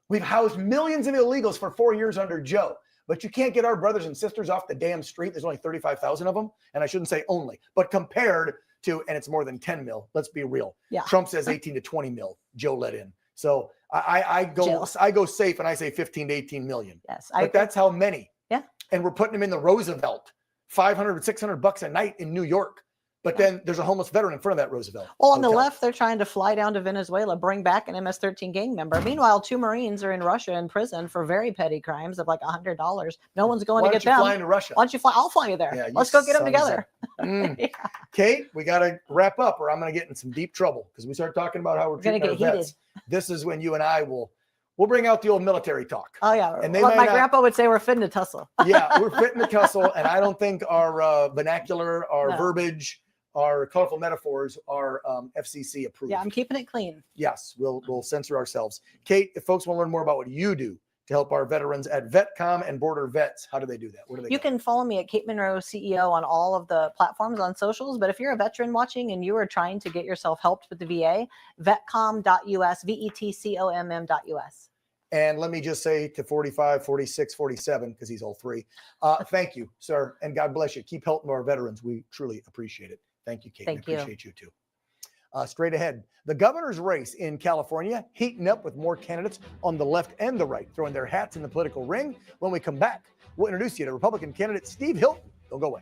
We've housed millions of illegals for 4 years under Joe. But you can't get our brothers and sisters off the damn street. There's only 35,000 of them. And I shouldn't say only, but compared to, and it's more than 10 mil. Let's be real. Yeah. Trump says 18 to 20 mil Joe let in. So I go safe and I say 15 to 18 million. Yes. But that's how many. Yeah. and we're putting them in the Roosevelt, $500, $600 a night in New York. But then there's a homeless veteran in front of that Roosevelt. Well, on the hotel. left, they're trying to fly down to Venezuela, bring back an MS-13 gang member. Meanwhile, 2 Marines are in Russia in prison for very petty crimes of like $100. No one's going to get them. Why don't you fly into Russia? Why don't you fly? I'll fly you there. Yeah, Let's go get them sons together. of- Yeah. Kate, we got to wrap up or I'm going to get in some deep trouble because we start talking about how we're Gonna treating our get vets. This is when you and I we'll bring out the old military talk. Oh, yeah. And they What might my not- grandpa would say, we're fitting to tussle. Yeah, we're fitting to tussle, and I don't think our vernacular, our No. verbiage, our colorful metaphors are FCC approved. Yeah, I'm keeping it clean. Yes, we'll censor ourselves. Kate, if folks want to learn more about what you do to help our veterans at VetCom and Border Vets, how do they do that? Where do they You go? can follow me at Kate Monroe CEO on all of the platforms on socials. But if you're a veteran watching and you are trying to get yourself helped with the VA, vetcom.us, vetcom.us. And let me just say to 45, 46, 47, because he's all three, thank you, sir, and God bless you. Keep helping our veterans. We truly appreciate it. Thank you, Kate. Thank we you. appreciate you too. Straight ahead, the governor's race in California heating up with more candidates on the left and the right throwing their hats in the political ring. When we come back, we'll introduce you to Republican candidate Steve Hilton. Don't go away.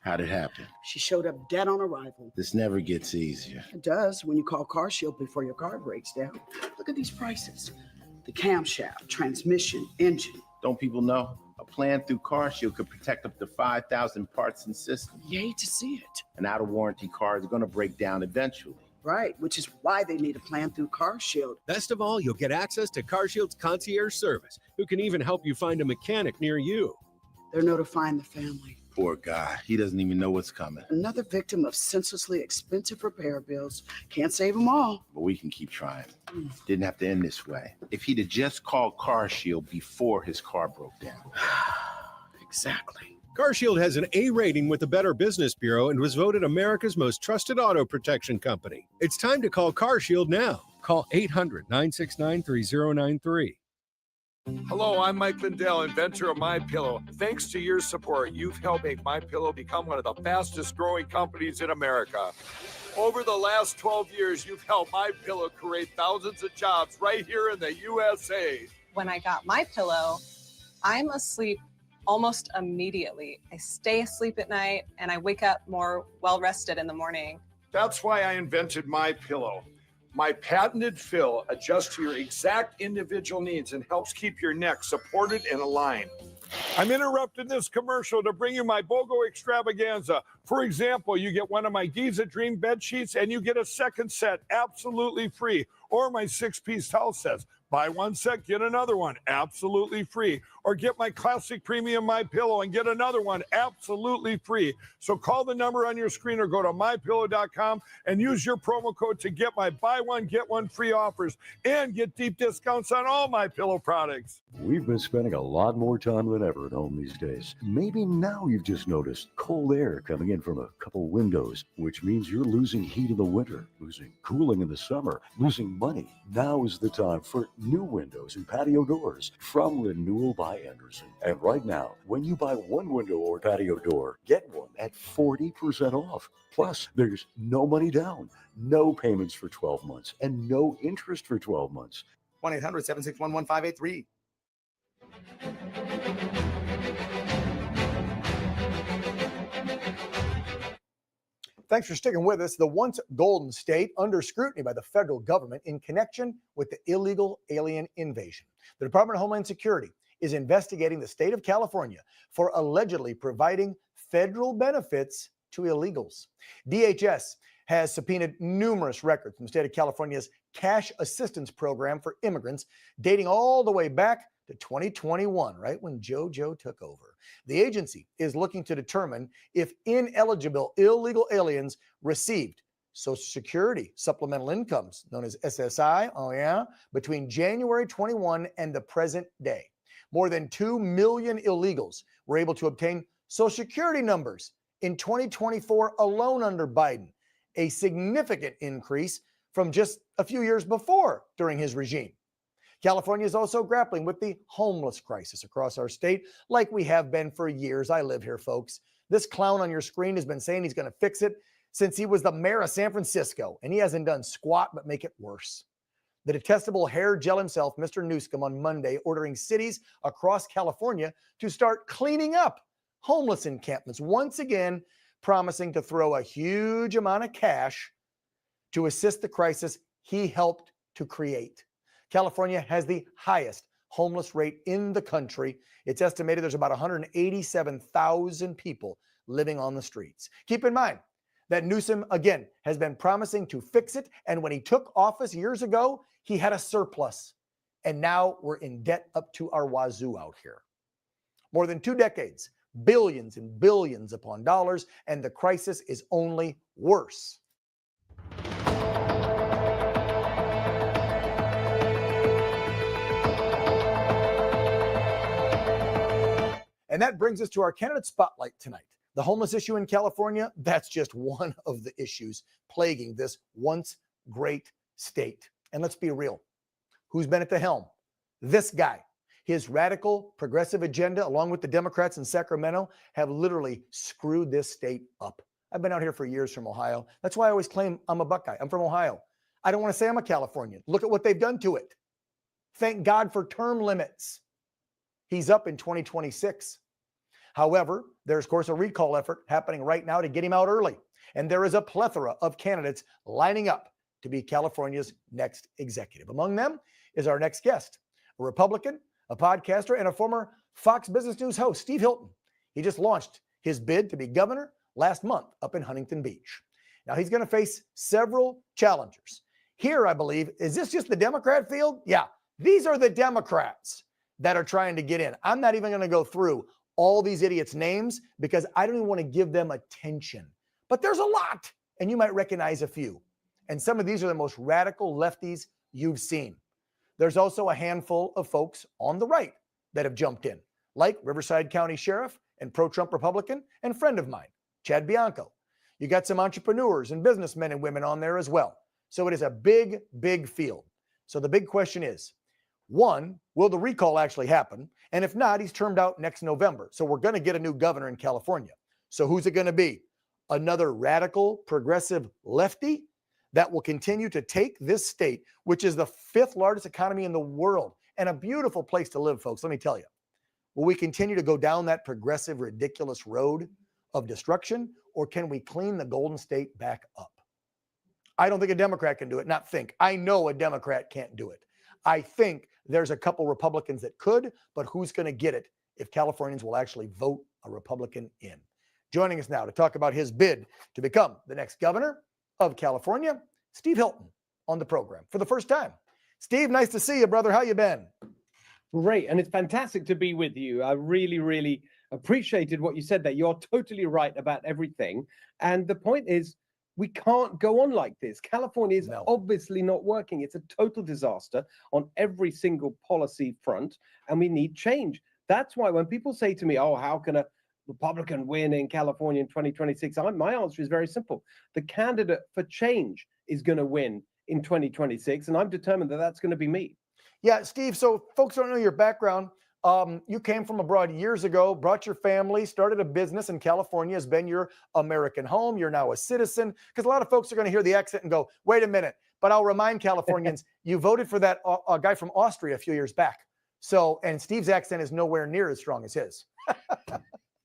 How'd it happen? She showed up dead on arrival. This never gets easier. It does when you call CarShield before your car breaks down. Look at these prices. The camshaft, transmission, engine. Don't people know? A plan through CarShield could protect up to 5,000 parts and systems. You hate to see it. An out-of-warranty car is going to break down eventually. Right, which is why they need a plan through CarShield. Best of all, you'll get access to CarShield's concierge service, who can even help you find a mechanic near you. They're notifying the family. Poor guy. He doesn't even know what's coming. Another victim of senselessly expensive repair bills. Can't save them all. But we can keep trying. Didn't have to end this way. If he'd have just called CarShield before his car broke down. Exactly. CarShield has an A rating with the Better Business Bureau and was voted America's most trusted auto protection company. It's time to call CarShield now. Call 800-969-3093. Hello, I'm Mike Lindell, inventor of MyPillow. Thanks to your support, you've helped make MyPillow become one of the fastest growing companies in America. Over the last 12 years, you've helped MyPillow create thousands of jobs right here in the USA. When I got MyPillow, I'm asleep almost immediately. I stay asleep at night and I wake up more well-rested in the morning. That's why I invented MyPillow. My patented fill adjusts to your exact individual needs and helps keep your neck supported and aligned. I'm interrupting this commercial to bring you my BOGO extravaganza. For example, you get one of my Giza Dream bed sheets and you get a second set absolutely free. Or my 6-piece towel sets. Buy one set, get another one absolutely free. Or get my classic premium MyPillow and get another one absolutely free. So call the number on your screen or go to mypillow.com and use your promo code to get my buy one, get one free offers and get deep discounts on all MyPillow products. We've been spending a lot more time than ever at home these days. Maybe now you've just noticed cold air coming in from a couple windows, which means you're losing heat in the winter, losing cooling in the summer, losing money. Now is the time for new windows and patio doors from Renewal by Anderson. And right now, when you buy one window or patio door, get one at 40% off. Plus, there's no money down, no payments for 12 months, and no interest for 12 months. 1-800-761-1583. Thanks for sticking with us. The once golden state under scrutiny by the federal government in connection with the illegal alien invasion. The Department of Homeland Security is investigating the state of California for allegedly providing federal benefits to illegals. DHS has subpoenaed numerous records from the state of California's cash assistance program for immigrants dating all the way back to 2021, right when JoJo took over. The agency is looking to determine if ineligible illegal aliens received Social Security supplemental incomes, known as SSI, between January 21 and the present day. More than 2 million illegals were able to obtain Social Security numbers in 2024 alone under Biden, a significant increase from just a few years before during his regime. California is also grappling with the homeless crisis across our state, like we have been for years. I live here, folks. This clown on your screen has been saying he's going to fix it since he was the mayor of San Francisco, and he hasn't done squat but make it worse. The detestable hair gel himself, Mr. Newscomb, on Monday, ordering cities across California to start cleaning up homeless encampments, once again promising to throw a huge amount of cash to assist the crisis he helped to create. California has the highest homeless rate in the country. It's estimated there's about 187,000 people living on the streets. Keep in mind that Newsom, again, has been promising to fix it, and when he took office years ago, he had a surplus, and now we're in debt up to our wazoo out here. More than 2 decades, billions and billions upon dollars, and the crisis is only worse. And that brings us to our candidate spotlight tonight. The homeless issue in California, that's just one of the issues plaguing this once great state. And let's be real. Who's been at the helm? This guy. His radical progressive agenda, along with the Democrats in Sacramento, have literally screwed this state up. I've been out here for years from Ohio. That's why I always claim I'm a Buckeye. I'm from Ohio. I don't want to say I'm a Californian. Look at what they've done to it. Thank God for term limits. He's up in 2026. However, there's, of course, a recall effort happening right now to get him out early. And there is a plethora of candidates lining up to be California's next executive. Among them is our next guest, a Republican, a podcaster, and a former Fox Business News host, Steve Hilton. He just launched his bid to be governor last month up in Huntington Beach. Now, he's going to face several challengers. Here, I believe, is this just the Democrat field? Yeah, these are the Democrats that are trying to get in. I'm not even going to go through all these idiots' names because I don't even want to give them attention. But there's a lot, and you might recognize a few. And some of these are the most radical lefties you've seen. There's also a handful of folks on the right that have jumped in, like Riverside County Sheriff and pro-Trump Republican and friend of mine, Chad Bianco. You got some entrepreneurs and businessmen and women on there as well. So it is a big, big field. So the big question is, one, will the recall actually happen? And if not, he's termed out next November. So we're going to get a new governor in California. So who's it going to be? Another radical, progressive lefty that will continue to take this state, which is the 5th largest economy in the world and a beautiful place to live, folks. Let me tell you, will we continue to go down that progressive, ridiculous road of destruction, or can we clean the Golden State back up? I don't think a Democrat can do it. Not think. I know a Democrat can't do it. I think there's a couple Republicans that could, but who's going to get it if Californians will actually vote a Republican in? Joining us now to talk about his bid to become the next governor of California, Steve Hilton on the program for the first time. Steve, nice to see you, brother. How you been? Great, and it's fantastic to be with you. I really, really appreciated what you said there. You're totally right about everything. And the point is, we can't go on like this. California is obviously not working. It's a total disaster on every single policy front, and we need change. That's why when people say to me, oh, how can a Republican win in California in 2026? My answer is very simple. The candidate for change is going to win in 2026, and I'm determined that that's going to be me. Yeah, Steve, so folks don't know your background. You came from abroad years ago, brought your family, started a business in California, has been your American home. You're now a citizen. Because a lot of folks are going to hear the accent and go, wait a minute. But I'll remind Californians, you voted for that guy from Austria a few years back. So, and Steve's accent is nowhere near as strong as his.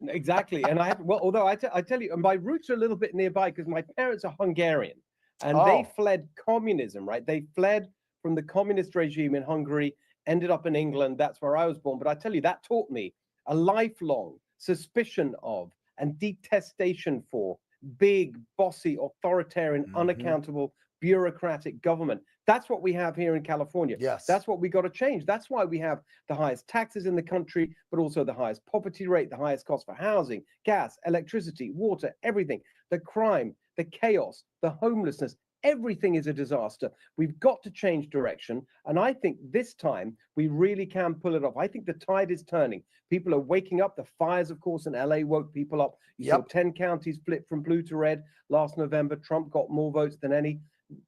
Exactly. And although I tell you, my roots are a little bit nearby because my parents are Hungarian and they fled communism, right? They fled from the communist regime in Hungary, ended up in England. That's where I was born. But I tell you, that taught me a lifelong suspicion of and detestation for big, bossy, authoritarian, unaccountable, bureaucratic government. That's what we have here in California. Yes. That's what we got to change. That's why we have the highest taxes in the country, but also the highest poverty rate, the highest cost for housing, gas, electricity, water, everything. The crime, the chaos, the homelessness, everything is a disaster. We've got to change direction. And I think this time we really can pull it off. I think the tide is turning. People are waking up. The fires, of course, in LA woke people up. You saw 10 counties flip from blue to red last November. Trump got more votes than any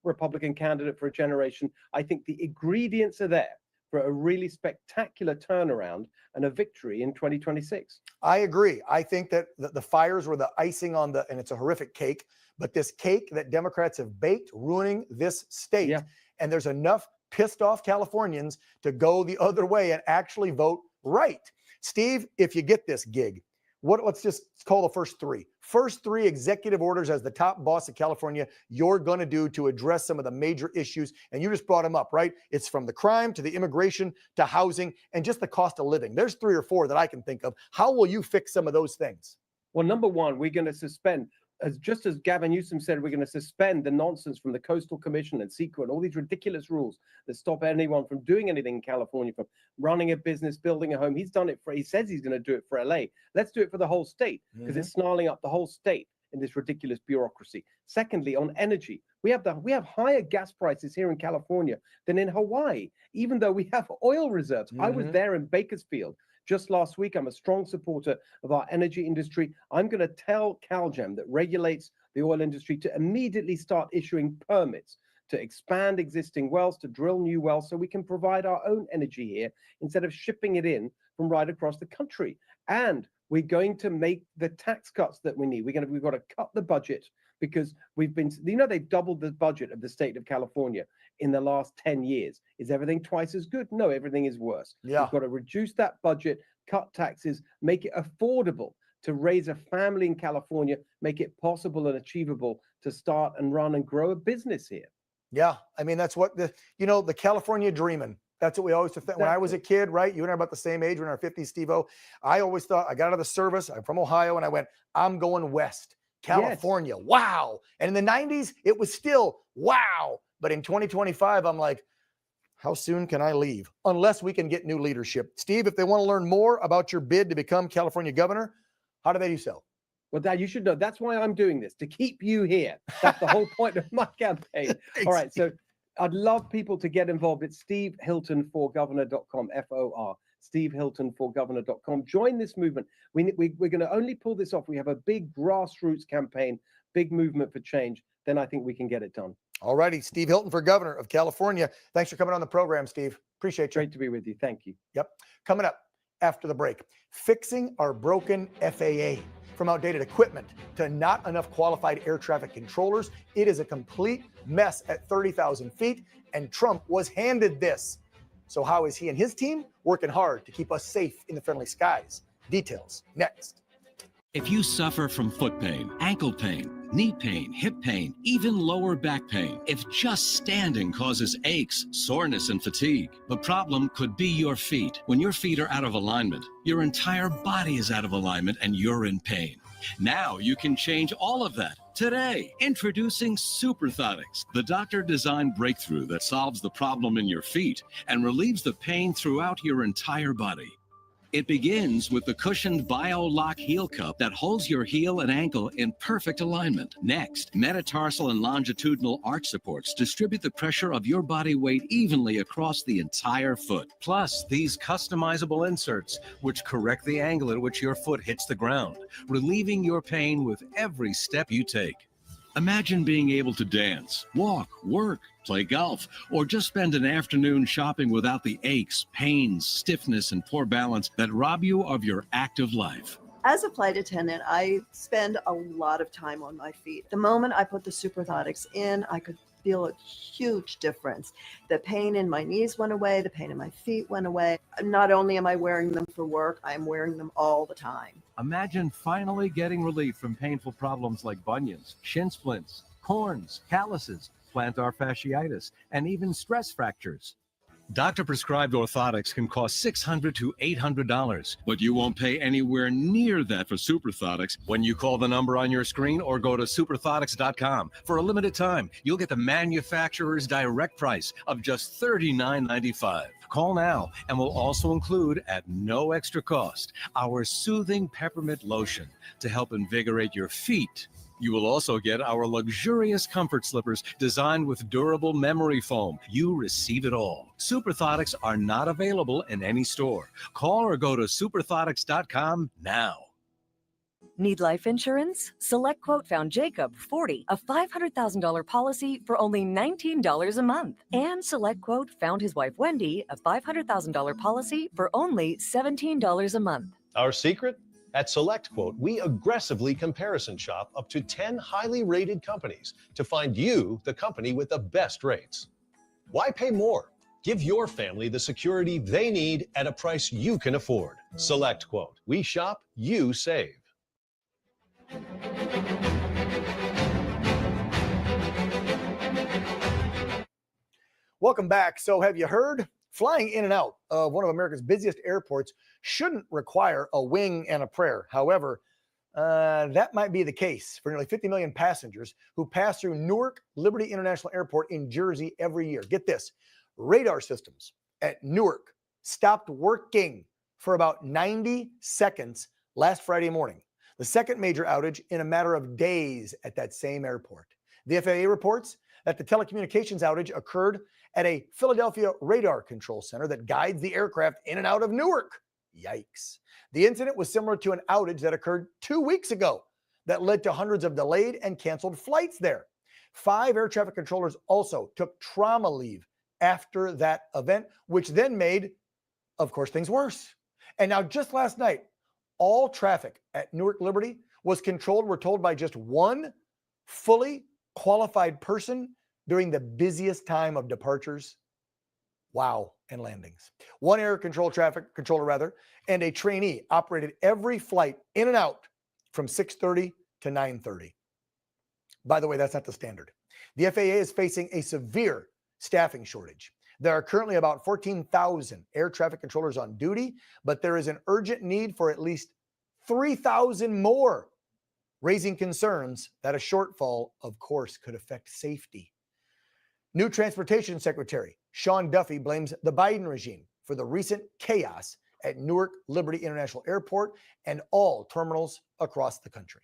Republican candidate for a generation. I think the ingredients are there for a really spectacular turnaround and a victory in 2026. I agree. I think that the fires were the icing on the, and it's a horrific cake, but this cake that Democrats have baked, ruining this state. Yeah. And there's enough pissed off Californians to go the other way and actually vote right. Steve, if you get this gig, let's just call the first three executive orders as the top boss of California you're going to do to address some of the major issues. And you just brought them up, right? It's from the crime to the immigration to housing and just the cost of living. There's 3 or 4 that I can think of. How will you fix some of those things? Well, number one, we're going to suspend, just as Gavin Newsom said, we're going to suspend the nonsense from the Coastal Commission and CEQA and all these ridiculous rules that stop anyone from doing anything in California, from running a business, building a home. He says he's going to do it for LA. Let's do it for the whole state, because it's snarling up the whole state in this ridiculous bureaucracy. Secondly, on energy, we have higher gas prices here in California than in Hawaii, even though we have oil reserves. I was there in Bakersfield just last week. I'm a strong supporter of our energy industry. I'm going to tell CalGEM, that regulates the oil industry, to immediately start issuing permits to expand existing wells, to drill new wells, so we can provide our own energy here instead of shipping it in from right across the country. And we're going to make the tax cuts that we need. We've got to cut the budget, because they've doubled the budget of the state of California in the last 10 years. Is everything twice as good? No, everything is worse. Yeah. We've got to reduce that budget, cut taxes, make it affordable to raise a family in California, make it possible and achievable to start and run and grow a business here. Yeah. I mean, that's what the California dreaming. That's what we always think. When I was a kid, right? You and I are about the same age. We're in our 50s, Steve-O. I always thought, I got out of the service. I'm from Ohio. And I went, I'm going west. California. Yes. Wow. And in the 90s, it was still wow. But in 2025, I'm like, how soon can I leave? Unless we can get new leadership. Steve, if they want to learn more about your bid to become California governor, how do they do so? Well, Dad, you should know. That's why I'm doing this, to keep you here. That's the whole point of my campaign. All right. So I'd love people to get involved. It's SteveHiltonForGovernor.com, FOR. SteveHiltonForGovernor.com. Join this movement. We're going to only pull this off. We have a big grassroots campaign, big movement for change. Then I think we can get it done. All righty. Steve Hilton for Governor of California. Thanks for coming on the program, Steve. Appreciate you. Great to be with you. Thank you. Yep. Coming up after the break, fixing our broken FAA. From outdated equipment to not enough qualified air traffic controllers, it is a complete mess at 30,000 feet, and Trump was handed this. So how is he and his team working hard to keep us safe in the friendly skies? Details next. If you suffer from foot pain, ankle pain, knee pain, hip pain, even lower back pain, if just standing causes aches, soreness, and fatigue, the problem could be your feet. When your feet are out of alignment, your entire body is out of alignment and you're in pain. Now you can change all of that. Today, introducing Superthotics, the doctor-designed breakthrough that solves the problem in your feet and relieves the pain throughout your entire body. It begins with the cushioned BioLock heel cup that holds your heel and ankle in perfect alignment. Next, metatarsal and longitudinal arch supports distribute the pressure of your body weight evenly across the entire foot. Plus, these customizable inserts, which correct the angle at which your foot hits the ground, relieving your pain with every step you take. Imagine being able to dance, walk, work, play golf, or just spend an afternoon shopping without the aches, pains, stiffness, and poor balance that rob you of your active life. As a flight attendant, I spend a lot of time on my feet. The moment I put the Superthotics in, I could feel a huge difference. The pain in my knees went away. The pain in my feet went away. Not only am I wearing them for work, I'm wearing them all the time. Imagine finally getting relief from painful problems like bunions, shin splints, corns, calluses, plantar fasciitis, and even stress fractures. Doctor-prescribed orthotics can cost $600 to $800, but you won't pay anywhere near that for Superthotics when you call the number on your screen or go to superthotics.com. For a limited time, you'll get the manufacturer's direct price of just $39.95. Call now, and we'll also include, at no extra cost, our soothing peppermint lotion to help invigorate your feet. You will also get our luxurious comfort slippers designed with durable memory foam. You receive it all. Superthotics are not available in any store. Call or go to superthotics.com now. Need life insurance? SelectQuote found Jacob, 40, a $500,000 policy for only $19 a month. And SelectQuote found his wife, Wendy, a $500,000 policy for only $17 a month. Our secret? At SelectQuote, we aggressively comparison shop up to 10 highly rated companies to find you the company with the best rates. Why pay more? Give your family the security they need at a price you can afford. SelectQuote. We shop, you save. Welcome back. So have you heard? Flying in and out of one of America's busiest airports shouldn't require a wing and a prayer. However, that might be the case for nearly 50 million passengers who pass through Newark Liberty International Airport in Jersey every year. Get this, radar systems at Newark stopped working for about 90 seconds last Friday morning, the second major outage in a matter of days at that same airport. The FAA reports that the telecommunications outage occurred at a Philadelphia radar control center that guides the aircraft in and out of Newark. Yikes. The incident was similar to an outage that occurred 2 weeks ago that led to hundreds of delayed and canceled flights there. 5 air traffic controllers also took trauma leave after that event, which then made, of course, things worse. And now just last night, all traffic at Newark Liberty was controlled, we're told, by just one fully qualified person during the busiest time of departures, wow, and landings. One air traffic controller, and a trainee operated every flight in and out from 6:30 to 9:30. By the way, that's not the standard. The FAA is facing a severe staffing shortage. There are currently about 14,000 air traffic controllers on duty, but there is an urgent need for at least 3,000 more, raising concerns that a shortfall, of course, could affect safety. New Transportation Secretary Sean Duffy blames the Biden regime for the recent chaos at Newark Liberty International Airport and all terminals across the country.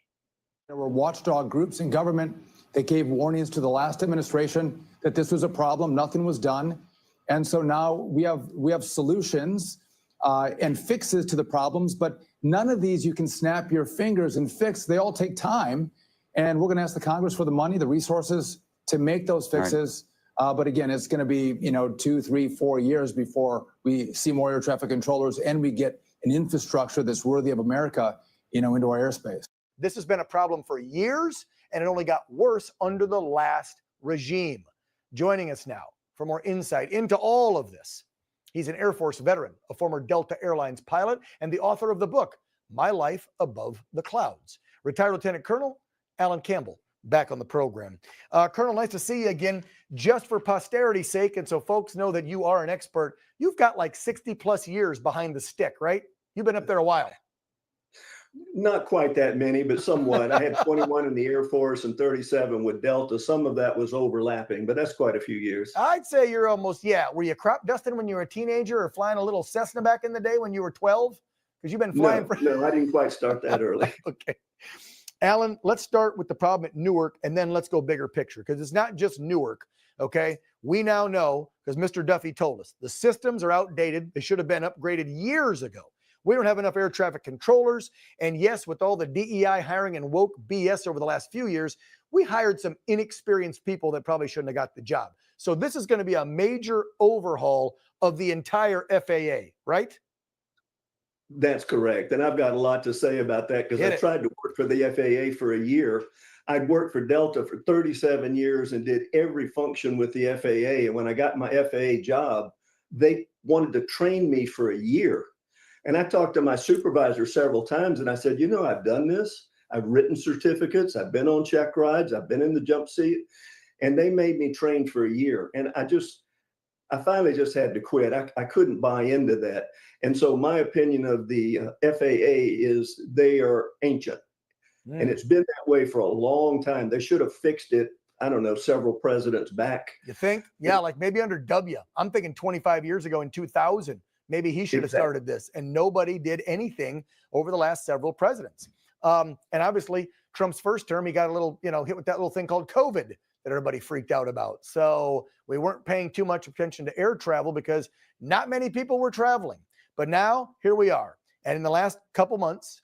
There were watchdog groups in government that gave warnings to the last administration that this was a problem. Nothing was done. And so now we have solutions and fixes to the problems, but none of these you can snap your fingers and fix. They all take time. And we're going to ask the Congress for the money, the resources to make those fixes. But again, it's going to be, 2, 3, 4 years before we see more air traffic controllers and we get an infrastructure that's worthy of America, into our airspace. This has been a problem for years, and it only got worse under the last regime. Joining us now for more insight into all of this, he's an Air Force veteran, a former Delta Airlines pilot, and the author of the book, My Life Above the Clouds. Retired Lieutenant Colonel Alan Campbell, back on the program. Colonel, nice to see you again. Just for posterity's sake, and so folks know that you are an expert, you've got like 60 plus years behind the stick, right? You've been up there a while. Not quite that many, but somewhat. I had 21 in the Air Force and 37 with Delta. Some of that was overlapping, but that's quite a few years. I'd say you're almost, were you crop dusting when you were a teenager or flying a little Cessna back in the day when you were 12? Because you've been flying No, I didn't quite start that early. Okay. Alan, let's start with the problem at Newark, and then let's go bigger picture, because it's not just Newark, okay? We now know, because Mr. Duffy told us, the systems are outdated. They should have been upgraded years ago. We don't have enough air traffic controllers. And yes, with all the DEI hiring and woke BS over the last few years, we hired some inexperienced people that probably shouldn't have got the job. So this is going to be a major overhaul of the entire FAA, right? That's correct. And I've got a lot to say about that because I tried to work for the FAA for a year. I'd worked for Delta for 37 years and did every function with the FAA. And when I got my FAA job, they wanted to train me for a year. And I talked to my supervisor several times and I said, I've done this. I've written certificates. I've been on check rides. I've been in the jump seat. And they made me train for a year. And I finally just had to quit. I couldn't buy into that. And so my opinion of the FAA is they are ancient. And it's been that way for a long time. They should have fixed it, I don't know, several presidents back. You think? Yeah, like maybe under W. I'm thinking 25 years ago in 2000, maybe he should have started this. And nobody did anything over the last several presidents. And obviously, Trump's first term, he got a little, hit with that little thing called COVID that everybody freaked out about. So we weren't paying too much attention to air travel because not many people were traveling. But now, here we are. And in the last couple months,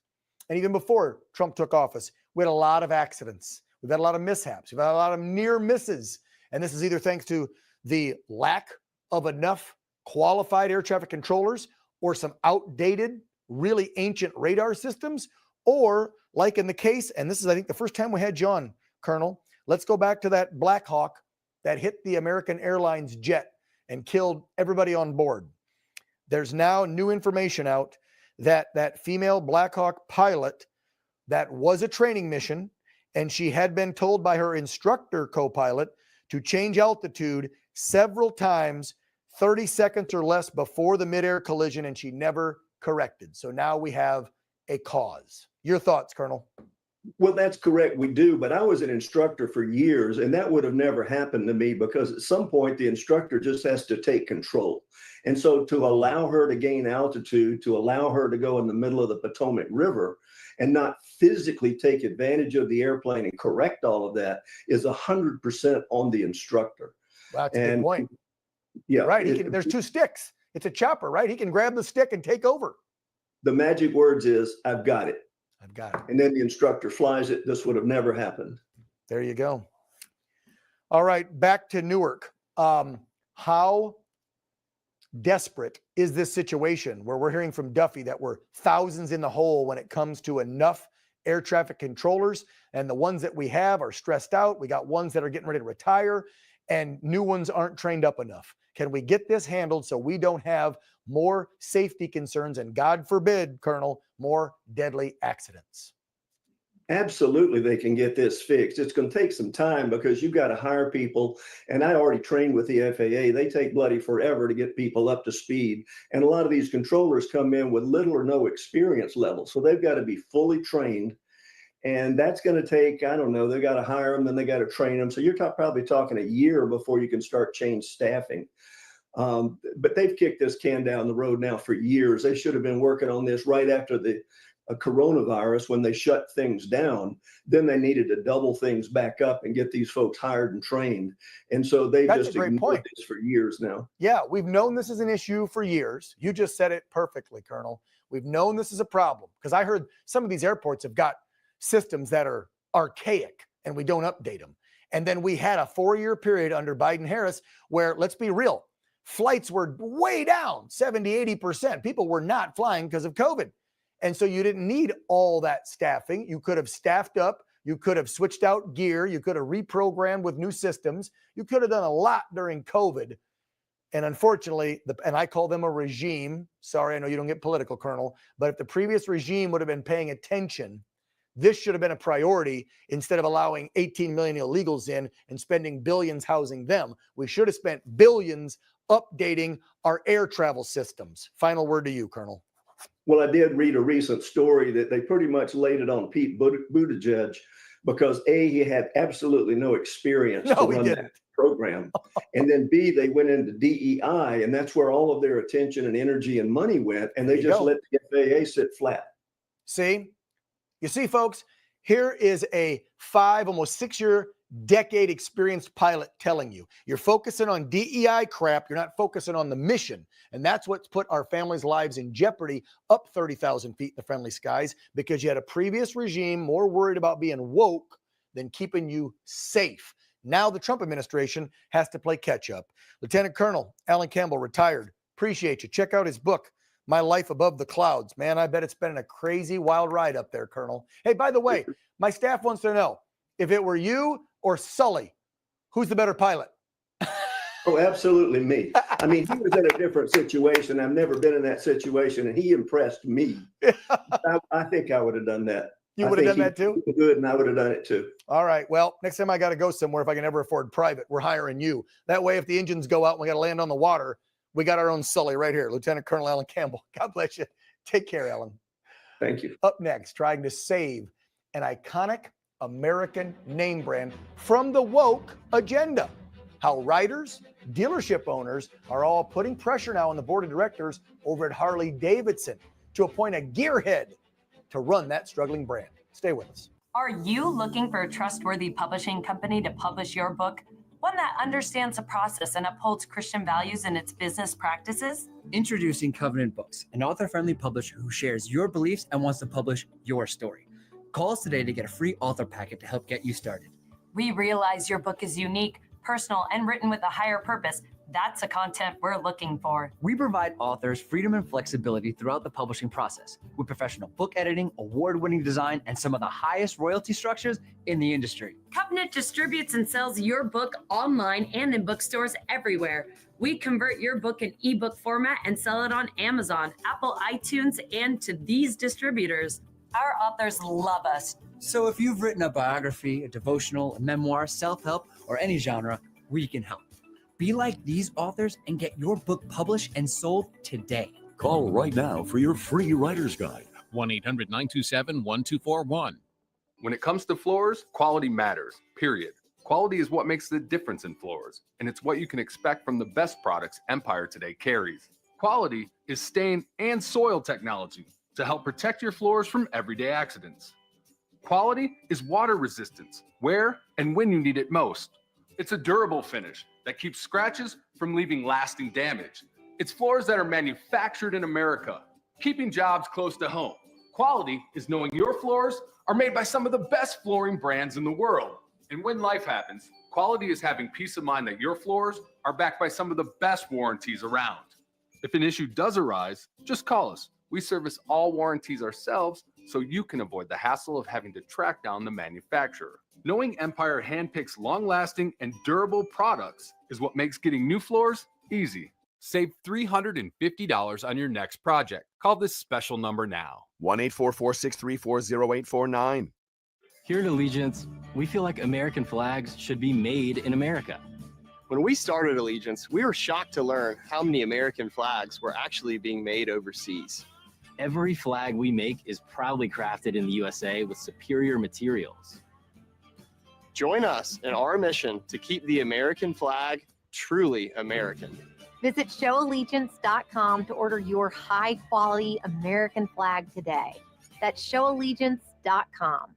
and even before Trump took office, we had a lot of accidents. We've had a lot of mishaps. We've had a lot of near misses. And this is either thanks to the lack of enough qualified air traffic controllers or some outdated, really ancient radar systems, or like in the case, and this is, I think, the first time we had John, Colonel, let's go back to that Black Hawk that hit the American Airlines jet and killed everybody on board. There's now new information out that that female Black Hawk pilot, that was a training mission, and she had been told by her instructor co-pilot to change altitude several times, 30 seconds or less before the midair collision, and she never corrected. So now we have a cause. Your thoughts, Colonel? Well, that's correct. We do. But I was an instructor for years, and that would have never happened to me because at some point the instructor just has to take control. And so to allow her to gain altitude, to allow her to go in the middle of the Potomac River and not physically take advantage of the airplane and correct all of that is 100% on the instructor. Wow, that's a good point. Yeah. Right. There's two sticks. It's a chopper, right? He can grab the stick and take over. The magic words is, I've got it. I've got it. And then the instructor flies it. This would have never happened. There you go. All right, back to Newark. How desperate is this situation where we're hearing from Duffy that we're thousands in the hole when it comes to enough air traffic controllers, and the ones that we have are stressed out. We got ones that are getting ready to retire, and new ones aren't trained up enough. Can we get this handled so we don't have more safety concerns and, God forbid, Colonel, more deadly accidents? Absolutely, they can get this fixed. It's going to take some time because you've got to hire people. And I already trained with the FAA. They take bloody forever to get people up to speed. And a lot of these controllers come in with little or no experience level. So they've got to be fully trained. And that's going to take, I don't know, they got to hire them, then they got to train them. So you're probably talking a year before you can start change staffing. But they've kicked this can down the road now for years. They should have been working on this right after the coronavirus when they shut things down. Then they needed to double things back up and get these folks hired and trained. And so they've just ignored this for years now. Yeah, we've known this is an issue for years. You just said it perfectly, Colonel. We've known this is a problem because I heard some of these airports have got systems that are archaic and we don't update them. And then we had a 4-year period under Biden-Harris where, let's be real, flights were way down, 70, 80%. People were not flying because of COVID. And so you didn't need all that staffing. You could have staffed up. You could have switched out gear. You could have reprogrammed with new systems. You could have done a lot during COVID. And unfortunately, and I call them a regime. Sorry, I know you don't get political, Colonel. But if the previous regime would have been paying attention, this should have been a priority instead of allowing 18 million illegals in and spending billions housing them. We should have spent billions updating our air travel systems. Final word to you, Colonel. Well, I did read a recent story that they pretty much laid it on Pete Buttigieg because A, he had absolutely no experience to run that program. And then B, they went into DEI, and that's where all of their attention and energy and money went. And they just let the FAA sit flat. See? You see, folks, here is a 5, almost 6-year decade experienced pilot telling you you're focusing on DEI crap. You're not focusing on the mission. And that's what's put our families' lives in jeopardy up 30,000 feet in the friendly skies because you had a previous regime more worried about being woke than keeping you safe. Now the Trump administration has to play catch up. Lieutenant Colonel Alan Campbell, retired. Appreciate you. Check out his book, My Life Above the Clouds. Man, I bet it's been a crazy wild ride up there, Colonel. Hey, by the way, my staff wants to know, if it were you or Sully, who's the better pilot? Oh, absolutely me. I mean, he was in a different situation. I've never been in that situation, and he impressed me. I think I would have done that. You would have done that too? Good, and I would have done it too. All right. Well, next time I got to go somewhere, if I can ever afford private, we're hiring you. That way, if the engines go out and we got to land on the water, we got our own Sully right here, Lieutenant Colonel Alan Campbell. God bless you. Take care, Alan. Thank you. Up next, trying to save an iconic American name brand from the woke agenda. How riders, dealership owners are all putting pressure now on the board of directors over at Harley-Davidson to appoint a gearhead to run that struggling brand. Stay with us. Are you looking for a trustworthy publishing company to publish your book? one that understands the process and upholds Christian values in its business practices. Introducing Covenant Books, an author-friendly publisher who shares your beliefs and wants to publish your story. Call us today to get a free author packet to help get you started. We realize your book is unique, personal, and written with a higher purpose. That's the content we're looking for. We provide authors freedom and flexibility throughout the publishing process with professional book editing, award-winning design, and some of the highest royalty structures in the industry. Covenant distributes and sells your book online and in bookstores everywhere. We convert your book in ebook format and sell it on Amazon, Apple iTunes, and to these distributors. Our authors love us. So if you've written a biography, a devotional, a memoir, self-help, or any genre, we can help. Be like these authors and get your book published and sold today. Call right now for your free writer's guide. 1-800-927-1241. When it comes to floors, quality matters, period. Quality is what makes the difference in floors, and it's what you can expect from the best products Empire today carries. Quality is stain and soil technology to help protect your floors from everyday accidents. Quality is water resistance, where and when you need it most. It's a durable finish that keeps scratches from leaving lasting damage. It's floors that are manufactured in America, keeping jobs close to home. Quality is knowing your floors are made by some of the best flooring brands in the world. And when life happens, quality is having peace of mind that your floors are backed by some of the best warranties around. If an issue does arise, just call us. We service all warranties ourselves so you can avoid the hassle of having to track down the manufacturer. Knowing Empire handpicks long-lasting and durable products is what makes getting new floors easy. Save $350 on your next project. Call this special number now. 1-844-634-0849. Here at Allegiance, we feel like American flags should be made in America. When we started Allegiance, we were shocked to learn how many American flags were actually being made overseas. Every flag we make is proudly crafted in the USA with superior materials. Join us in our mission to keep the American flag truly American. Visit showallegiance.com to order your high-quality American flag today. That's showallegiance.com.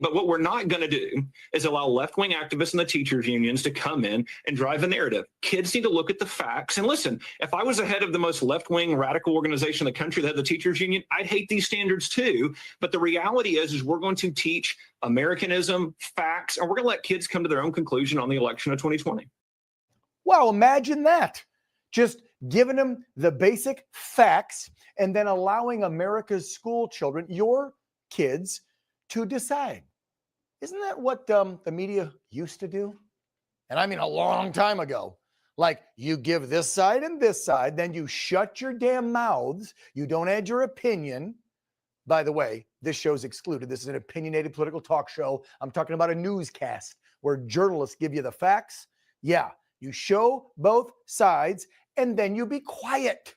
But what we're not going to do is allow left-wing activists and the teachers unions to come in and drive the narrative. Kids need to look at the facts and listen. If I was the head of the most left-wing radical organization in the country that had the teachers union, I'd hate these standards too. But the reality is we're going to teach Americanism, facts, and we're going to let kids come to their own conclusion on the election of 2020. Wow, imagine that. Just giving them the basic facts and then allowing America's school children, your kids, to decide. Isn't that what the media used to do? And I mean a long time ago. Like, you give this side and this side, then you shut your damn mouths. You don't add your opinion. By the way, this show's excluded. This is an opinionated political talk show. I'm talking about a newscast where journalists give you the facts. Yeah, you show both sides and then you be quiet.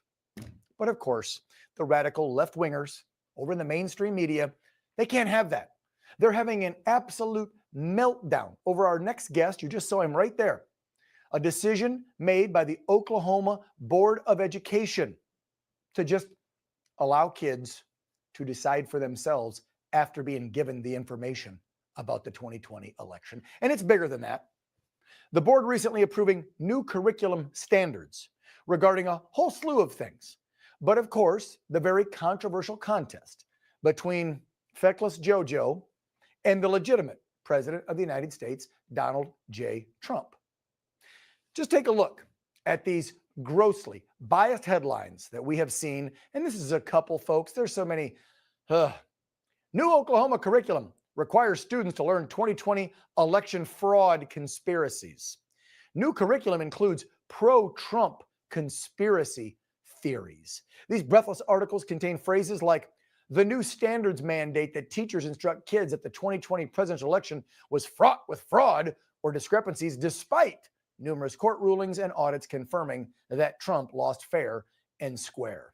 But of course, the radical left-wingers over in the mainstream media, they can't have that. They're having an absolute meltdown over our next guest. You just saw him right there. A decision made by the Oklahoma Board of Education to just allow kids to decide for themselves after being given the information about the 2020 election. And it's bigger than that. The board recently approving new curriculum standards regarding a whole slew of things. But of course, the very controversial contest between feckless JoJo and the legitimate President of the United States, Donald J. Trump. Just take a look at these grossly biased headlines that we have seen. And this is a couple, folks. There's so many. New Oklahoma curriculum requires students to learn 2020 election fraud conspiracies. New curriculum includes pro-Trump conspiracy theories. These breathless articles contain phrases like, the new standards mandate that teachers instruct kids that the 2020 presidential election was fraught with fraud or discrepancies, despite numerous court rulings and audits confirming that Trump lost fair and square.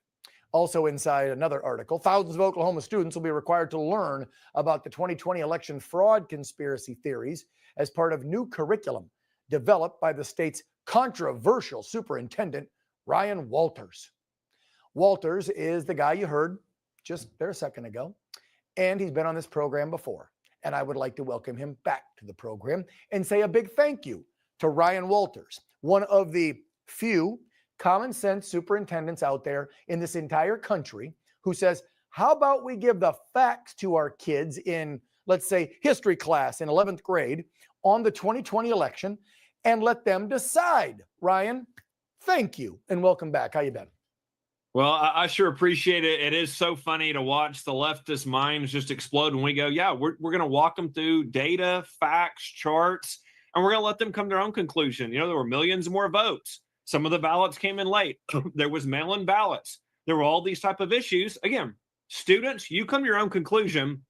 Also inside another article, thousands of Oklahoma students will be required to learn about the 2020 election fraud conspiracy theories as part of new curriculum developed by the state's controversial superintendent, Ryan Walters. Walters is the guy you heard just there a second ago. and he's been on this program before. And I would like to welcome him back to the program and say a big thank you to Ryan Walters, one of the few common sense superintendents out there in this entire country who says, how about we give the facts to our kids in, let's say, history class in 11th grade on the 2020 election and let them decide. Ryan, thank you and welcome back. How you been? Well, I sure appreciate it. It is so funny to watch the leftist minds just explode when we go, yeah, we're going to walk them through data, facts, charts, and we're going to let them come to their own conclusion. You know, there were millions more votes. Some of the ballots came in late. There was mail-in ballots. There were all these type of issues. Again, students, you come to your own conclusion,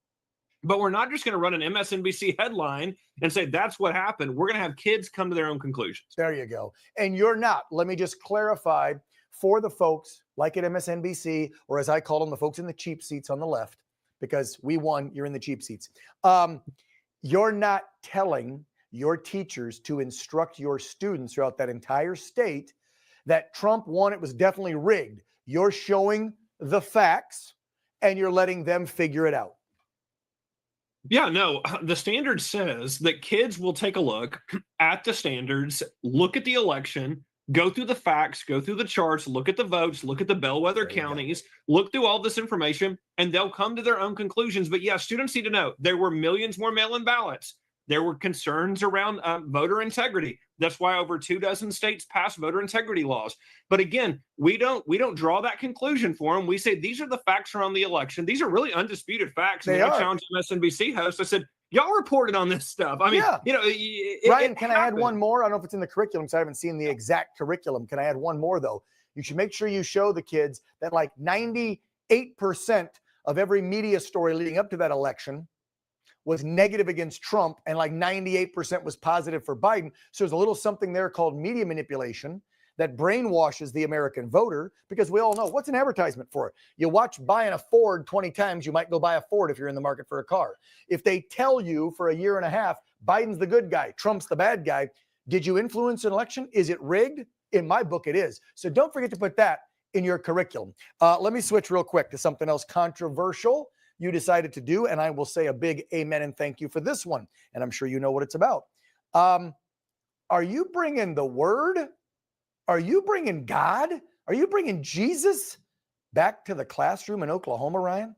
but we're not just going to run an MSNBC headline and say that's what happened. We're going to have kids come to their own conclusions. There you go. And you're not. Let me just clarify for the folks like at MSNBC, or as I call them, the folks in the cheap seats on the left, because we won, you're in the cheap seats. You're not telling your teachers to instruct your students throughout that entire state that Trump won, it was definitely rigged. You're showing the facts and you're letting them figure it out. Yeah, no, the standard says that kids will take a look at the standards, look at the election, go through the facts, go through the charts, look at the votes, look at the bellwether counties, look through all this information, and they'll come to their own conclusions. But yeah, students need to know there were millions more mail-in ballots. There were concerns around voter integrity. That's why over 24 states passed voter integrity laws. But again, we don't draw that conclusion for them. We say these are the facts around the election. These are really undisputed facts. They and I are. challenged MSNBC host. I said, y'all reported on this stuff. I mean, Yeah. you know, Ryan, can I add one more? I don't know if it's in the curriculum because I haven't seen the exact curriculum. Can I add one more though? You should make sure you show the kids that like 98% of every media story leading up to that election was negative against Trump and like 98% was positive for Biden. So there's a little something there called media manipulation that brainwashes the American voter, because we all know what's an advertisement for it. You watch buying a Ford 20 times, you might go buy a Ford if you're in the market for a car. If they tell you for a year and a half, Biden's the good guy, Trump's the bad guy, did you influence an election? Is it rigged? In my book, it is. So don't forget to put that in your curriculum. Let me switch real quick to something else controversial you decided to do, and I will say a big amen and thank you for this one, and I'm sure you know what it's about. Are you bringing the word? Are you bringing God? Are you bringing Jesus back to the classroom in Oklahoma, Ryan?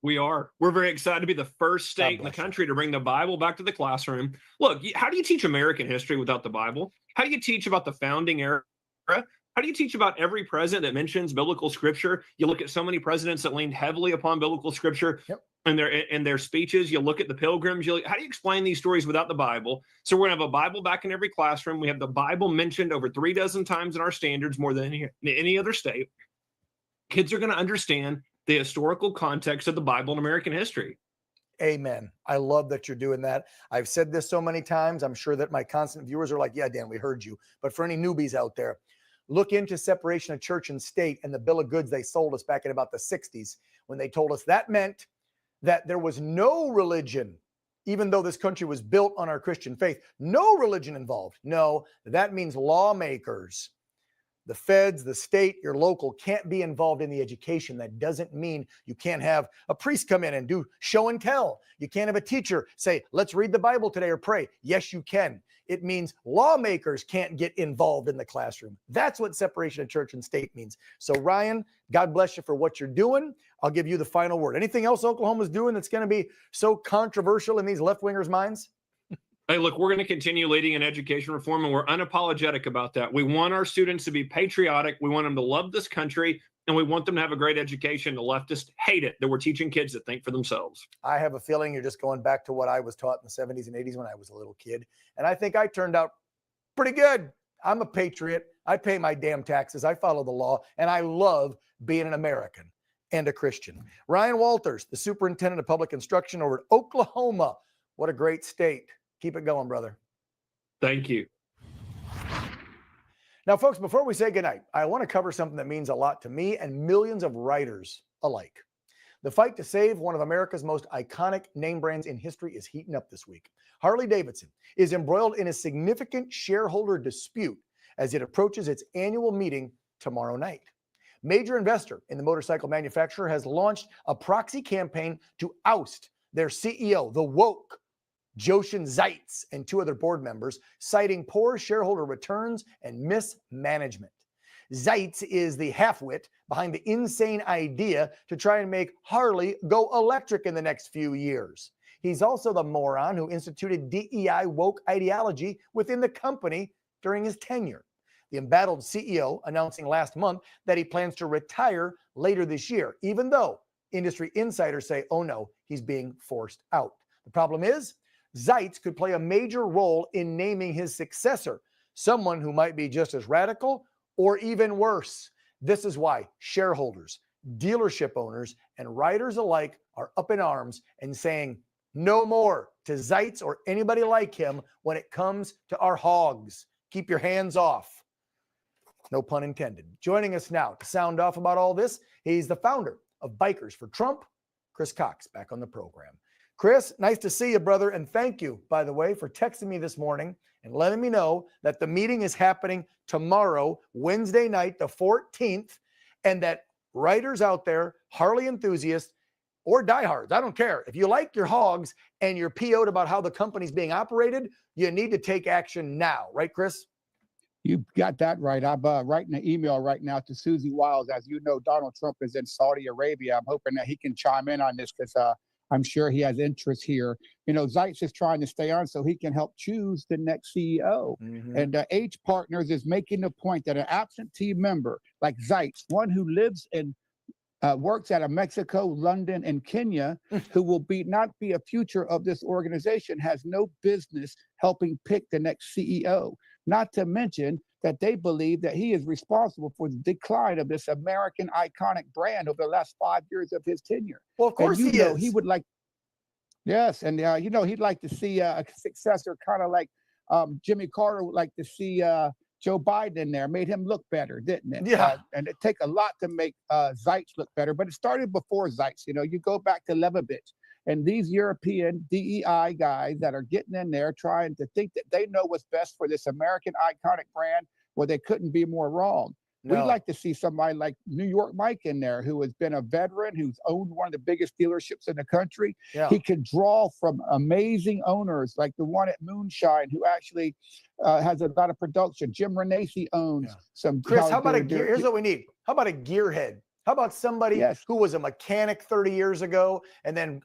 We are. We're very excited to be the first state in the country to bring the Bible back to the classroom. Look, how do you teach American history without the Bible? How do you teach about the founding era? How do you teach about every president that mentions biblical scripture? You look at so many presidents that leaned heavily upon biblical scripture in their speeches. You look at the pilgrims. How do you explain these stories without the Bible? So we're going to have a Bible back in every classroom. We have the Bible mentioned over 36 times in our standards, more than any other state. Kids are going to understand the historical context of the Bible and American history. Amen. I love that you're doing that. I've said this so many times. I'm sure that my constant viewers are like, yeah, Dan, we heard you. But for any newbies out there, look into separation of church and state and the bill of goods they sold us back in about the 60s, when they told us that meant that there was no religion, even though this country was built on our Christian faith, no religion involved. No, that means lawmakers, the feds, the state, your local can't be involved in the education. That doesn't mean you can't have a priest come in and do show and tell. You can't have a teacher say, let's read the Bible today or pray. Yes, you can. It means lawmakers can't get involved in the classroom. That's what separation of church and state means. So Ryan, God bless you for what you're doing. I'll give you the final word. Anything else Oklahoma's doing that's going to be so controversial in these left-wingers' minds? Hey, look, we're going to continue leading in education reform, and we're unapologetic about that. We want our students to be patriotic. We want them to love this country, and we want them to have a great education. The leftists hate it that we're teaching kids to think for themselves. I have a feeling you're just going back to what I was taught in the 70s and 80s when I was a little kid. And I think I turned out pretty good. I'm a patriot. I pay my damn taxes. I follow the law, and I love being an American and a Christian. Ryan Walters, the superintendent of public instruction over at Oklahoma. What a great state. Keep it going, brother. Thank you. Now, folks, before we say goodnight, I want to cover something that means a lot to me and millions of writers alike. The fight to save one of America's most iconic name brands in history is heating up this week. Harley-Davidson is embroiled in a significant shareholder dispute as it approaches its annual meeting tomorrow night. major investor in the motorcycle manufacturer, has launched a proxy campaign to oust their CEO, the woke Joshin Zeitz, and 2 other board members, citing poor shareholder returns and mismanagement. Zeitz is the half-wit behind the insane idea to try and make Harley go electric in the next few years. He's also the moron who instituted DEI woke ideology within the company during his tenure. The embattled CEO announcing last month that he plans to retire later this year, even though industry insiders say, oh no, he's being forced out. The problem is, Zeitz could play a major role in naming his successor, someone who might be just as radical or even worse. This is why shareholders, dealership owners, and riders alike are up in arms and saying no more to Zeitz or anybody like him when it comes to our hogs. Keep your hands off. No pun intended. Joining us now to sound off about all this, he's the founder of Bikers for Trump, Chris Cox, back on the program. Chris, nice to see you, brother. And thank you, by the way, for texting me this morning and letting me know that the meeting is happening tomorrow, Wednesday night, the 14th, and that riders out there, Harley enthusiasts, or diehards, I don't care. If you like your hogs and you're PO'd about how the company's being operated, you need to take action now. Right, Chris? You got that right. I'm writing an email right now to Susie Wiles. As you know, Donald Trump is in Saudi Arabia. I'm hoping that he can chime in on this because I'm sure he has interest here. You know, Zeitz is trying to stay on so he can help choose the next CEO. And H Partners is making the point that an absentee member like Zeitz, one who lives and works out of Mexico, London, and Kenya, who will not be a future of this organization, has no business helping pick the next CEO. Not to mention that they believe that he is responsible for the decline of this American iconic brand over the last 5 years of his tenure. Well, of course he is. He would like, yes, and he'd like to see a successor, kind of like Jimmy Carter would like to see Joe Biden in there. Made him look better, didn't it? Yeah. And it take a lot to make Zeitz look better, but it started before Zeitz. You know, you go back to Levovich. And these European DEI guys that are getting in there trying to think that they know what's best for this American iconic brand, well, they couldn't be more wrong. No. We'd like to see somebody like New York Mike in there, who has been a veteran, who's owned one of the biggest dealerships in the country. Yeah. He can draw from amazing owners like the one at Moonshine, who actually has a lot of production. Jim Renacci owns some. Chris, how about a gear? Here's what we need. How about a gearhead? How about somebody who was a mechanic 30 years ago and then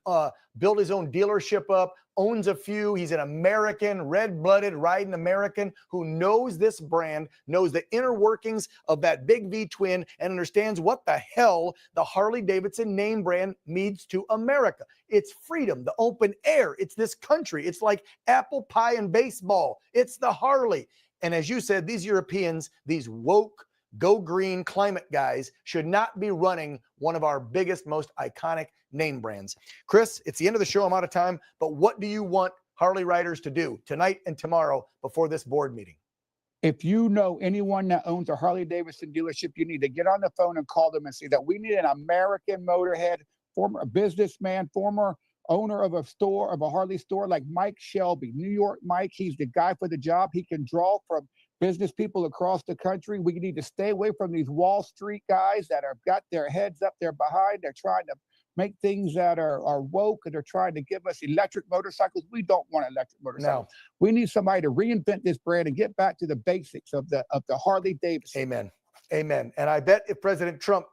built his own dealership up, owns a few. He's an American, red-blooded, riding American who knows this brand, knows the inner workings of that big V-twin, and understands what the hell the Harley-Davidson name brand means to America. It's freedom, the open air. It's this country. It's like apple pie and baseball. It's the Harley. And as you said, these Europeans, these woke, go green climate guys should not be running one of our biggest, most iconic name brands. Chris, it's the end of the show. I'm out of time. But what do you want Harley riders to do tonight and tomorrow before this board meeting? If you know anyone that owns a Harley-Davidson dealership, you need to get on the phone and call them and say that we need an American motorhead, former businessman, former owner of a store, of a Harley store, like Mike Shelby, New York Mike. He's the guy for the job. He can draw from business people across the country. We need to stay away from these Wall Street guys that have got their heads up there behind. They're trying to make things that are woke, and they're trying to give us electric motorcycles. We don't want electric motorcycles. No. We need somebody to reinvent this brand and get back to the basics of the Harley Davidson. Amen. Amen. And I bet if President Trump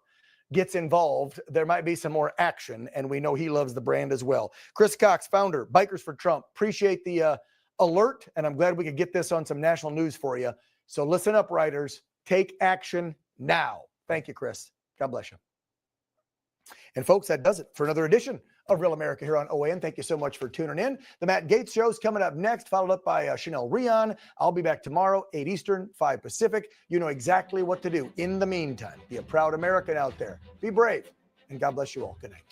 gets involved, there might be some more action, and we know he loves the brand as well. Chris Cox, founder, Bikers for Trump. Appreciate the alert, and I'm glad we could get this on some national news for you. So listen up, riders. Take action now. Thank you, Chris. God bless you. And folks, that does it for another edition of Real America here on OAN. Thank you so much for tuning in. The Matt Gaetz Show is coming up next, followed up by Chanel Rion. I'll be back tomorrow, 8 Eastern, 5 Pacific. You know exactly what to do. In the meantime, be a proud American out there. Be brave, and God bless you all. Good night.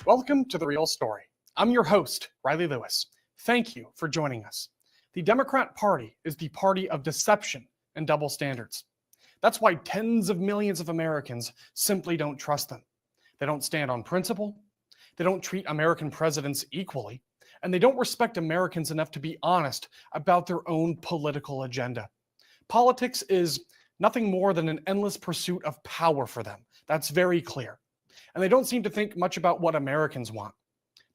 Welcome to The Real Story. I'm your host, Riley Lewis. Thank you for joining us. The Democrat Party is the party of deception and double standards. That's why tens of millions of Americans simply don't trust them. They don't stand on principle. They don't treat American presidents equally. And they don't respect Americans enough to be honest about their own political agenda. Politics is nothing more than an endless pursuit of power for them. That's very clear. And they don't seem to think much about what Americans want.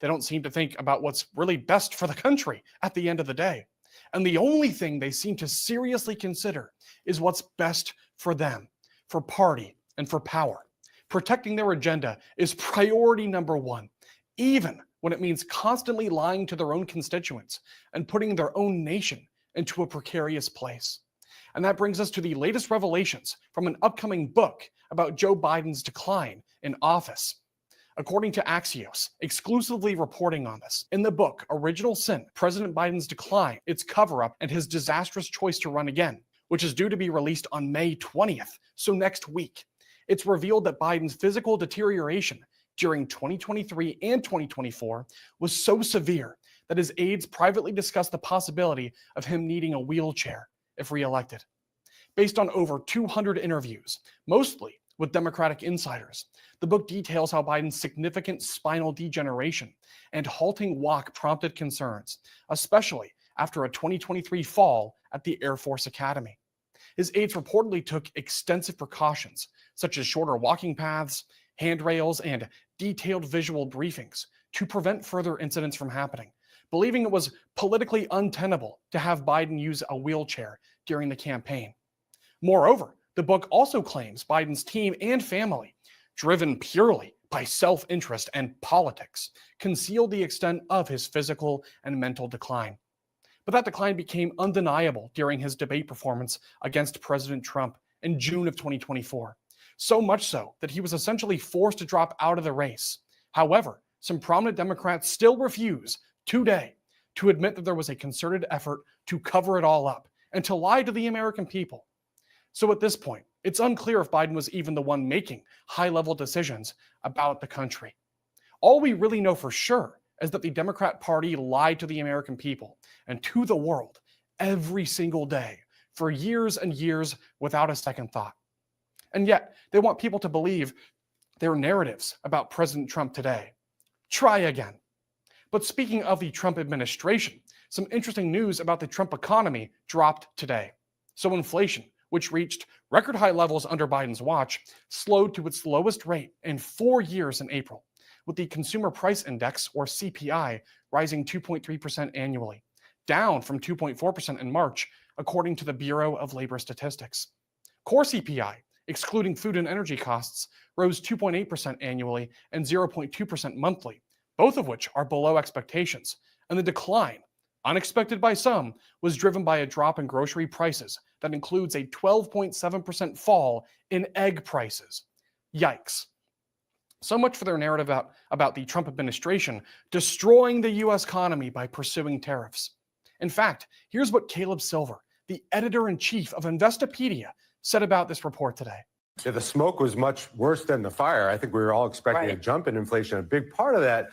They don't seem to think about what's really best for the country at the end of the day. And the only thing they seem to seriously consider is what's best for them, for party, and for power. Protecting their agenda is priority number one, even when it means constantly lying to their own constituents and putting their own nation into a precarious place. And that brings us to the latest revelations from an upcoming book about Joe Biden's decline in office. According to Axios, exclusively reporting on this, in the book Original Sin, President Biden's Decline, Its Cover-Up, and His Disastrous Choice to Run Again, which is due to be released on May 20th, so next week, it's revealed that Biden's physical deterioration during 2023 and 2024 was so severe that his aides privately discussed the possibility of him needing a wheelchair if reelected. Based on over 200 interviews, mostly with Democratic insiders, the book details how Biden's significant spinal degeneration and halting walk prompted concerns, especially after a 2023 fall at the Air Force Academy. His aides reportedly took extensive precautions, such as shorter walking paths, handrails, and detailed visual briefings to prevent further incidents from happening, believing it was politically untenable to have Biden use a wheelchair during the campaign. Moreover, the book also claims Biden's team and family, driven purely by self-interest and politics, concealed the extent of his physical and mental decline. But that decline became undeniable during his debate performance against President Trump in June of 2024. So much so that he was essentially forced to drop out of the race. However, some prominent Democrats still refuse today to admit that there was a concerted effort to cover it all up and to lie to the American people. So at this point, it's unclear if Biden was even the one making high-level decisions about the country. All we really know for sure is that the Democrat Party lied to the American people and to the world every single day for years and years without a second thought. And yet, they want people to believe their narratives about President Trump today. Try again. But speaking of the Trump administration, some interesting news about the Trump economy dropped today. So inflation, which reached record high levels under Biden's watch, slowed to its lowest rate in 4 years in April, with the Consumer Price Index, or CPI, rising 2.3% annually, down from 2.4% in March, according to the Bureau of Labor Statistics. Core CPI, excluding food and energy costs, rose 2.8% annually and 0.2% monthly, both of which are below expectations, and the decline, unexpected by some, was driven by a drop in grocery prices that includes a 12.7% fall in egg prices. Yikes. So much for their narrative about the Trump administration destroying the U.S. economy by pursuing tariffs. In fact, here's what Caleb Silver, the editor-in-chief of Investopedia, said about this report today. Yeah, the smoke was much worse than the fire. I think we were all expecting a jump in inflation. A big part of that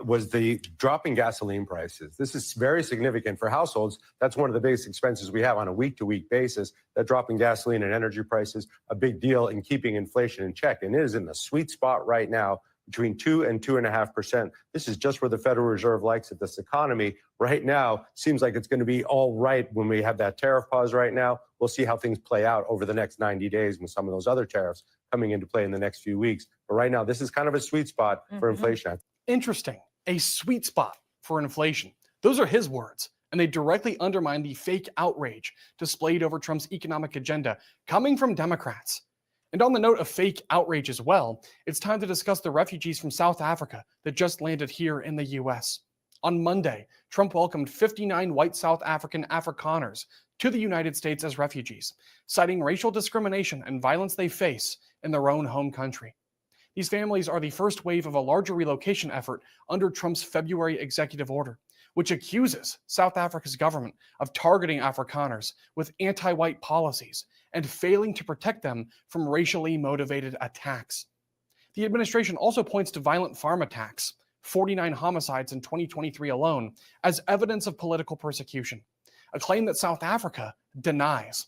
was the dropping gasoline prices. This is very significant for households. That's one of the biggest expenses we have on a week-to-week basis. That dropping gasoline and energy prices, a big deal in keeping inflation in check. And it is in the sweet spot right now, between 2 and 2.5%. This is just where the Federal Reserve likes it. This economy right now seems like it's going to be all right when we have that tariff pause right now. We'll see how things play out over the next 90 days with some of those other tariffs coming into play in the next few weeks. But right now, this is kind of a sweet spot for inflation. Interesting. A sweet spot for inflation. Those are his words, and they directly undermine the fake outrage displayed over Trump's economic agenda coming from Democrats. And on the note of fake outrage as well, it's time to discuss the refugees from South Africa that just landed here in the U.S. On Monday, Trump welcomed 59 white South African Afrikaners to the United States as refugees, citing racial discrimination and violence they face in their own home country. These families are the first wave of a larger relocation effort under Trump's February executive order, which accuses South Africa's government of targeting Afrikaners with anti-white policies and failing to protect them from racially motivated attacks. The administration also points to violent farm attacks, 49 homicides in 2023 alone, as evidence of political persecution, a claim that South Africa denies.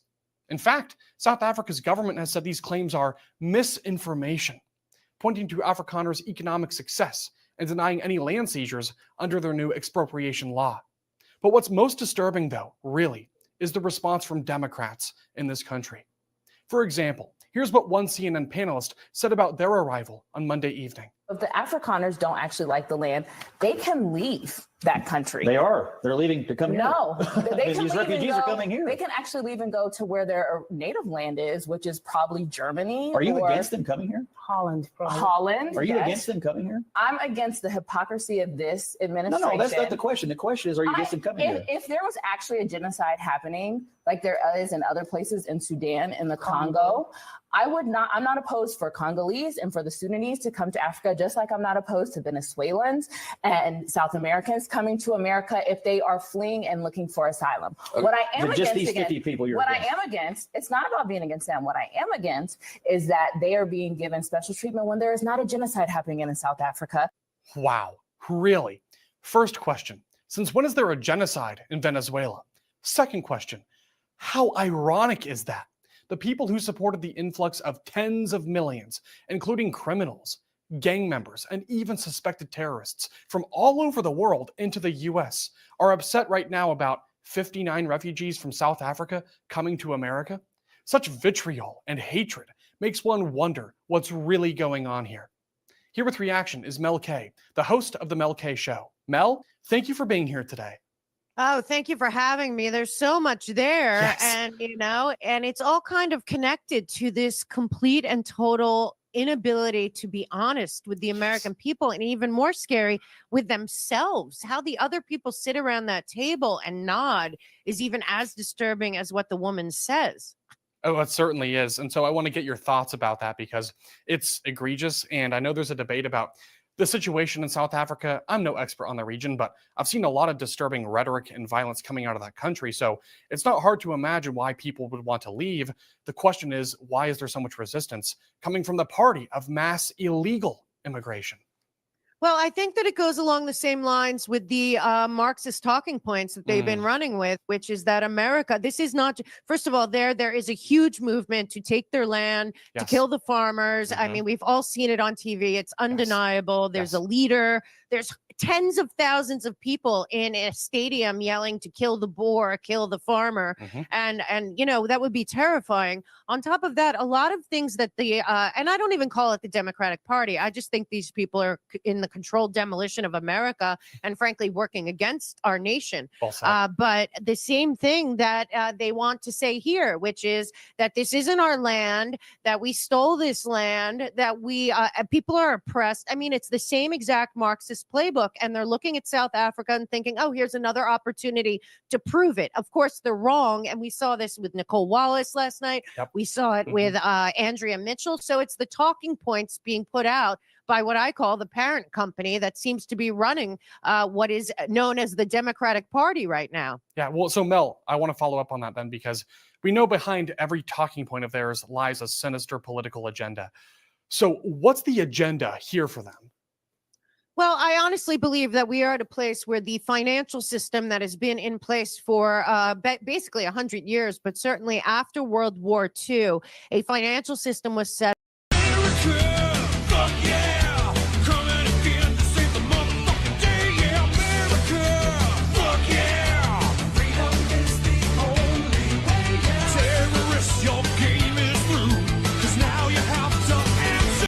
In fact, South Africa's government has said these claims are misinformation. pointing to Afrikaners' economic success and denying any land seizures under their new expropriation law. But what's most disturbing, though, really, is the response from Democrats in this country. For example, here's what one CNN panelist said about their arrival on Monday evening. If the Afrikaners don't actually like the land, they can leave that country. They are. They're leaving to come here. No, they can These leave refugees and go, are coming here. They can actually leave and go to where their native land is, which is probably Germany. Are you or against them coming here? Holland, probably. Holland. Are you yes. against them coming here? I'm against the hypocrisy of this administration. No, that's not the question. The question is, are you against them coming here? If there was actually a genocide happening, like there is in other places in Sudan, in the Congo, I'm not opposed for Congolese and for the Sudanese to come to Africa, just like I'm not opposed to Venezuelans and South Americans coming to America if they are fleeing and looking for asylum. What I am just against, these 50 people you're against. I am against, it's not about being against them. What I am against is that they are being given special treatment when there is not a genocide happening in South Africa. Wow, really? First question, since when is there a genocide in Venezuela? Second question, how ironic is that? The people who supported the influx of tens of millions, including criminals, gang members, and even suspected terrorists from all over the world into the US, are upset right now about 59 refugees from South Africa coming to America. Such vitriol and hatred makes one wonder what's really going on here. Here with reaction is Mel K, the host of The Mel K Show. Mel, thank you for being here today. Oh, thank you for having me. There's so much there. Yes. And it's all kind of connected to this complete and total inability to be honest with the American people, and even more scary, with themselves. How the other people sit around that table and nod is even as disturbing as what the woman says. Oh, it certainly is. And so I want to get your thoughts about that because it's egregious. And I know there's a debate about the situation in South Africa. I'm no expert on the region, but I've seen a lot of disturbing rhetoric and violence coming out of that country. So it's not hard to imagine why people would want to leave. The question is, why is there so much resistance coming from the party of mass illegal immigration? Well, I think that it goes along the same lines with the Marxist talking points that they've been running with, which is that America, this is not, first of all, there is a huge movement to take their land, to kill the farmers. I mean, we've all seen it on TV. It's undeniable. There's a leader. There's tens of thousands of people in a stadium yelling to kill the Boer, kill the farmer. And that would be terrifying. On top of that, a lot of things that and I don't even call it the Democratic Party. I just think these people are in the controlled demolition of America and frankly working against our nation. But the same thing that they want to say here, which is that this isn't our land, that we stole this land, that we people are oppressed. I mean, it's the same exact Marxist playbook. And they're looking at South Africa and thinking, oh, here's another opportunity to prove it. Of course, they're wrong. And we saw this with Nicole Wallace last night. We saw it with Andrea Mitchell. So it's the talking points being put out by what I call the parent company that seems to be running what is known as the Democratic Party right now. Yeah, well, so Mel, I want to follow up on that then, because we know behind every talking point of theirs lies a sinister political agenda. So what's the agenda here for them? Well, I honestly believe that we are at a place where the financial system that has been in place for basically 100 years, but certainly after World War II, a financial system was set. America, fuck yeah!